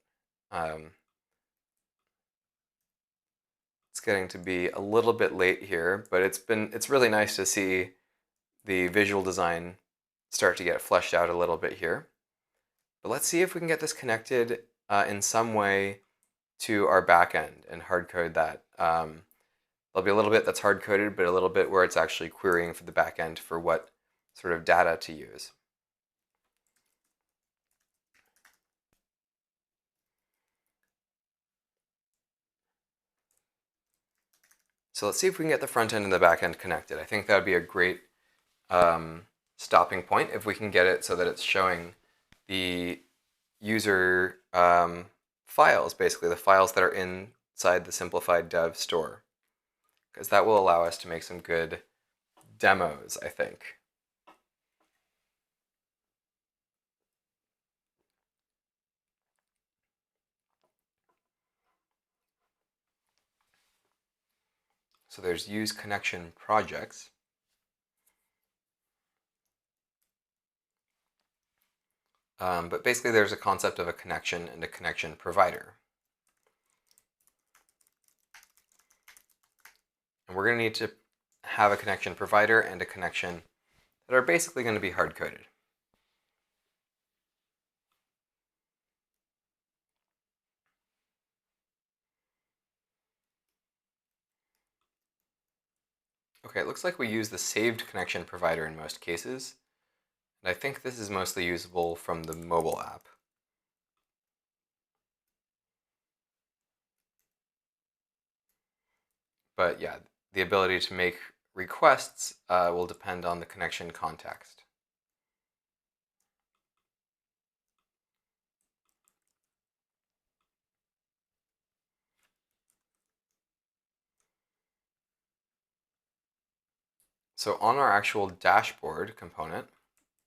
It's getting to be a little bit late here, but it's really nice to see the visual design start to get fleshed out a little bit here. But let's see if we can get this connected in some way to our backend and hard code that. There'll be a little bit that's hard coded, but a little bit where it's actually querying for the backend for what sort of data to use. So let's see if we can get the front end and the back end connected. I think that would be a great stopping point if we can get it so that it's showing the user files, basically the files that are inside the simplified dev store, because that will allow us to make some good demos, I think. So there's use connection projects. But basically there's a concept of a connection and a connection provider. And we're going to need to have a connection provider and a connection that are basically going to be hard-coded. Okay, it looks like we use the saved connection provider in most cases. And I think this is mostly usable from the mobile app. But yeah, the ability to make requests will depend on the connection context. So on our actual dashboard component,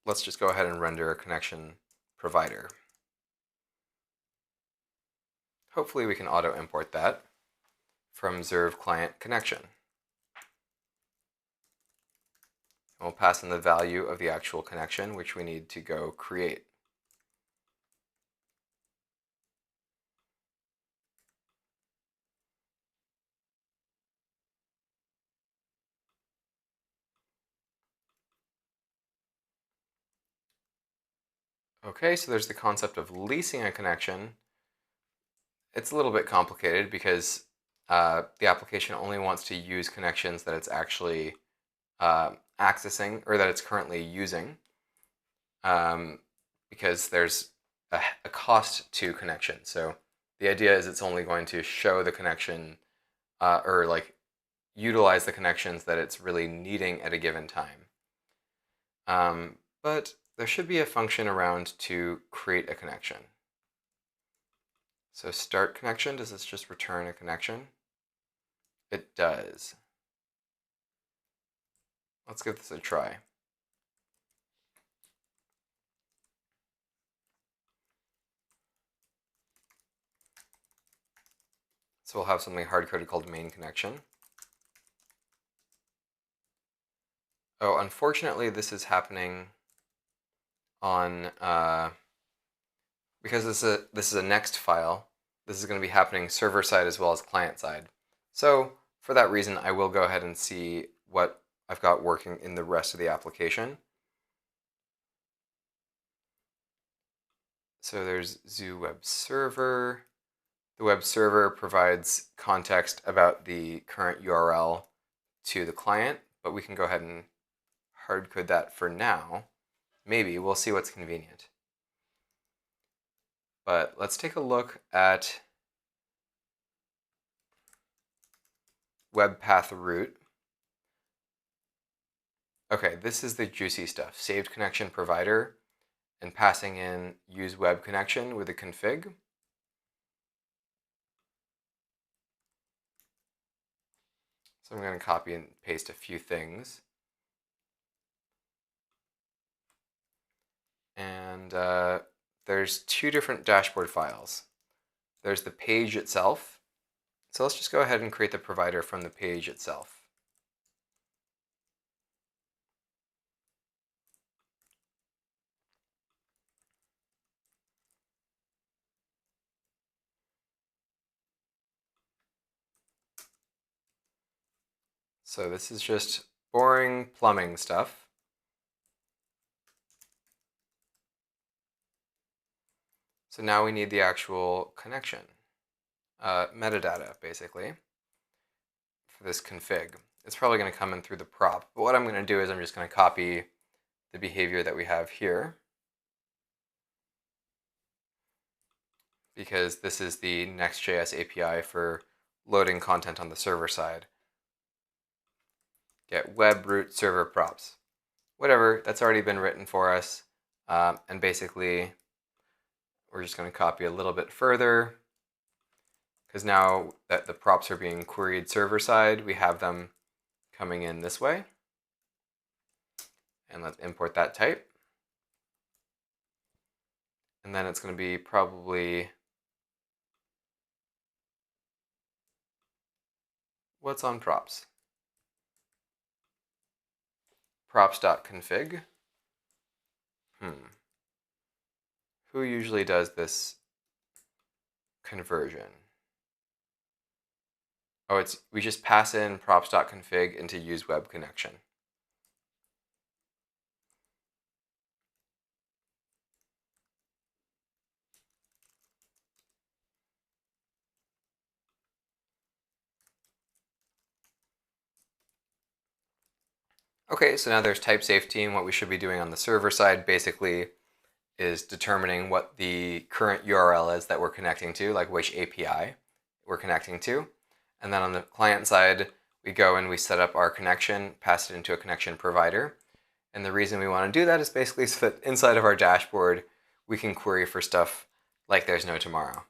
let's just go ahead and render a connection provider. Hopefully we can auto import that from Zerve client connection. And we'll pass in the value of the actual connection, which we need to go create. Okay, so there's the concept of leasing a connection. It's a little bit complicated because the application only wants to use connections that it's actually accessing or that it's currently using, because there's a cost to connection. So the idea is it's only going to show the connection or like utilize the connections that it's really needing at a given time. But there should be a function around to create a connection. So start connection, does this just return a connection? It does. Let's give this a try. So we'll have something hard-coded called main connection. Oh, unfortunately, this is happening on, because this is a next file, this is going to be happening server side as well as client side. So for that reason, I will go ahead and see what I've got working in the rest of the application. So there's zoo web server. The web server provides context about the current URL to the client, but we can go ahead and hard code that for now. Maybe, we'll see what's convenient. But let's take a look at web path route. Okay, this is the juicy stuff. Saved connection provider and passing in use web connection with a config. So I'm going to copy and paste a few things. And there's two different dashboard files. There's the page itself. So let's just go ahead and create the provider from the page itself. So this is just boring plumbing stuff. So now we need the actual connection, metadata basically, for this config. It's probably going to come in through the prop, but what I'm going to do is I'm just going to copy the behavior that we have here, because this is the Next.js API for loading content on the server side. Get web root server props. Whatever, that's already been written for us. And basically, we're just going to copy a little bit further, because now that the props are being queried server side, we have them coming in this way. And let's import that type. And then it's going to be probably what's on props. Props.config. Who usually does this conversion? Oh, we just pass in props.config into use web connection. Okay, so now there's type safety, and what we should be doing on the server side basically is determining what the current URL is that we're connecting to, like which API we're connecting to. And then on the client side, we go and we set up our connection, pass it into a connection provider. And the reason we want to do that is basically so that inside of our dashboard, we can query for stuff like there's no tomorrow.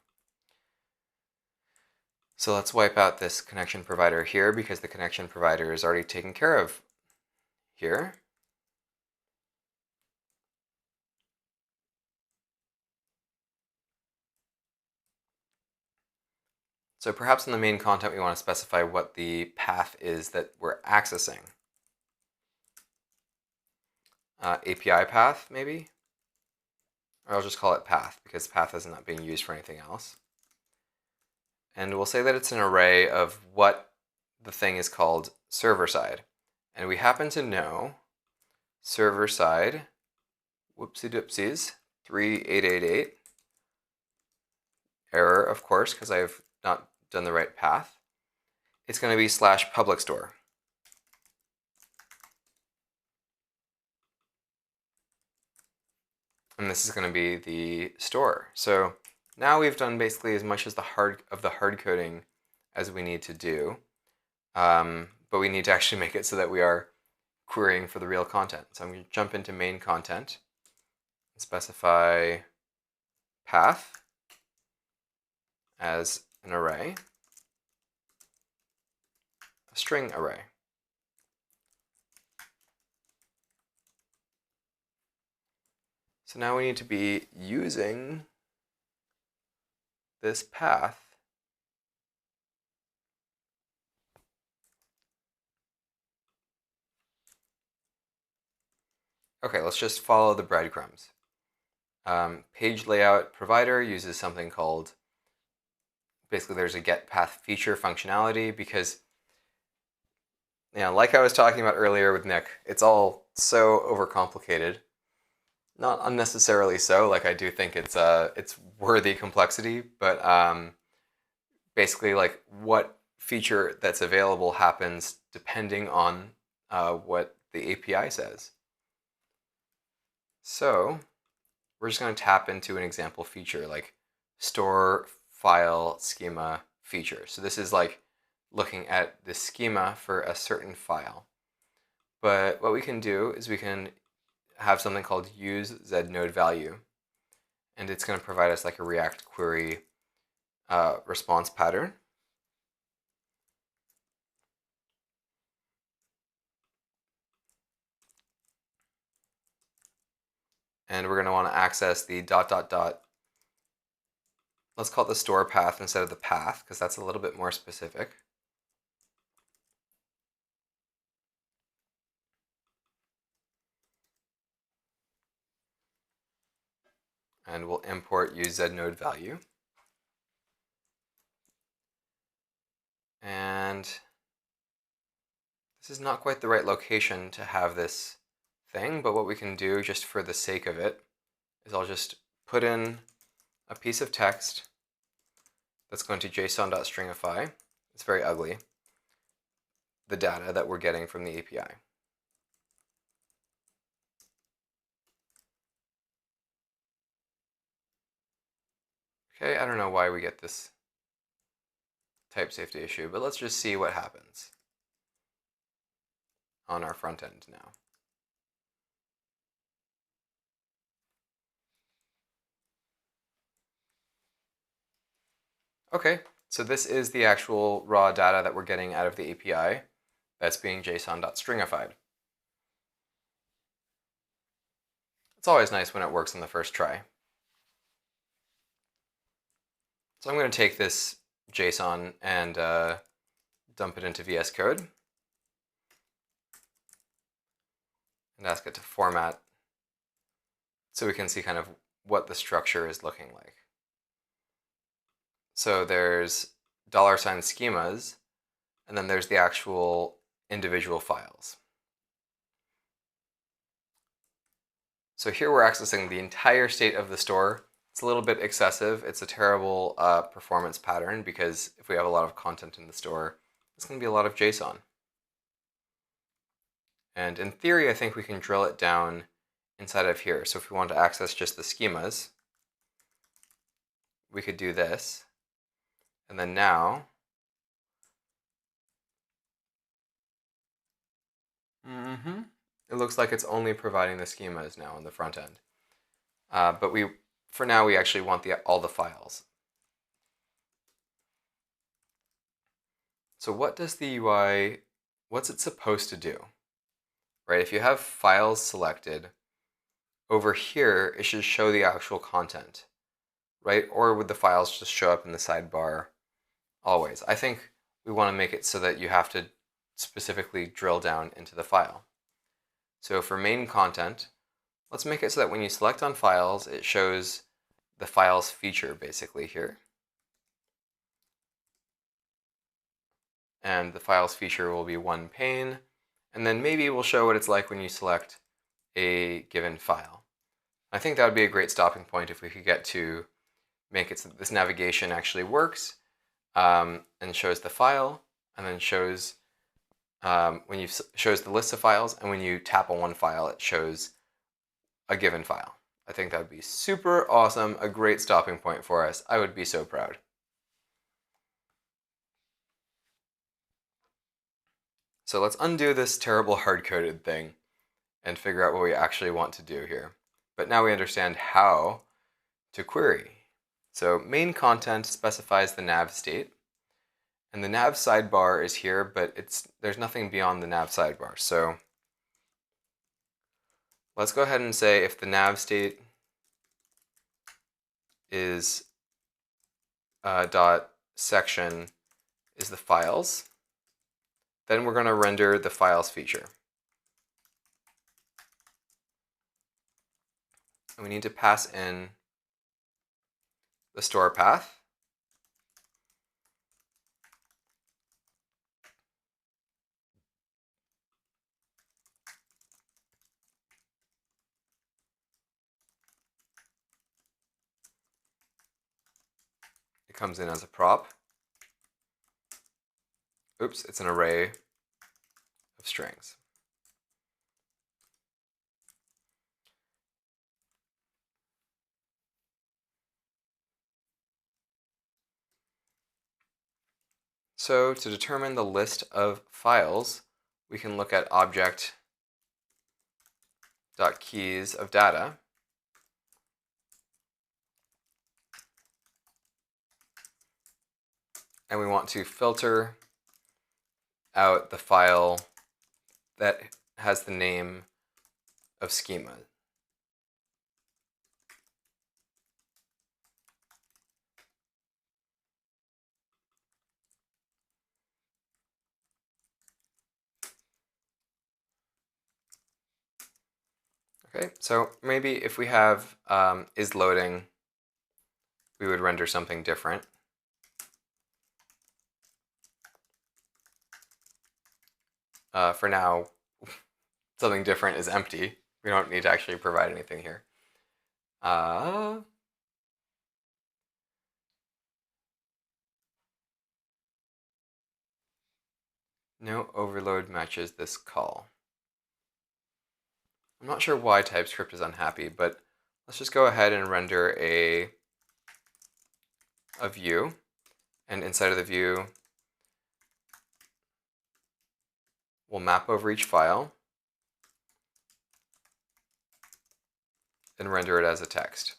So let's wipe out this connection provider here, because the connection provider is already taken care of here. So perhaps in the main content, we want to specify what the path is that we're accessing. API path, maybe? Or I'll just call it path, because path is not being used for anything else. And we'll say that it's an array of what the thing is called server side. And we happen to know server side, whoopsie doopsies, 3888. Error, of course, because I've not done the right path. It's going to be /public store. and this is going to be the store. So now we've done basically as much as the hard coding as we need to do, but we need to actually make it so that we are querying for the real content. So I'm going to jump into main content and specify path as an array, a string array. So now we need to be using this path Okay, let's just follow the breadcrumbs. Page layout provider uses something called, basically there's a get path feature functionality because, like I was talking about earlier with Nick, it's all so overcomplicated. Not unnecessarily so, like I do think it's worthy complexity, but basically like what feature that's available happens depending on what the API says. So we're just going to tap into an example feature like store file schema feature. So this is like looking at the schema for a certain file. But what we can do is we can have something called use znode value, and it's going to provide us like a React query response pattern. And we're going to want to access the ... Let's call it the store path instead of the path, because that's a little bit more specific. And we'll import use znode value. And this is not quite the right location to have this thing, but what we can do just for the sake of it is I'll just put in a piece of text that's going to json.stringify. It's very ugly. The data that we're getting from the API. Okay, I don't know why we get this type safety issue, but let's just see what happens on our front end now. Okay, so this is the actual raw data that we're getting out of the API that's being json.stringified. It's always nice when it works on the first try. So I'm going to take this JSON and dump it into VS Code and ask it to format so we can see kind of what the structure is looking like. So there's $ schemas, and then there's the actual individual files. So here we're accessing the entire state of the store. It's a little bit excessive. It's a terrible performance pattern because if we have a lot of content in the store, it's going to be a lot of JSON. And in theory, I think we can drill it down inside of here. So if we want to access just the schemas, we could do this. And then now, it looks like it's only providing the schemas now on the front end. But for now, we actually want all the files. So what does the UI, what's it supposed to do? Right, if you have files selected, over here, it should show the actual content, right? Or would the files just show up in the sidebar always? I think we want to make it so that you have to specifically drill down into the file. So for main content, let's make it so that when you select on files, it shows the files feature basically here. And the files feature will be one pane. And then maybe we'll show what it's like when you select a given file. I think that would be a great stopping point if we could get to make it so that this navigation actually works and shows the file, and then shows shows the list of files, and when you tap on one file, it shows a given file, I think that would be super awesome, a great stopping point for us. I would be so proud. So let's undo this terrible hard-coded thing and figure out what we actually want to do here. But now we understand how to query. So main content specifies the nav state, and the nav sidebar is here, but there's nothing beyond the nav sidebar. So let's go ahead and say if the nav state is dot section is the files, then we're going to render the files feature. And we need to pass in the store path. It comes in as a prop. Oops, it's an array of strings. So to determine the list of files, we can look at object.keys of data. And we want to filter out the file that has the name of schema. Okay, so maybe if we have is loading, we would render something different. For now, something different is empty. We don't need to actually provide anything here. No overload matches this call. I'm not sure why TypeScript is unhappy, but let's just go ahead and render a view. And inside of the view, we'll map over each file and render it as a text.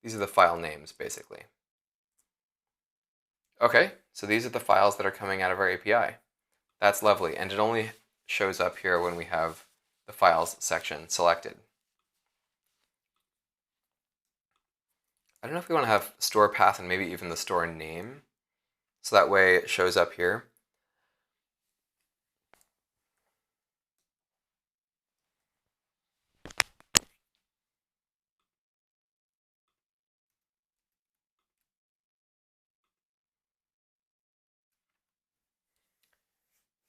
These are the file names, basically. Okay, so these are the files that are coming out of our API. That's lovely, and it only shows up here when we have the files section selected. I don't know if we want to have store path and maybe even the store name, so that way it shows up here.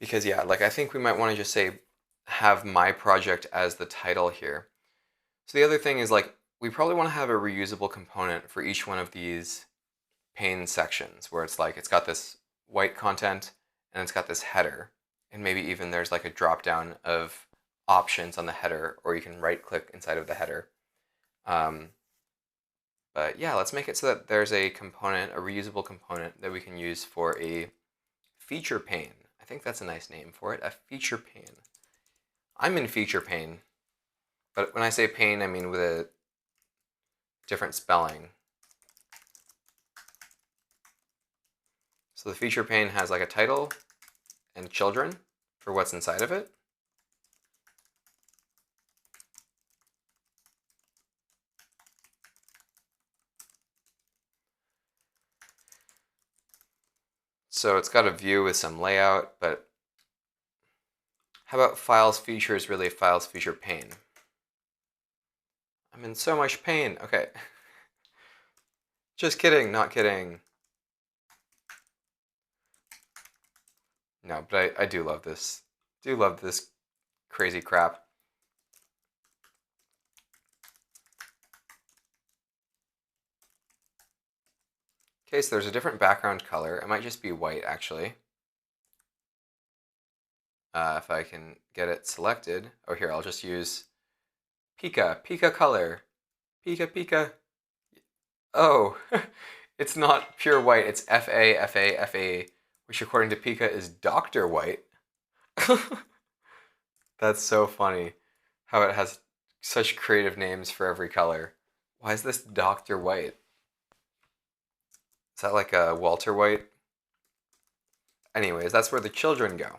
Because yeah, like I think we might want to just say have my project as the title here. So the other thing is like we probably want to have a reusable component for each one of these pane sections where it's like it's got this white content and it's got this header, and maybe even there's like a drop down of options on the header, or you can right click inside of the header. But yeah, let's make it so that there's a component, a reusable component that we can use for a feature pane. I think that's a nice name for it, a feature pane. I'm in feature pane, but when I say pane, I mean with a different spelling. So the feature pane has like a title and children for what's inside of it. So it's got a view with some layout, but how about files features really files feature pane? I'm in so much pain. Okay. Just kidding, not kidding. No, but I do love this. Do love this crazy crap. Okay, so there's a different background color. It might just be white, actually. If I can get it selected. Oh, here, I'll just use Pika color. Pika. Oh, it's not pure white, it's FA, which according to Pika is Dr. White. That's so funny how it has such creative names for every color. Why is this Dr. White? Is that like a Walter White? Anyways, that's where the children go.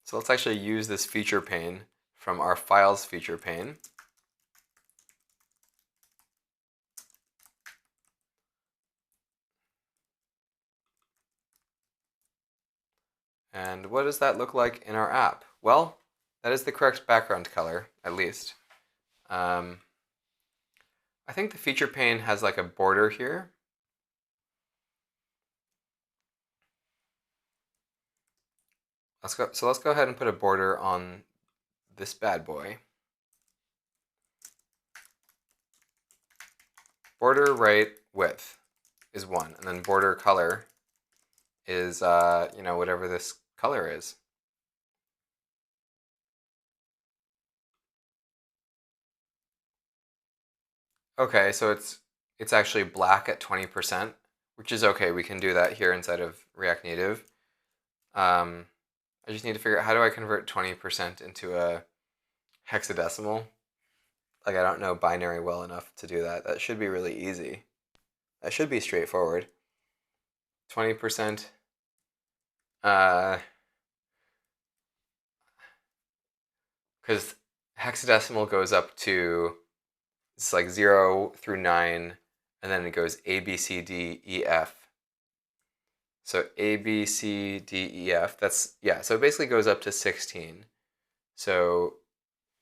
So let's actually use this feature pane from our files feature pane. And what does that look like in our app? Well, that is the correct background color, at least. I think the feature pane has like a border here. So let's go ahead and put a border on this bad boy. Border right width is 1, and then border color is whatever this color is. Okay, so it's actually black at 20%, which is okay. We can do that here inside of React Native. I just need to figure out how do I convert 20% into a hexadecimal. Like I don't know binary well enough to do that. That should be really easy. That should be straightforward. 20%. Because hexadecimal goes up to, it's like 0 through 9, and then it goes A, B, C, D, E, F. So A, B, C, D, E, F, so it basically goes up to 16. So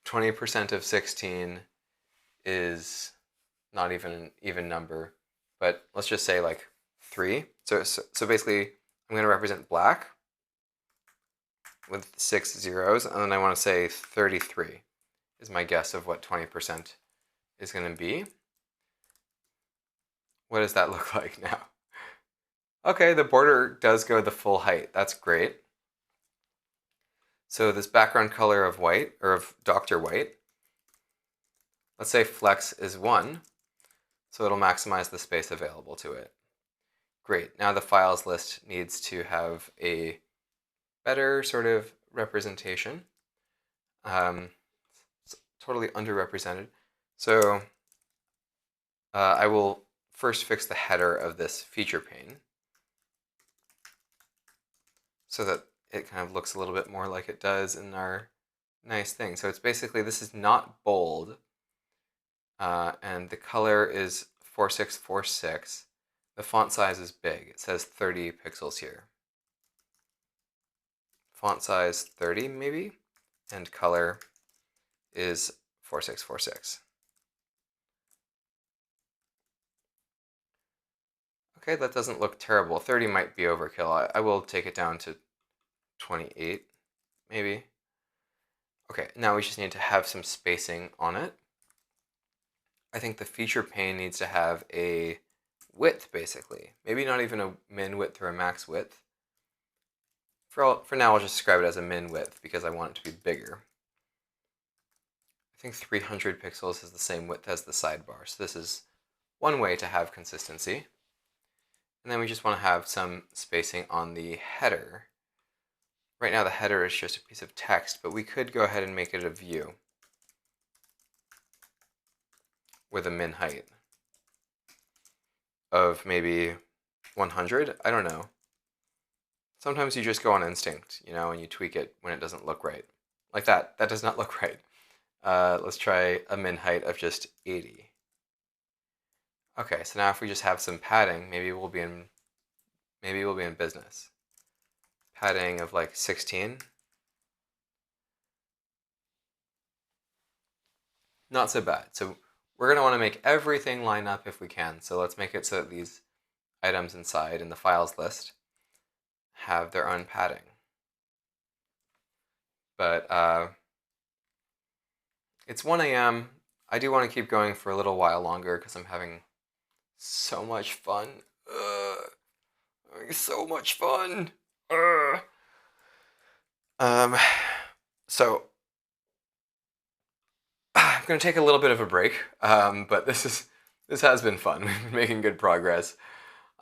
20% of 16 is not even an even number, but let's just say like 3. So basically I'm going to represent black with 6 zeros, and then I want to say 33 is my guess of what 20% is going to be. What does that look like now? Okay, the border does go the full height. That's great. So this background color of white, or of Dr. White, let's say flex is 1, so it'll maximize the space available to it. Great, now the files list needs to have a better sort of representation. It's totally underrepresented. So I will first fix the header of this feature pane so that it kind of looks a little bit more like it does in our nice thing. So it's basically, this is not bold, and the color is 4646. The font size is big. It says 30 pixels here. Font size 30 maybe, and color is 4646. Okay, that doesn't look terrible. 30 might be overkill. I will take it down to 28, maybe. Okay, now we just need to have some spacing on it. I think the feature pane needs to have a width, basically. Maybe not even a min width or a max width. For now, I'll just describe it as a min width because I want it to be bigger. I think 300 pixels is the same width as the sidebar, so this is one way to have consistency. And then we just want to have some spacing on the header. Right now the header is just a piece of text, but we could go ahead and make it a view with a min height of maybe 100. I don't know. Sometimes you just go on instinct, and you tweak it when it doesn't look right. Like that. That does not look right. Let's try a min height of just 80. Okay, so now if we just have some padding, maybe we'll be in business. Padding of like 16. Not so bad. So we're going to want to make everything line up if we can. So let's make it so that these items inside in the files list have their own padding. But it's 1 a.m. I do want to keep going for a little while longer because I'm having so much fun. So much fun. So I'm going to take a little bit of a break, but this has been fun. We've been making good progress.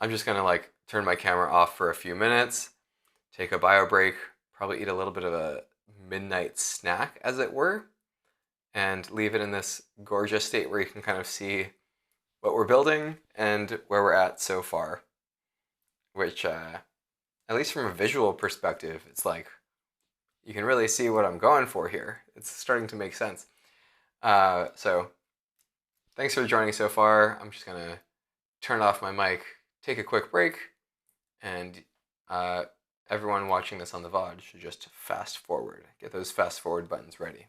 I'm just going to like turn my camera off for a few minutes, take a bio break, probably eat a little bit of a midnight snack, as it were, and leave it in this gorgeous state where you can kind of see what we're building and where we're at so far, which, at least from a visual perspective, it's like you can really see what I'm going for here. It's starting to make sense. So thanks for joining so far. I'm just going to turn off my mic, take a quick break, and everyone watching this on the VOD should just fast forward. Get those fast forward buttons ready.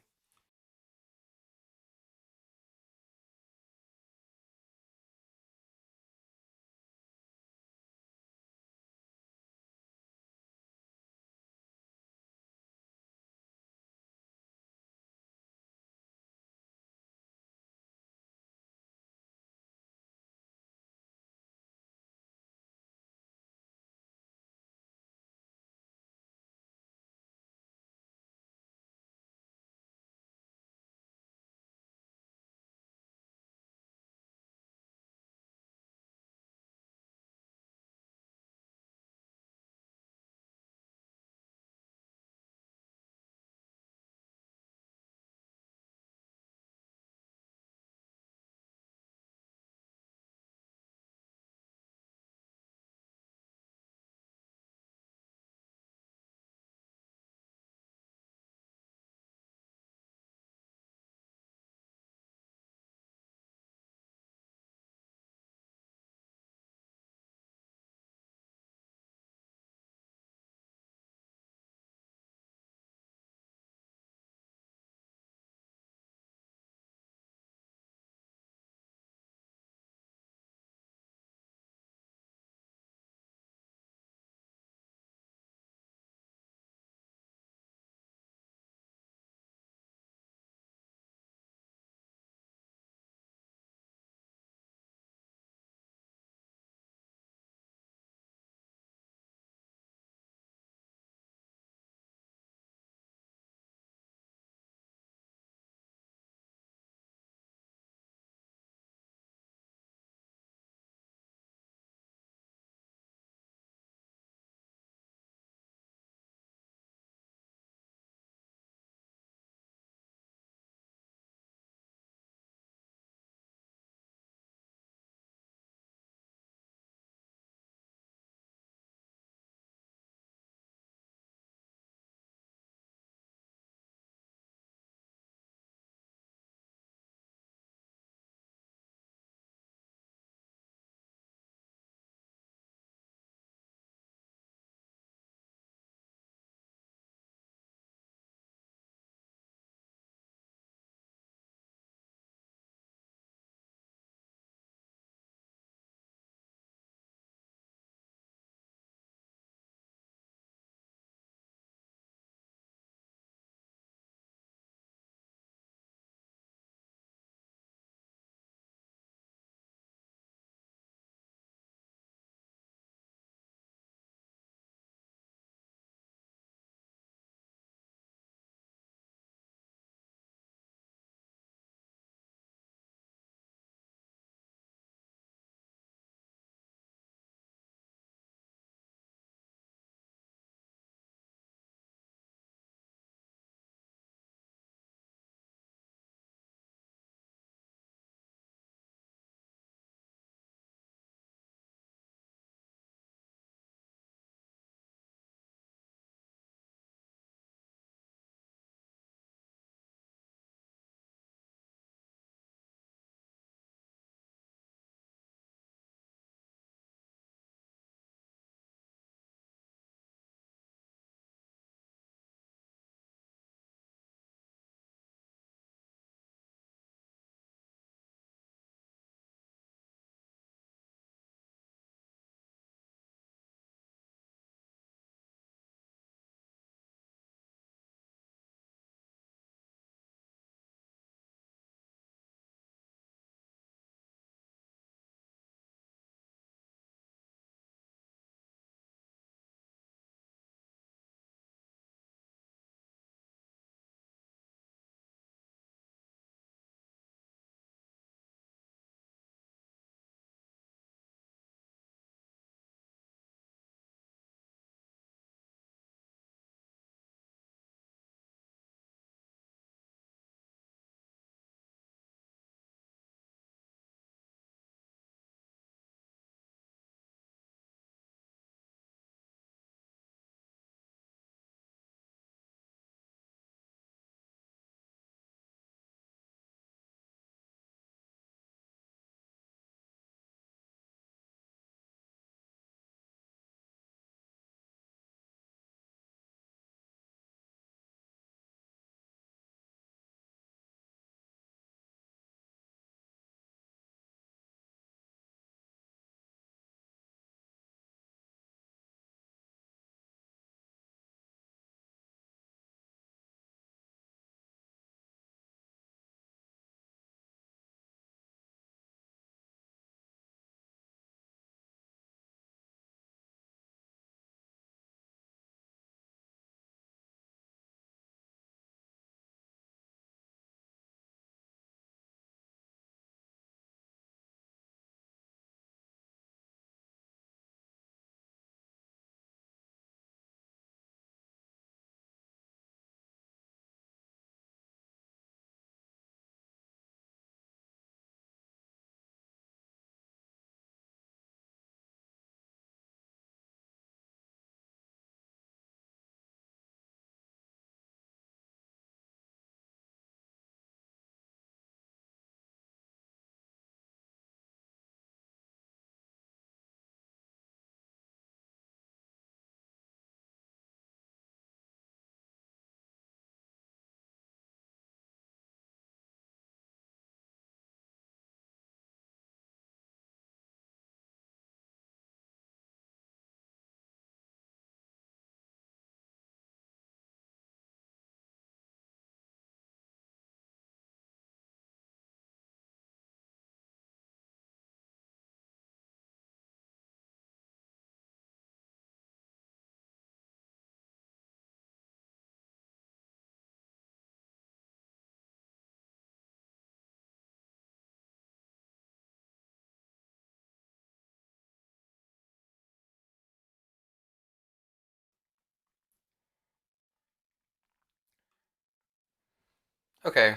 Okay,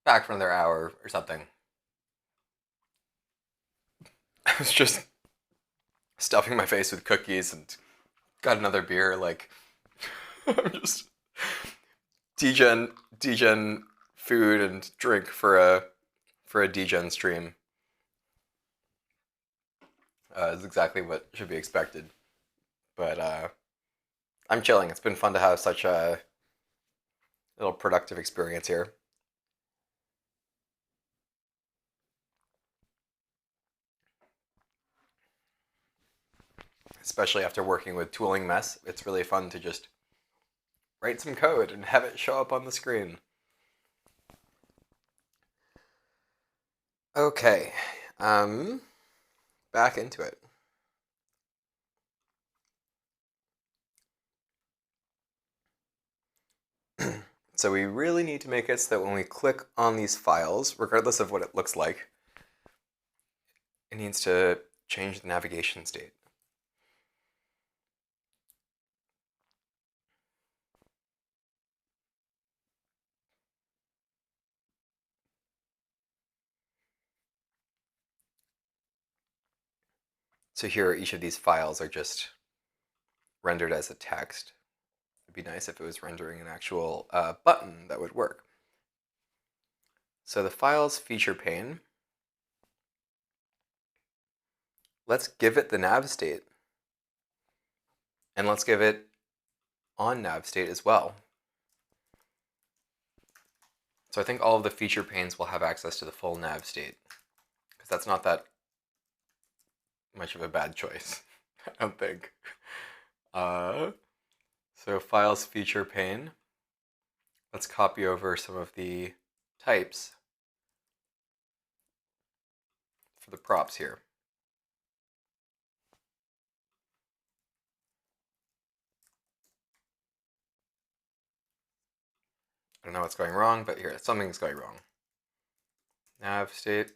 back for another hour or something. I was just stuffing my face with cookies and got another beer. Like, I'm just degen food and drink for a degen stream. Is exactly what should be expected. But I'm chilling. It's been fun to have such a little productive experience here. Especially after working with Tooling Mess, it's really fun to just write some code and have it show up on the screen. Okay, back into it. So we really need to make it so that when we click on these files, regardless of what it looks like, it needs to change the navigation state. So here, each of these files are just rendered as a text. It'd be nice if it was rendering an actual button that would work. So the files feature pane, let's give it the nav state. And let's give it on nav state as well. So I think all of the feature panes will have access to the full nav state, because that's not that much of a bad choice, I don't think. So files feature pane. Let's copy over some of the types for the props here. I don't know what's going wrong, but here, something's going wrong. Nav state.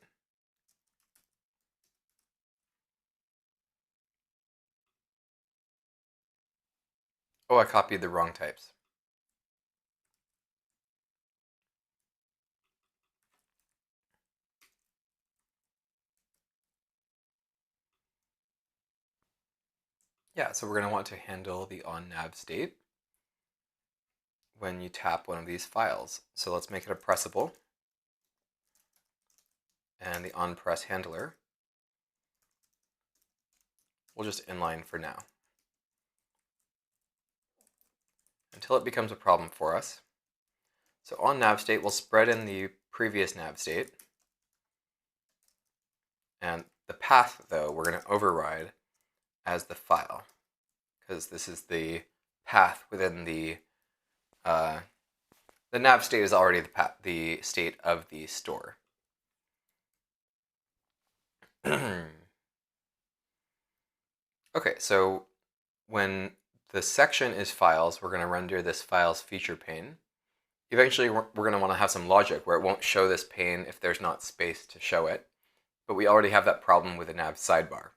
Oh, I copied the wrong types. Yeah, so we're going to want to handle the on nav state when you tap one of these files. So let's make it a pressable. And the on press handler, we'll just inline for now, until it becomes a problem for us. So on nav state, we'll spread in the previous nav state. And the path, though, we're going to override as the file, because this is the path within the nav state is already the state of the store. Okay, so when the section is files, we're going to render this files feature pane. Eventually, we're going to want to have some logic where it won't show this pane if there's not space to show it. But we already have that problem with the nav sidebar.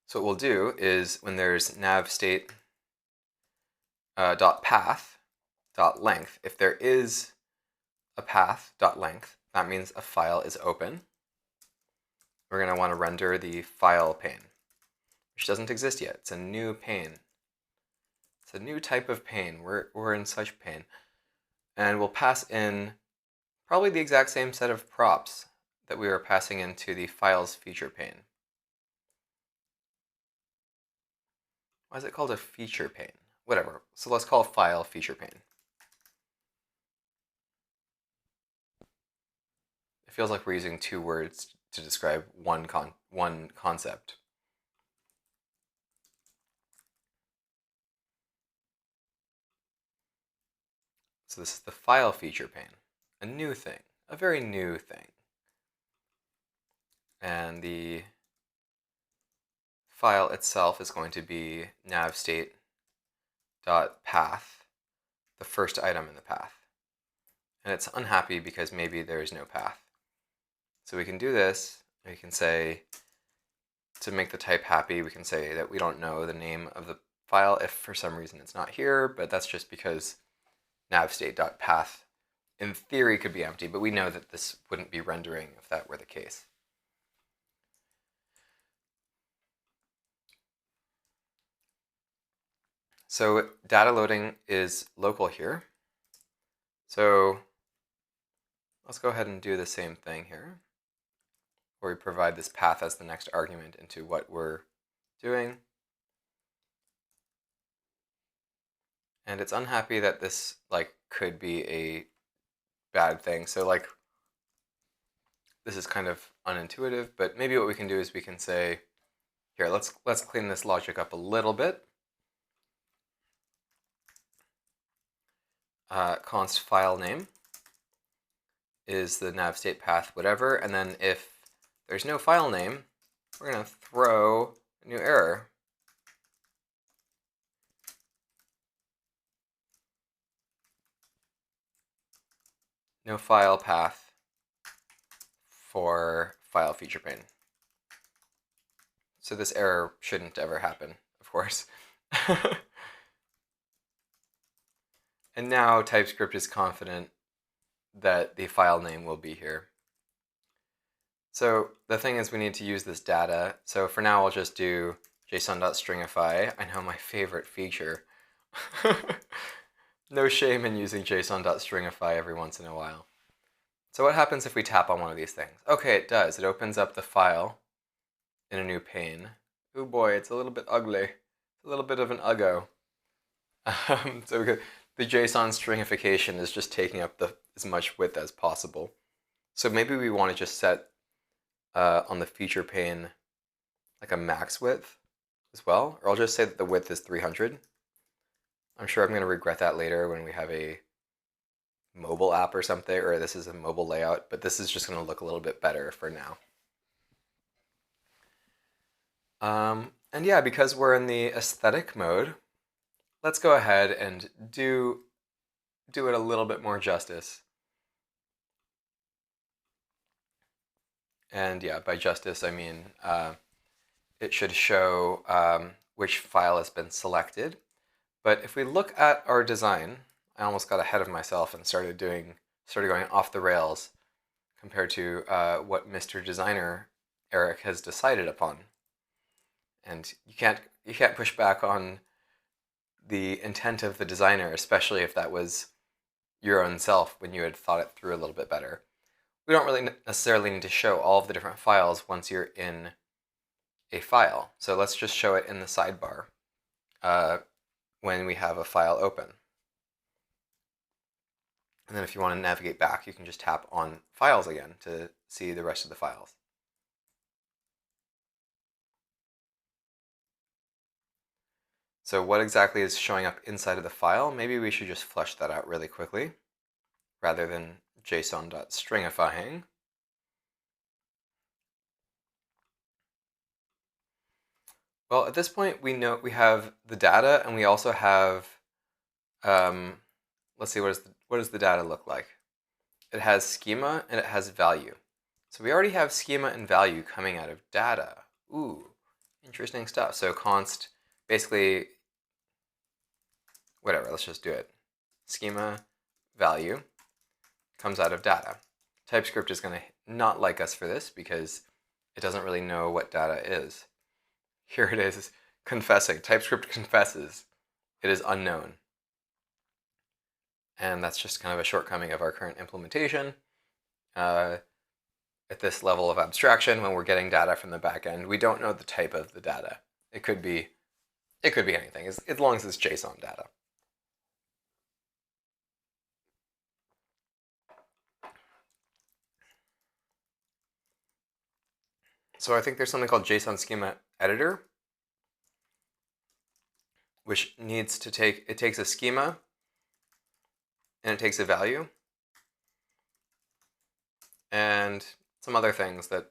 So what we'll do is when there's nav state dot path dot length, if there is a path dot length, that means a file is open. We're going to want to render the file pane, which doesn't exist yet. It's a new pane. It's a new type of pane. We're in such pain. And we'll pass in probably the exact same set of props that we were passing into the files feature pane. Why is it called a feature pane? Whatever. So let's call file feature pane. It feels like we're using two words to describe one concept. So this is the file feature pane, a new thing, a very new thing. And the file itself is going to be navstate.path, the first item in the path. And it's unhappy because maybe there is no path. So we can do this, we can say, to make the type happy, we can say that we don't know the name of the file if for some reason it's not here, but that's just because navstate.path in theory could be empty, but we know that this wouldn't be rendering if that were the case. So data loading is local here. So let's go ahead and do the same thing here, where we provide this path as the next argument into what we're doing. And it's unhappy that this could be a bad thing. So this is kind of unintuitive, but maybe what we can do is we can say, here, let's clean this logic up a little bit. Const file name is the nav state path whatever, and then if there's no file name, we're going to throw a new error. No file path for file feature pane. So this error shouldn't ever happen, of course. And now TypeScript is confident that the file name will be here. So the thing is we need to use this data. So for now, I'll just do json.stringify. I know, my favorite feature. No shame in using json.stringify every once in a while. So what happens if we tap on one of these things? Okay, it does. It opens up the file in a new pane. Oh boy, it's a little bit ugly. It's a little bit of an uggo. So the JSON stringification is just taking up as much width as possible. So maybe we want to just set on the feature pane like a max width as well, or I'll just say that the width is 300. I'm sure I'm going to regret that later when we have a mobile app or something, or this is a mobile layout, but this is just going to look a little bit better for now. And yeah, because we're in the aesthetic mode, let's go ahead and do it a little bit more justice. And yeah, by justice, I mean it should show which file has been selected. But if we look at our design, I almost got ahead of myself and started going off the rails compared to what Mr. Designer Eric has decided upon. And you can't push back on the intent of the designer, especially if that was your own self when you had thought it through a little bit better. We don't really necessarily need to show all of the different files once you're in a file. So let's just show it in the sidebar when we have a file open. And then if you want to navigate back, you can just tap on Files again to see the rest of the files. So what exactly is showing up inside of the file? Maybe we should just flesh that out really quickly rather than json.stringifying. Well, at this point, we know we have the data, and we also have, let's see, what does the data look like? It has schema and it has value. So we already have schema and value coming out of data. Ooh, interesting stuff. So const, basically, whatever, let's just do it. Schema value comes out of data. TypeScript is going to not like us for this because it doesn't really know what data is. Here it is, confessing. TypeScript confesses it is unknown. And that's just kind of a shortcoming of our current implementation. At this level of abstraction, when we're getting data from the back end, we don't know the type of the data. It could be anything, as long as it's JSON data. So I think there's something called JSON schema editor, which needs to it takes a schema and it takes a value and some other things that,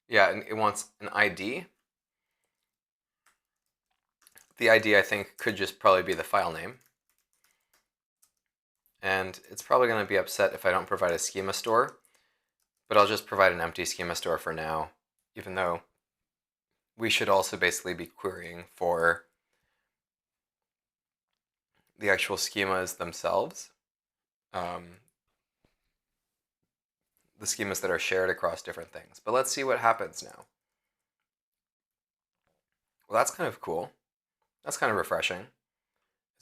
yeah, and it wants an ID. The ID, I think, could just probably be the file name. And it's probably going to be upset if I don't provide a schema store, but I'll just provide an empty schema store for now, even though we should also basically be querying for the actual schemas themselves, the schemas that are shared across different things. But let's see what happens now. Well, that's kind of cool. That's kind of refreshing.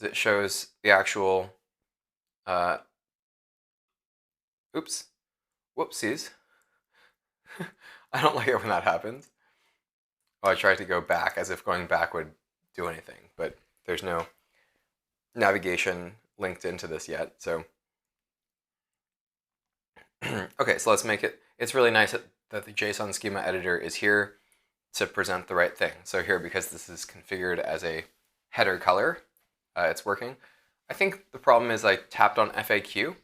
It shows the actual, oops, whoopsies. I don't like it when that happens. Oh, I tried to go back as if going back would do anything, but there's no navigation linked into this yet. So, okay, so let's make it. It's really nice that the JSON schema editor is here to present the right thing. So here, because this is configured as a header color, it's working. I think the problem is I tapped on FAQ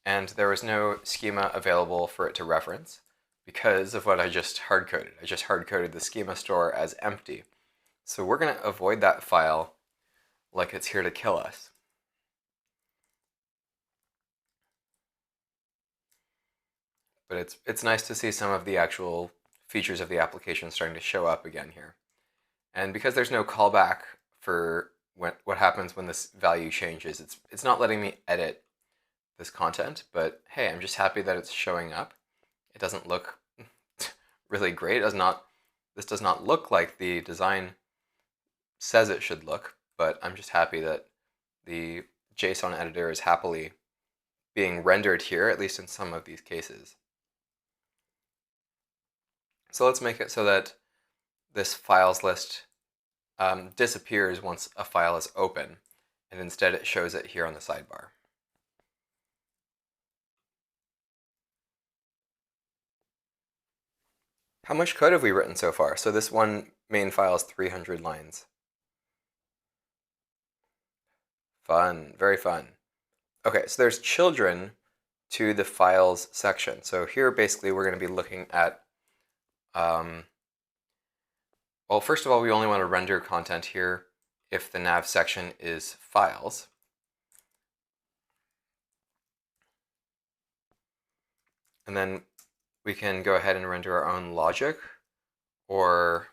and there was no schema available for it to reference because of what I just hard-coded. I just hard-coded the schema store as empty. So we're going to avoid that file like it's here to kill us. But it's nice to see some of the actual features of the application starting to show up again here. And because there's no callback for what happens when this value changes, it's not letting me edit this content, but hey, I'm just happy that it's showing up. It doesn't look really great. This does not look like the design says it should look, but I'm just happy that the JSON editor is happily being rendered here, at least in some of these cases. So let's make it so that this files list disappears once a file is open, and instead it shows it here on the sidebar. How much code have we written so far? So this one main file is 300 lines. Fun, very fun. Okay, so there's children to the files section. So here basically we're going to be looking at, well, first of all, we only want to render content here if the nav section is files. And then we can go ahead and render our own logic, or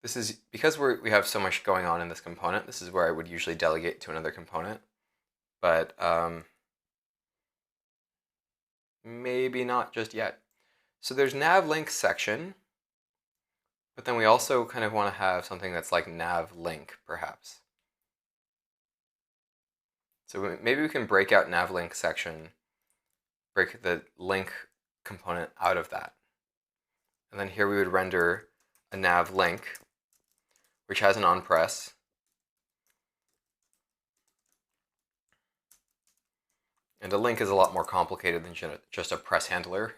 this is, because we have so much going on in this component, this is where I would usually delegate to another component, but maybe not just yet. So there's nav link section, but then we also kind of want to have something that's like nav link, perhaps. So maybe we can break out nav link section, break the link component out of that. And then here we would render a nav link, which has an onPress. And a link is a lot more complicated than just a press handler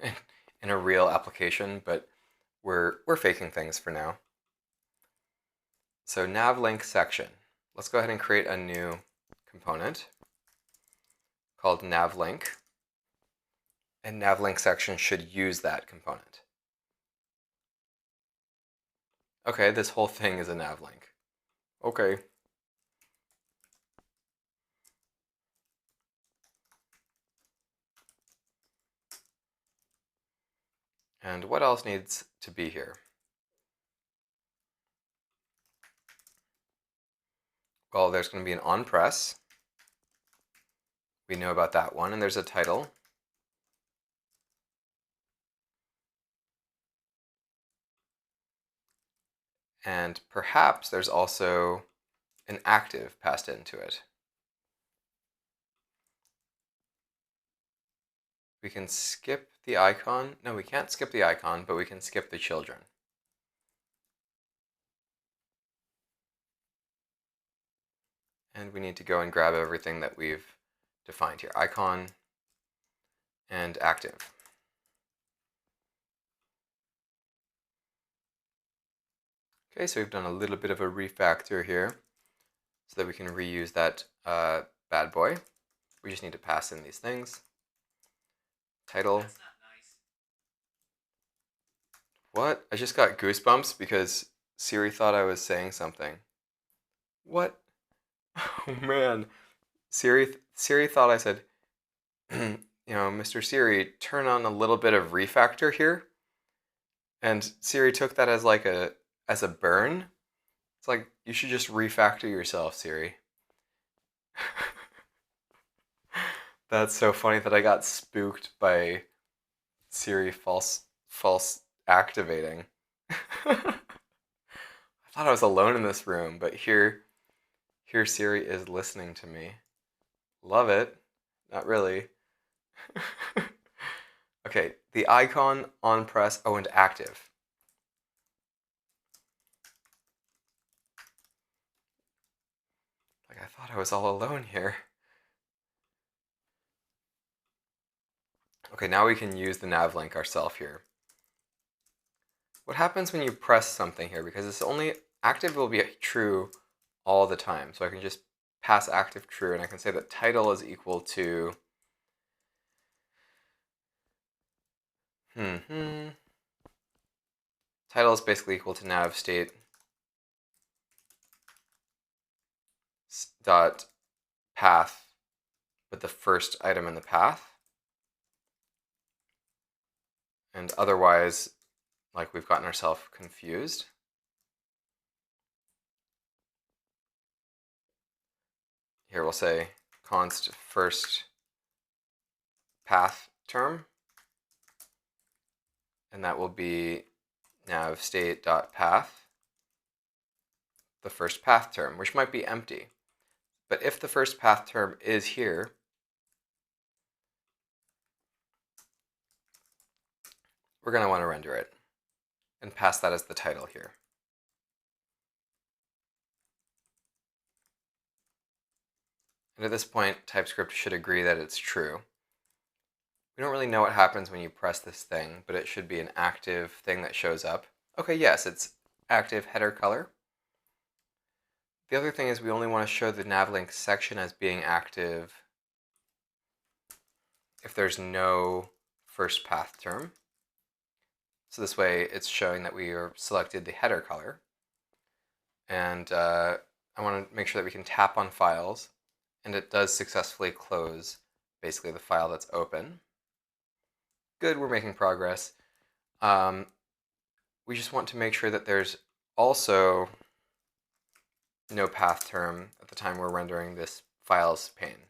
in a real application, but we're faking things for now. So nav link section. Let's go ahead and create a new component called nav link. And nav link section should use that component. Okay, this whole thing is a nav link. Okay. And what else needs to be here? Well, there's going to be an onPress. We know about that one, and there's a title. And perhaps there's also an active passed into it. We can skip the icon. No, we can't skip the icon, but we can skip the children. And we need to go and grab everything that we've defined here. Icon and active. Okay, so we've done a little bit of a refactor here so that we can reuse that bad boy. We just need to pass in these things. Title. That's not nice. What? I just got goosebumps because Siri thought I was saying something. What? Oh man. Siri thought I said, Mr. Siri, turn on a little bit of refactor here. And Siri took that as like a burn. It's like, you should just refactor yourself, Siri. That's so funny that I got spooked by Siri false activating. I thought I was alone in this room, but here Siri is listening to me. Love it. Not really. Okay, the icon on press, oh, and active. Like I thought I was all alone here. Okay, now we can use the nav link ourselves here. What happens when you press something here? Because it's only active will be true all the time. So I can just pass active true, and I can say that title is equal to title is basically equal to nav state dot path with the first item in the path. And otherwise, like we've gotten ourselves confused. Here we'll say const first path term, and that will be nav state dot path, the first path term, which might be empty. But if the first path term is here, we're going to want to render it and pass that as the title here. And at this point, TypeScript should agree that it's true. We don't really know what happens when you press this thing, but it should be an active thing that shows up. Okay, yes, it's active header color. The other thing is we only want to show the navlink section as being active if there's no first path term. So this way it's showing that we are selected the header color. And I want to make sure that we can tap on files, and it does successfully close basically the file that's open. Good, we're making progress. We just want to make sure that there's also no path term at the time we're rendering this files pane.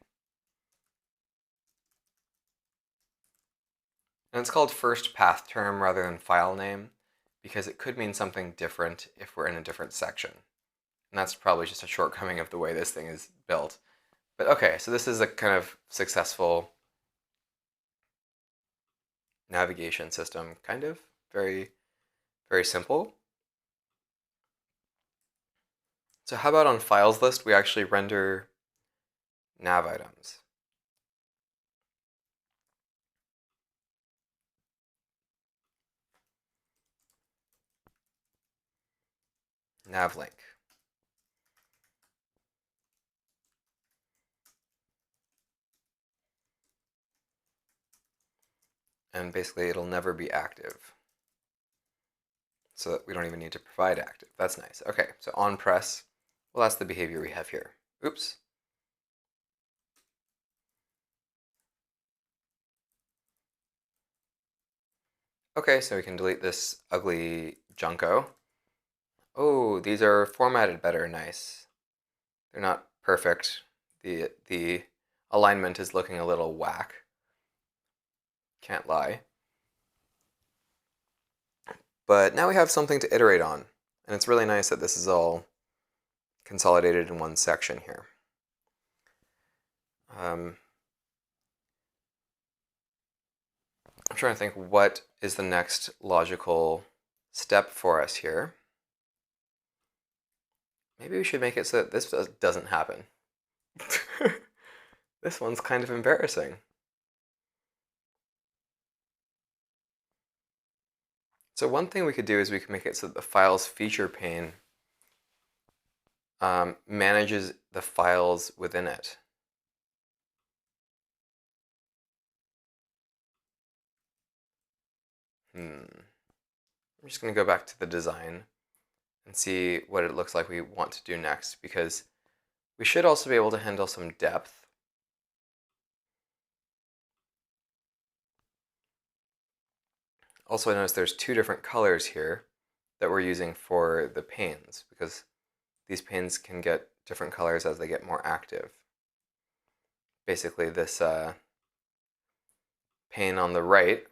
And it's called first path term rather than file name because it could mean something different if we're in a different section. And that's probably just a shortcoming of the way this thing is built. But okay, so this is a kind of successful navigation system, kind of. Very, very simple. So how about on files list, we actually render nav items. Nav link. And basically it'll never be active. So we don't even need to provide active. That's nice. Okay, so on press, well, that's the behavior we have here. Oops. Okay, so we can delete this ugly Junko. Oh, these are formatted better. Nice. They're not perfect. The alignment is looking a little whack. Can't lie. But now we have something to iterate on. And it's really nice that this is all consolidated in one section here. I'm trying to think what is the next logical step for us here. Maybe we should make it so that this doesn't happen. This one's kind of embarrassing. So one thing we could do is we could make it so that the files feature pane manages the files within it. I'm just going to go back to the design and see what it looks like we want to do next, because we should also be able to handle some depth. Also, I notice there's two different colors here that we're using for the panes, because these panes can get different colors as they get more active. Basically, this pane on the right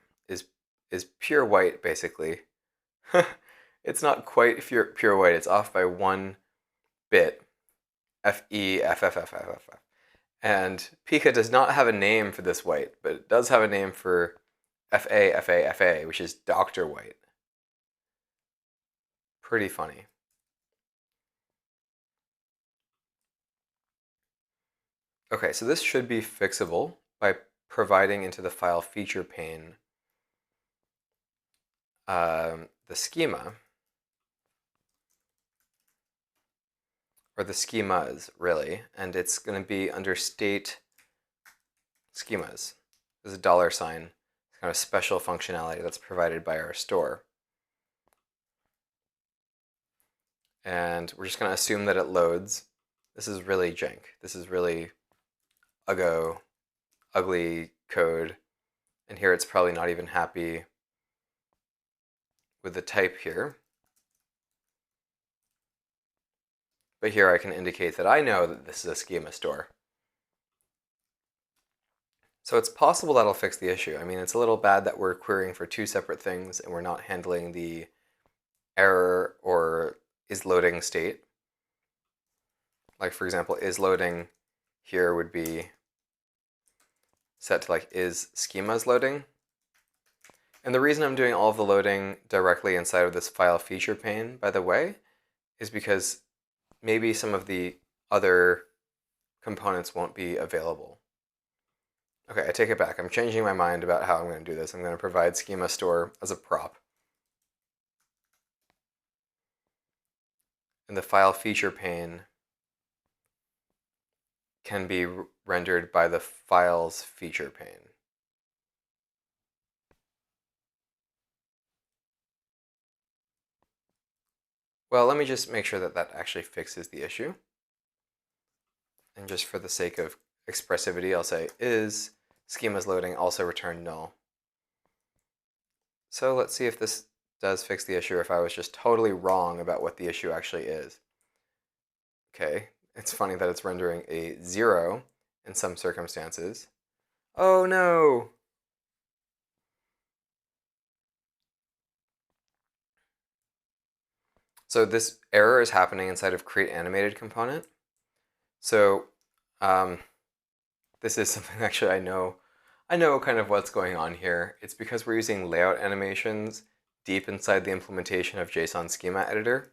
is pure white, basically. It's not quite pure white. It's off by 1 bit. FE, FFFFF. And Pika does not have a name for this white, but it does have a name for FA, FA, FA, which is Dr. White. Pretty funny. Okay, so this should be fixable by providing into the file feature pane the schema, or the schemas, really, and it's going to be under state schemas. There's a $ sign, it's kind of special functionality that's provided by our store. And we're just going to assume that it loads. This is really jank. This is really ugly code. And here it's probably not even happy with the type here. But here I can indicate that I know that this is a schema store. So it's possible that'll fix the issue. I mean, it's a little bad that we're querying for 2 separate things and we're not handling the error or is loading state. Like, for example, is loading here would be set to like is schemas loading. And the reason I'm doing all of the loading directly inside of this file feature pane, by the way, is because maybe some of the other components won't be available. Okay, I take it back. I'm changing my mind about how I'm going to do this. I'm going to provide schema store as a prop. And the file feature pane can be rendered by the files feature pane. Well, let me just make sure that that actually fixes the issue. And just for the sake of expressivity, I'll say is schemas loading also return null. So let's see if this does fix the issue, or if I was just totally wrong about what the issue actually is. Okay, it's funny that it's rendering a 0 in some circumstances. Oh no! So this error is happening inside of create animated component. So this is something actually I know kind of what's going on here. It's because we're using layout animations deep inside the implementation of JSON schema editor.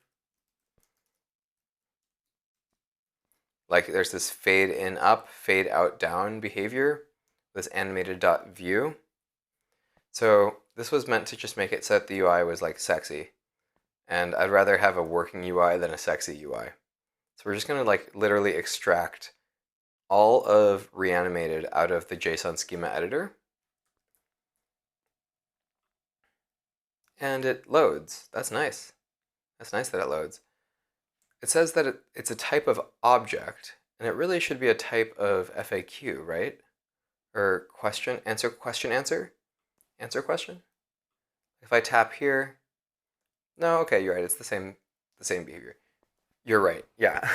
Like there's this fade in up, fade out down behavior, this animated.view. So this was meant to just make it so that the UI was like sexy. And I'd rather have a working UI than a sexy UI. So we're just going to like literally extract all of reanimated out of the JSON schema editor. And it loads. That's nice. That's nice that it loads. It says that it's a type of object, and it really should be a type of FAQ, right? Or question, answer, question, answer? Answer question? If I tap here, no, okay, you're right, it's the same behavior. You're right, yeah.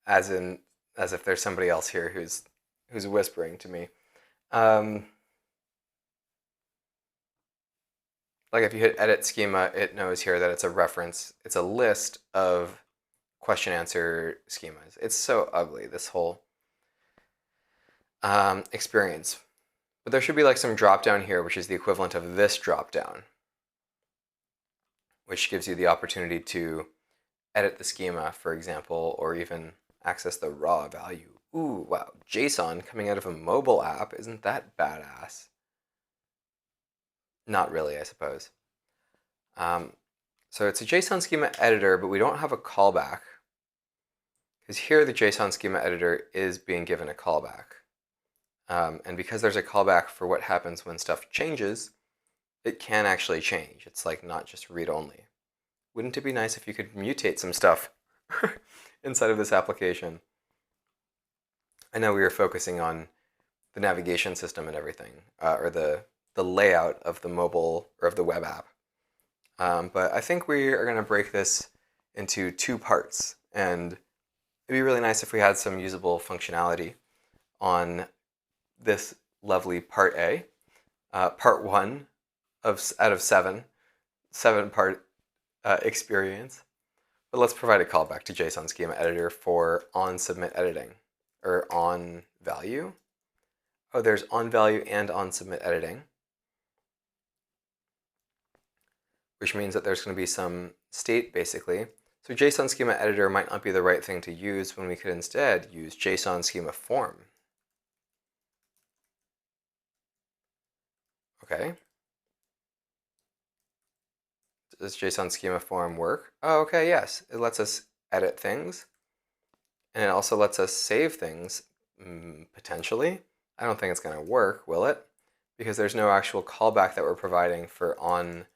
As if there's somebody else here who's whispering to me. Like if you hit edit schema, it knows here that it's a reference. It's a list of question answer schemas. It's so ugly, this whole experience. But there should be like some drop down here, which is the equivalent of this drop down, which gives you the opportunity to edit the schema, for example, or even access the raw value. Ooh, wow, JSON coming out of a mobile app, isn't that badass? Not really, I suppose. So it's a JSON schema editor, but we don't have a callback, because here the JSON schema editor is being given a callback. And because there's a callback for what happens when stuff changes, it can actually change. It's like not just read-only. Wouldn't it be nice if you could mutate some stuff inside of this application? I know we were focusing on the navigation system and everything, or the layout of the mobile or of the web app. But I think we are going to break this into 2 parts, and it'd be really nice if we had some usable functionality on this lovely part A, part one out of seven part experience. But let's provide a callback to JSON schema editor for on submit editing, or on value. Oh, there's on value and on submit editing, which means that there's going to be some state basically. So JSON schema editor might not be the right thing to use when we could instead use JSON schema form. Okay. Does JSON schema form work? Oh, okay, yes. It lets us edit things. And it also lets us save things, potentially. I don't think it's going to work, will it? Because there's no actual callback that we're providing for on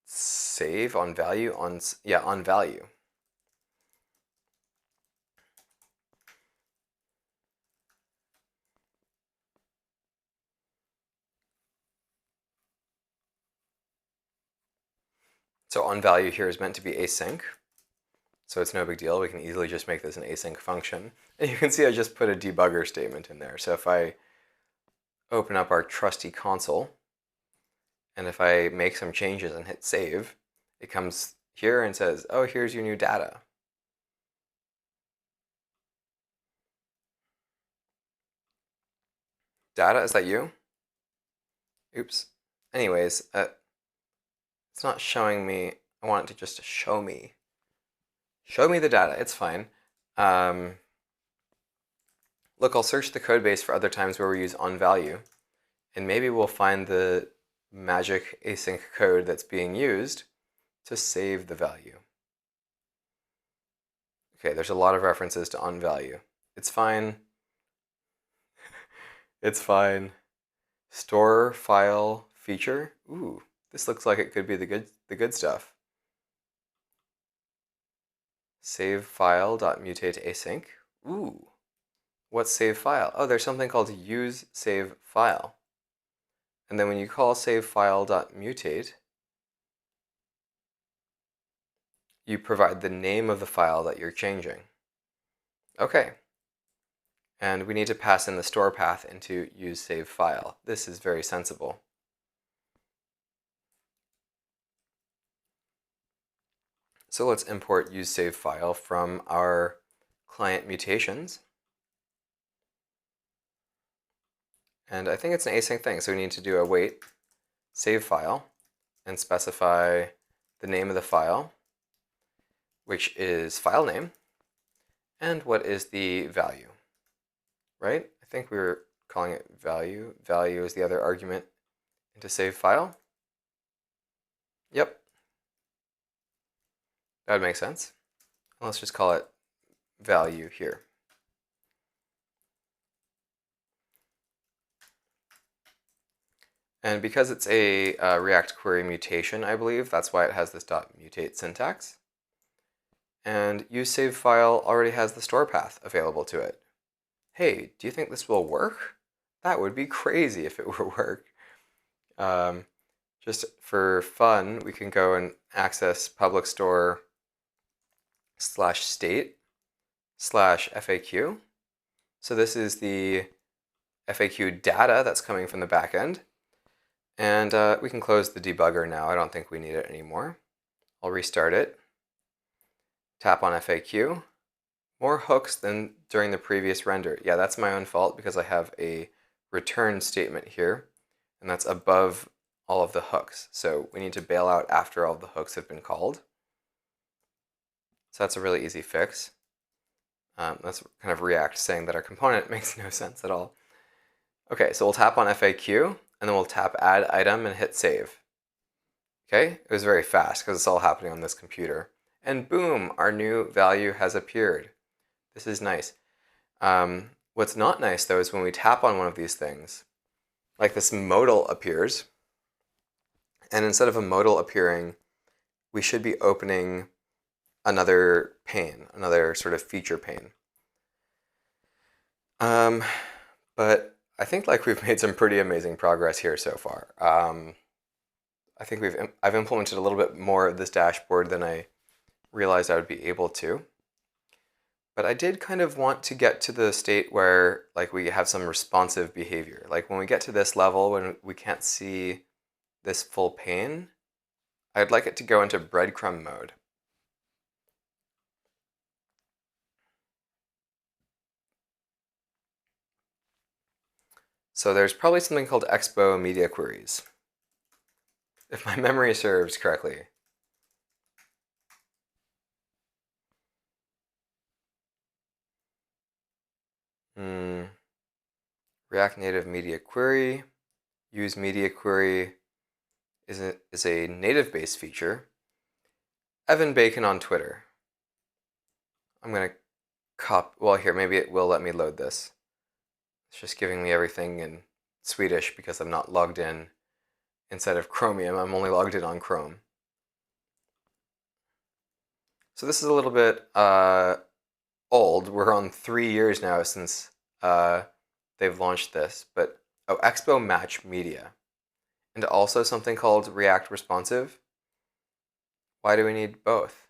save, on value, on value. So on value here is meant to be async. So it's no big deal. We can easily just make this an async function. And you can see I just put a debugger statement in there. So if I open up our trusty console, and if I make some changes and hit save, it comes here and says, oh, here's your new data. Data, is that you? Oops. Anyways, it's not showing me. I want it to just show me. Show me the data. It's fine. Look, I'll search the code base for other times where we use onValue, and maybe we'll find the magic async code that's being used to save the value. Okay, there's a lot of references to onValue. It's fine. It's fine. Store file feature. Ooh, this looks like it could be the good stuff. Save file.mutate async. Ooh, what's save file? Oh, there's something called use save file. And then when you call save file.mutate, you provide the name of the file that you're changing. Okay. And we need to pass in the store path into use save file. This is very sensible. So let's import use save file from our client mutations. And I think it's an async thing, so we need to do a wait save file and specify the name of the file, which is file name, and what is the value, right? I think we were calling it value. Value is the other argument into save file. Yep. That would make sense. Let's just call it value here. And because it's a React query mutation, I believe, that's why it has this .mutate syntax. And useSaveFile already has the store path available to it. Hey, do you think this will work? That would be crazy if it would work. Just for fun, we can go and access public store /state/FAQ. So this is the FAQ data that's coming from the backend. And we can close the debugger now. I don't think we need it anymore. I'll restart it. Tap on FAQ. More hooks than during the previous render. Yeah, that's my own fault because I have a return statement here, and that's above all of the hooks. So we need to bail out after all the hooks have been called. So that's a really easy fix. That's kind of React saying that our component makes no sense at all. Okay, so we'll tap on FAQ, and then we'll tap add item and hit save. Okay, it was very fast because it's all happening on this computer. And boom, our new value has appeared. This is nice. What's not nice though is when we tap on one of these things, like this modal appears, and instead of a modal appearing, we should be opening another pane, another sort of feature pane. But I think we've made some pretty amazing progress here so far. I think I've implemented a little bit more of this dashboard than I realized I would be able to. But But I did kind of want to get to the state where like we have some responsive behavior. Like when we get to this level, when we can't see this full pane, I'd like it to go into breadcrumb mode. So there's probably something called Expo media queries, if my memory serves correctly. React Native media query. Use media query is a native-based feature. Evan Bacon on Twitter. I'm going to well, here, maybe it will let me load this. It's just giving me everything in Swedish because I'm not logged in inside of Chromium. I'm only logged in on Chrome. So this is a little bit old. We're on 3 years now since they've launched this. But, oh, Expo Match Media. And also something called React Responsive. Why do we need both?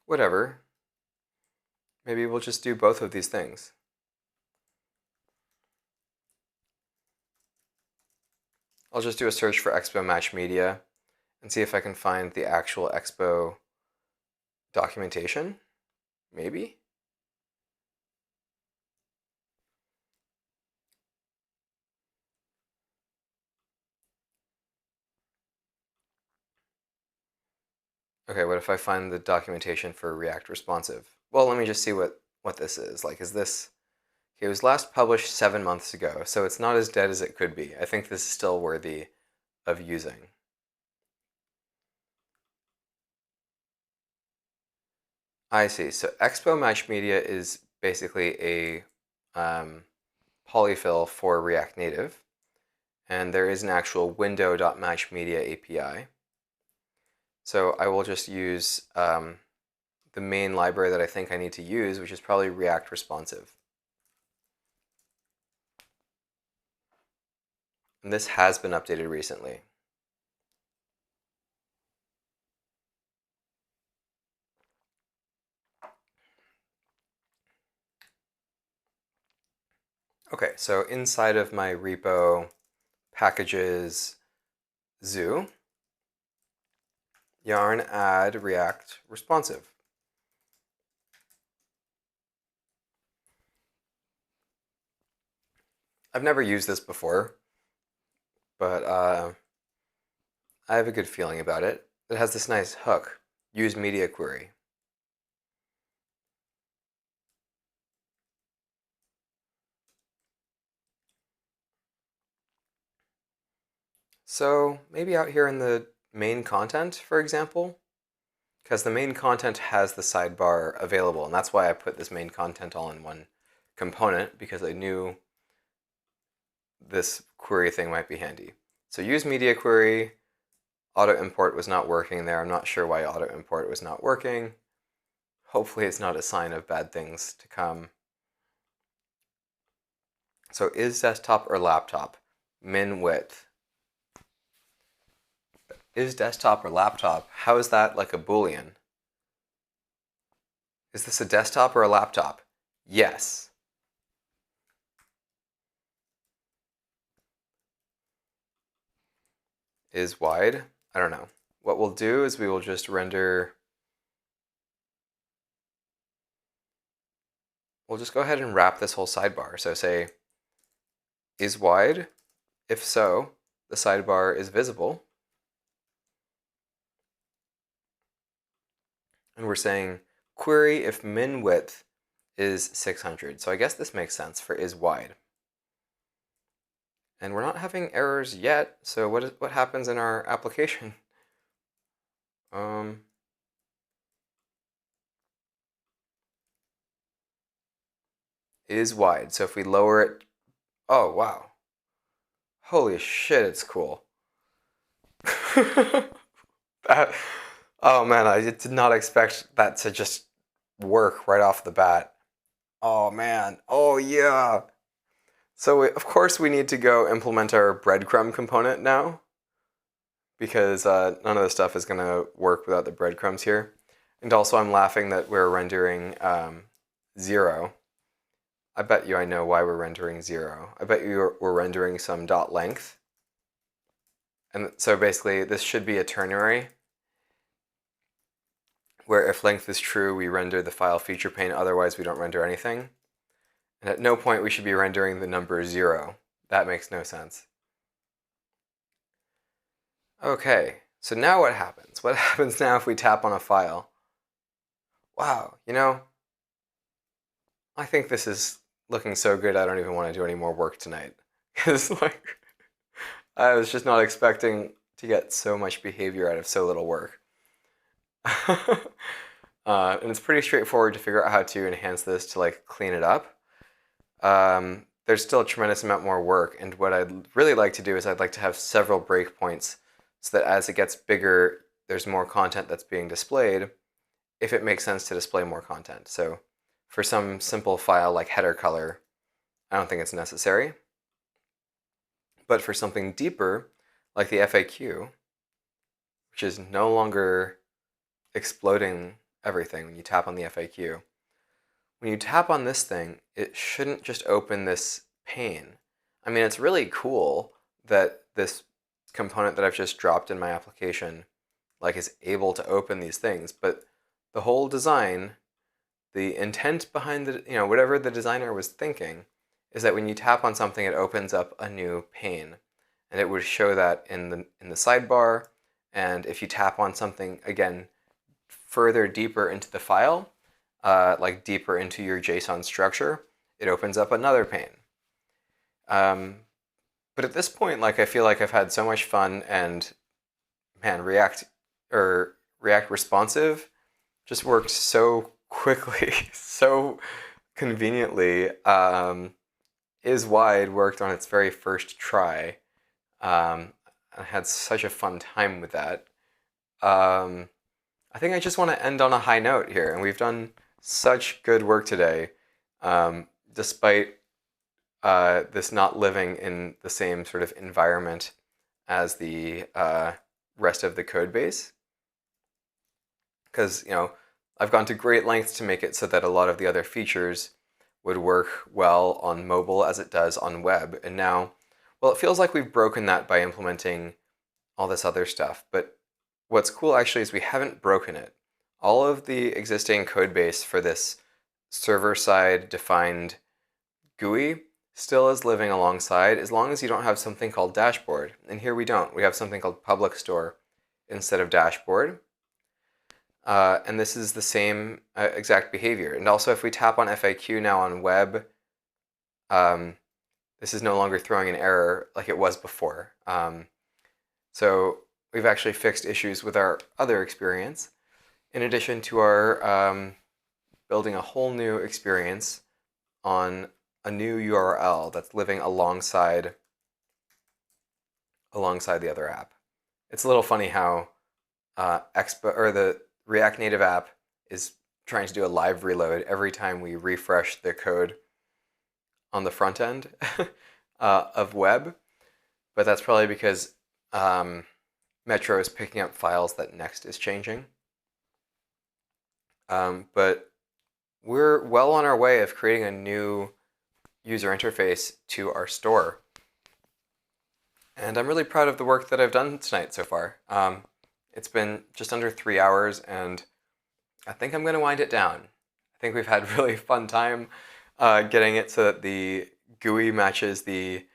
Whatever. Maybe we'll just do both of these things. I'll just do a search for Expo Match Media and see if I can find the actual Expo documentation. Maybe? Okay, what if I find the documentation for React Responsive? Well, let me just see what this is. Like, is this... Okay, it was last published 7 months ago, so it's not as dead as it could be. I think this is still worthy of using. I see. So Expo Match Media is basically a polyfill for React Native. And there is an actual window.matchmedia API. So I will just use the main library that I think I need to use, which is probably React Responsive. And this has been updated recently. Okay, so inside of my repo packages zoo, yarn add React Responsive. I've never used this before, but I have a good feeling about it. It has this nice hook, use media query. So maybe out here in the main content, for example, because the main content has the sidebar available, and that's why I put this main content all in one component, because I knew this query thing might be handy. So use media query, auto import was not working there. I'm not sure why auto import was not working. Hopefully it's not a sign of bad things to come. So is desktop or laptop? Min width. Is desktop or laptop? How is that like a Boolean? Is this a desktop or a laptop? Yes. Is wide? I don't know. What we'll do is we will just render... We'll just go ahead and wrap this whole sidebar. So say, is wide? If so, the sidebar is visible. And we're saying query if min width is 600. So I guess this makes sense for is wide. And we're not having errors yet. So what happens in our application? Is wide. So if we lower it, oh wow. Holy shit, it's cool. Oh man, I did not expect that to just work right off the bat. Oh man, oh yeah. So of course we need to go implement our breadcrumb component now, because none of this stuff is going to work without the breadcrumbs here. And also I'm laughing that we're rendering 0. I bet you I know why we're rendering 0. I bet you we're rendering some dot length. And so basically this should be a ternary, where if length is true, we render the file feature pane, otherwise we don't render anything. And at no point we should be rendering the number 0. That makes no sense. Okay, so now what happens? What happens now if we tap on a file? Wow, I think this is looking so good I don't even want to do any more work tonight. Because I was just not expecting to get so much behavior out of so little work. And it's pretty straightforward to figure out how to enhance this to clean it up. There's still a tremendous amount more work, and what I'd really like to do is I'd like to have several breakpoints so that as it gets bigger, there's more content that's being displayed, if it makes sense to display more content. So for some simple file like header color, I don't think it's necessary. But for something deeper, like the FAQ, which is no longer exploding everything when you tap on the FAQ, when you tap on this thing, it shouldn't just open this pane. I mean, it's really cool that this component that I've just dropped in my application is able to open these things, but the whole design, the intent behind the, whatever the designer was thinking, is that when you tap on something, it opens up a new pane. And it would show that in the sidebar, and if you tap on something, again, further deeper into the file, like deeper into your JSON structure, it opens up another pane. But at this point, I feel like I've had so much fun, and man, React responsive just worked so quickly, so conveniently. Is wide worked on its very first try. I had such a fun time with that. I think I just want to end on a high note here, and we've done such good work today, despite this not living in the same sort of environment as the rest of the code base. Because, I've gone to great lengths to make it so that a lot of the other features would work well on mobile as it does on web. And now, well, it feels like we've broken that by implementing all this other stuff. But what's cool actually is we haven't broken it. All of the existing code base for this server-side defined GUI still is living alongside, as long as you don't have something called dashboard. And here we don't. We have something called public store instead of dashboard. And this is the same exact behavior. And also, if we tap on FAQ now on web, this is no longer throwing an error like it was before. So we've actually fixed issues with our other experience, in addition to our building a whole new experience on a new URL that's living alongside the other app. It's a little funny how the React Native app is trying to do a live reload every time we refresh the code on the front end of web, but that's probably because Metro is picking up files that Next is changing. But we're well on our way of creating a new user interface to our store. And I'm really proud of the work that I've done tonight so far. It's been just under 3 hours, and I think I'm going to wind it down. I think we've had a really fun time getting it so that the GUI matches the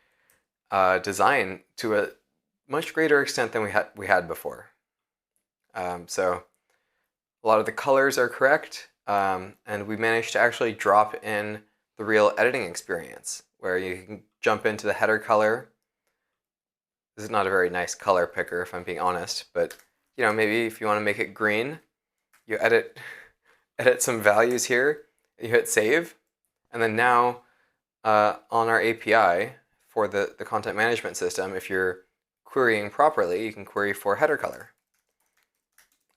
design to a much greater extent than we had before. So a lot of the colors are correct, and we managed to actually drop in the real editing experience, where you can jump into the header color. This is not a very nice color picker, if I'm being honest, but maybe if you want to make it green, you edit some values here, you hit save, and then now on our API for the content management system, if you're querying properly, you can query for header color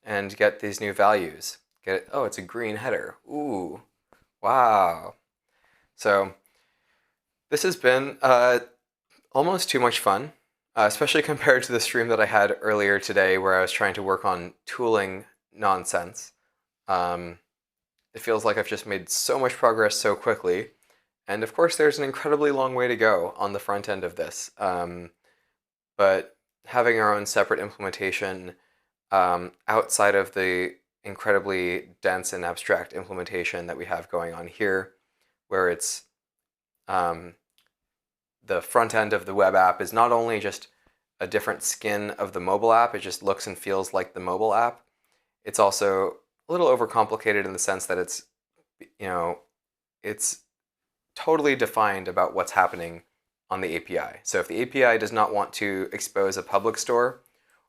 and get these new values. Oh, it's a green header. Ooh, wow. So This has been almost too much fun, especially compared to the stream that I had earlier today where I was trying to work on tooling nonsense. Um, it feels like I've just made so much progress so quickly. And of course, there's an incredibly long way to go on the front end of this. But having our own separate implementation outside of the incredibly dense and abstract implementation that we have going on here, where it's um, the front end of the web app is not only just a different skin of the mobile app, it just looks and feels like the mobile app. It's also a little overcomplicated in the sense that it's totally defined about what's happening on the API. So if the API does not want to expose a public store,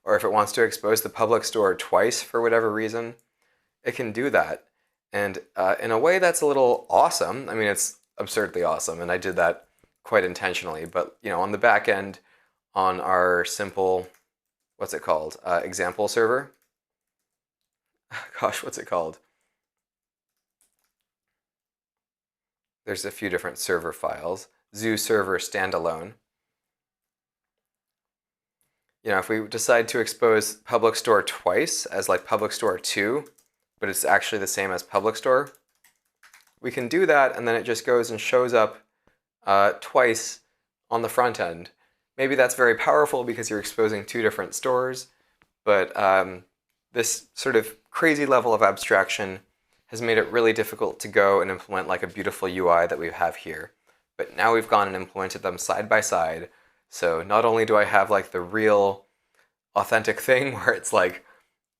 or if it wants to expose the public store twice for whatever reason, it can do that. And in a way that's a little awesome. I mean, it's absurdly awesome, and I did that quite intentionally. But on the back end, on our simple, what's it called? Example server. Gosh, what's it called? There's a few different server files. Zoo server standalone. If we decide to expose public store twice as like public store 2, but it's actually the same as public store, we can do that, and then it just goes and shows up twice on the front end. Maybe that's very powerful because you're exposing 2 different stores, but this sort of crazy level of abstraction has made it really difficult to go and implement like a beautiful UI that we have here. But now we've gone and implemented them side by side. So not only do I have like the real authentic thing where it's like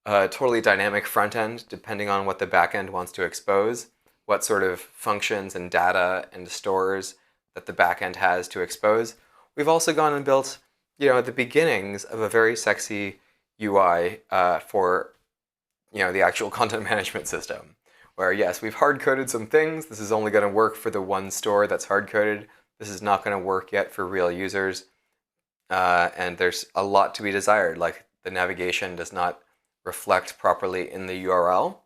a totally dynamic front end depending on what the back end wants to expose, what sort of functions and data and stores that the back end has to expose. We've also gone and built, the beginnings of a very sexy UI for, the actual content management system. Where yes, we've hard-coded some things. This is only going to work for the one store that's hard-coded. This is not going to work yet for real users. And there's a lot to be desired. Like the navigation does not reflect properly in the URL.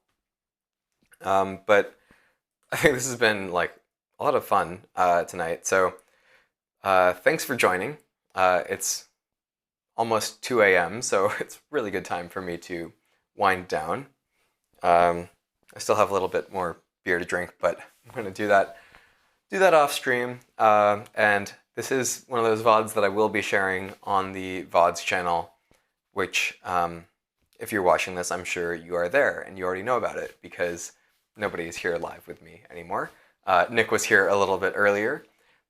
But I think this has been like a lot of fun tonight. So thanks for joining. It's almost 2 a.m., so it's really good time for me to wind down. I still have a little bit more beer to drink, but I'm going to do that off stream. And this is one of those VODs that I will be sharing on the VODs channel, which if you're watching this, I'm sure you are there and you already know about it because nobody is here live with me anymore. Nick was here a little bit earlier.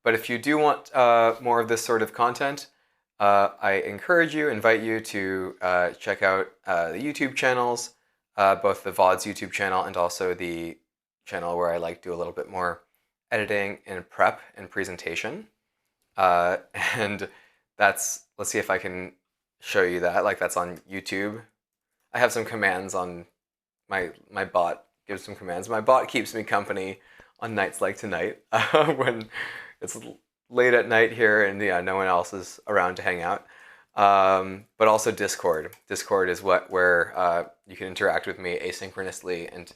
But if you do want more of this sort of content, I invite you to check out the YouTube channels, both the VODs YouTube channel and also the channel where I do a little bit more editing and prep and presentation. And let's see if I can show you that. That's on YouTube. I have some commands on my bot gives some commands. My bot keeps me company on nights like tonight when it's late at night here and no one else is around to hang out. But also Discord. Discord is where you can interact with me asynchronously and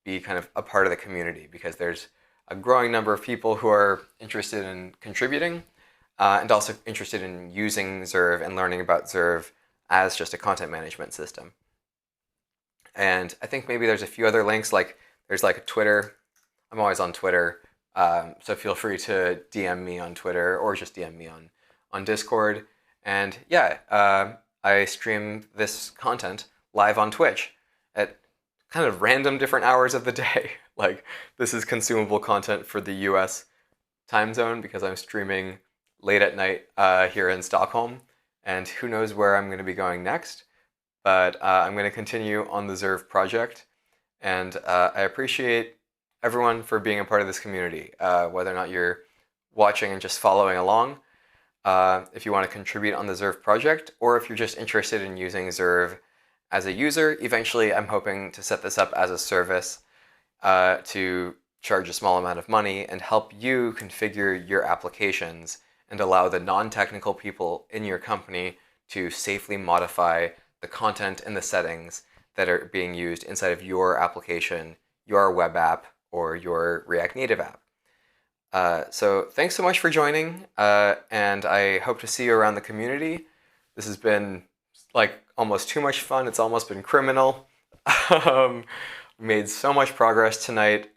be kind of a part of the community because there's a growing number of people who are interested in contributing and also interested in using Zerve and learning about Zerve as just a content management system. And I think maybe there's a few other links, there's a Twitter. I'm always on Twitter, so feel free to DM me on Twitter or just DM me on Discord. And yeah, I stream this content live on Twitch at kind of random different hours of the day. This is consumable content for the US time zone because I'm streaming late at night here in Stockholm. And who knows where I'm going to be going next. But I'm going to continue on the Zerve project. And I appreciate everyone for being a part of this community, whether or not you're watching and just following along. If you want to contribute on the Zerve project, or if you're just interested in using Zerve as a user, eventually I'm hoping to set this up as a service to charge a small amount of money and help you configure your applications and allow the non-technical people in your company to safely modify the content and the settings that are being used inside of your application, your web app, or your React Native app. So thanks so much for joining, and I hope to see you around the community. This has been like almost too much fun. It's almost been criminal. We made so much progress tonight.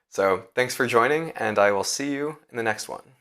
So thanks for joining, and I will see you in the next one.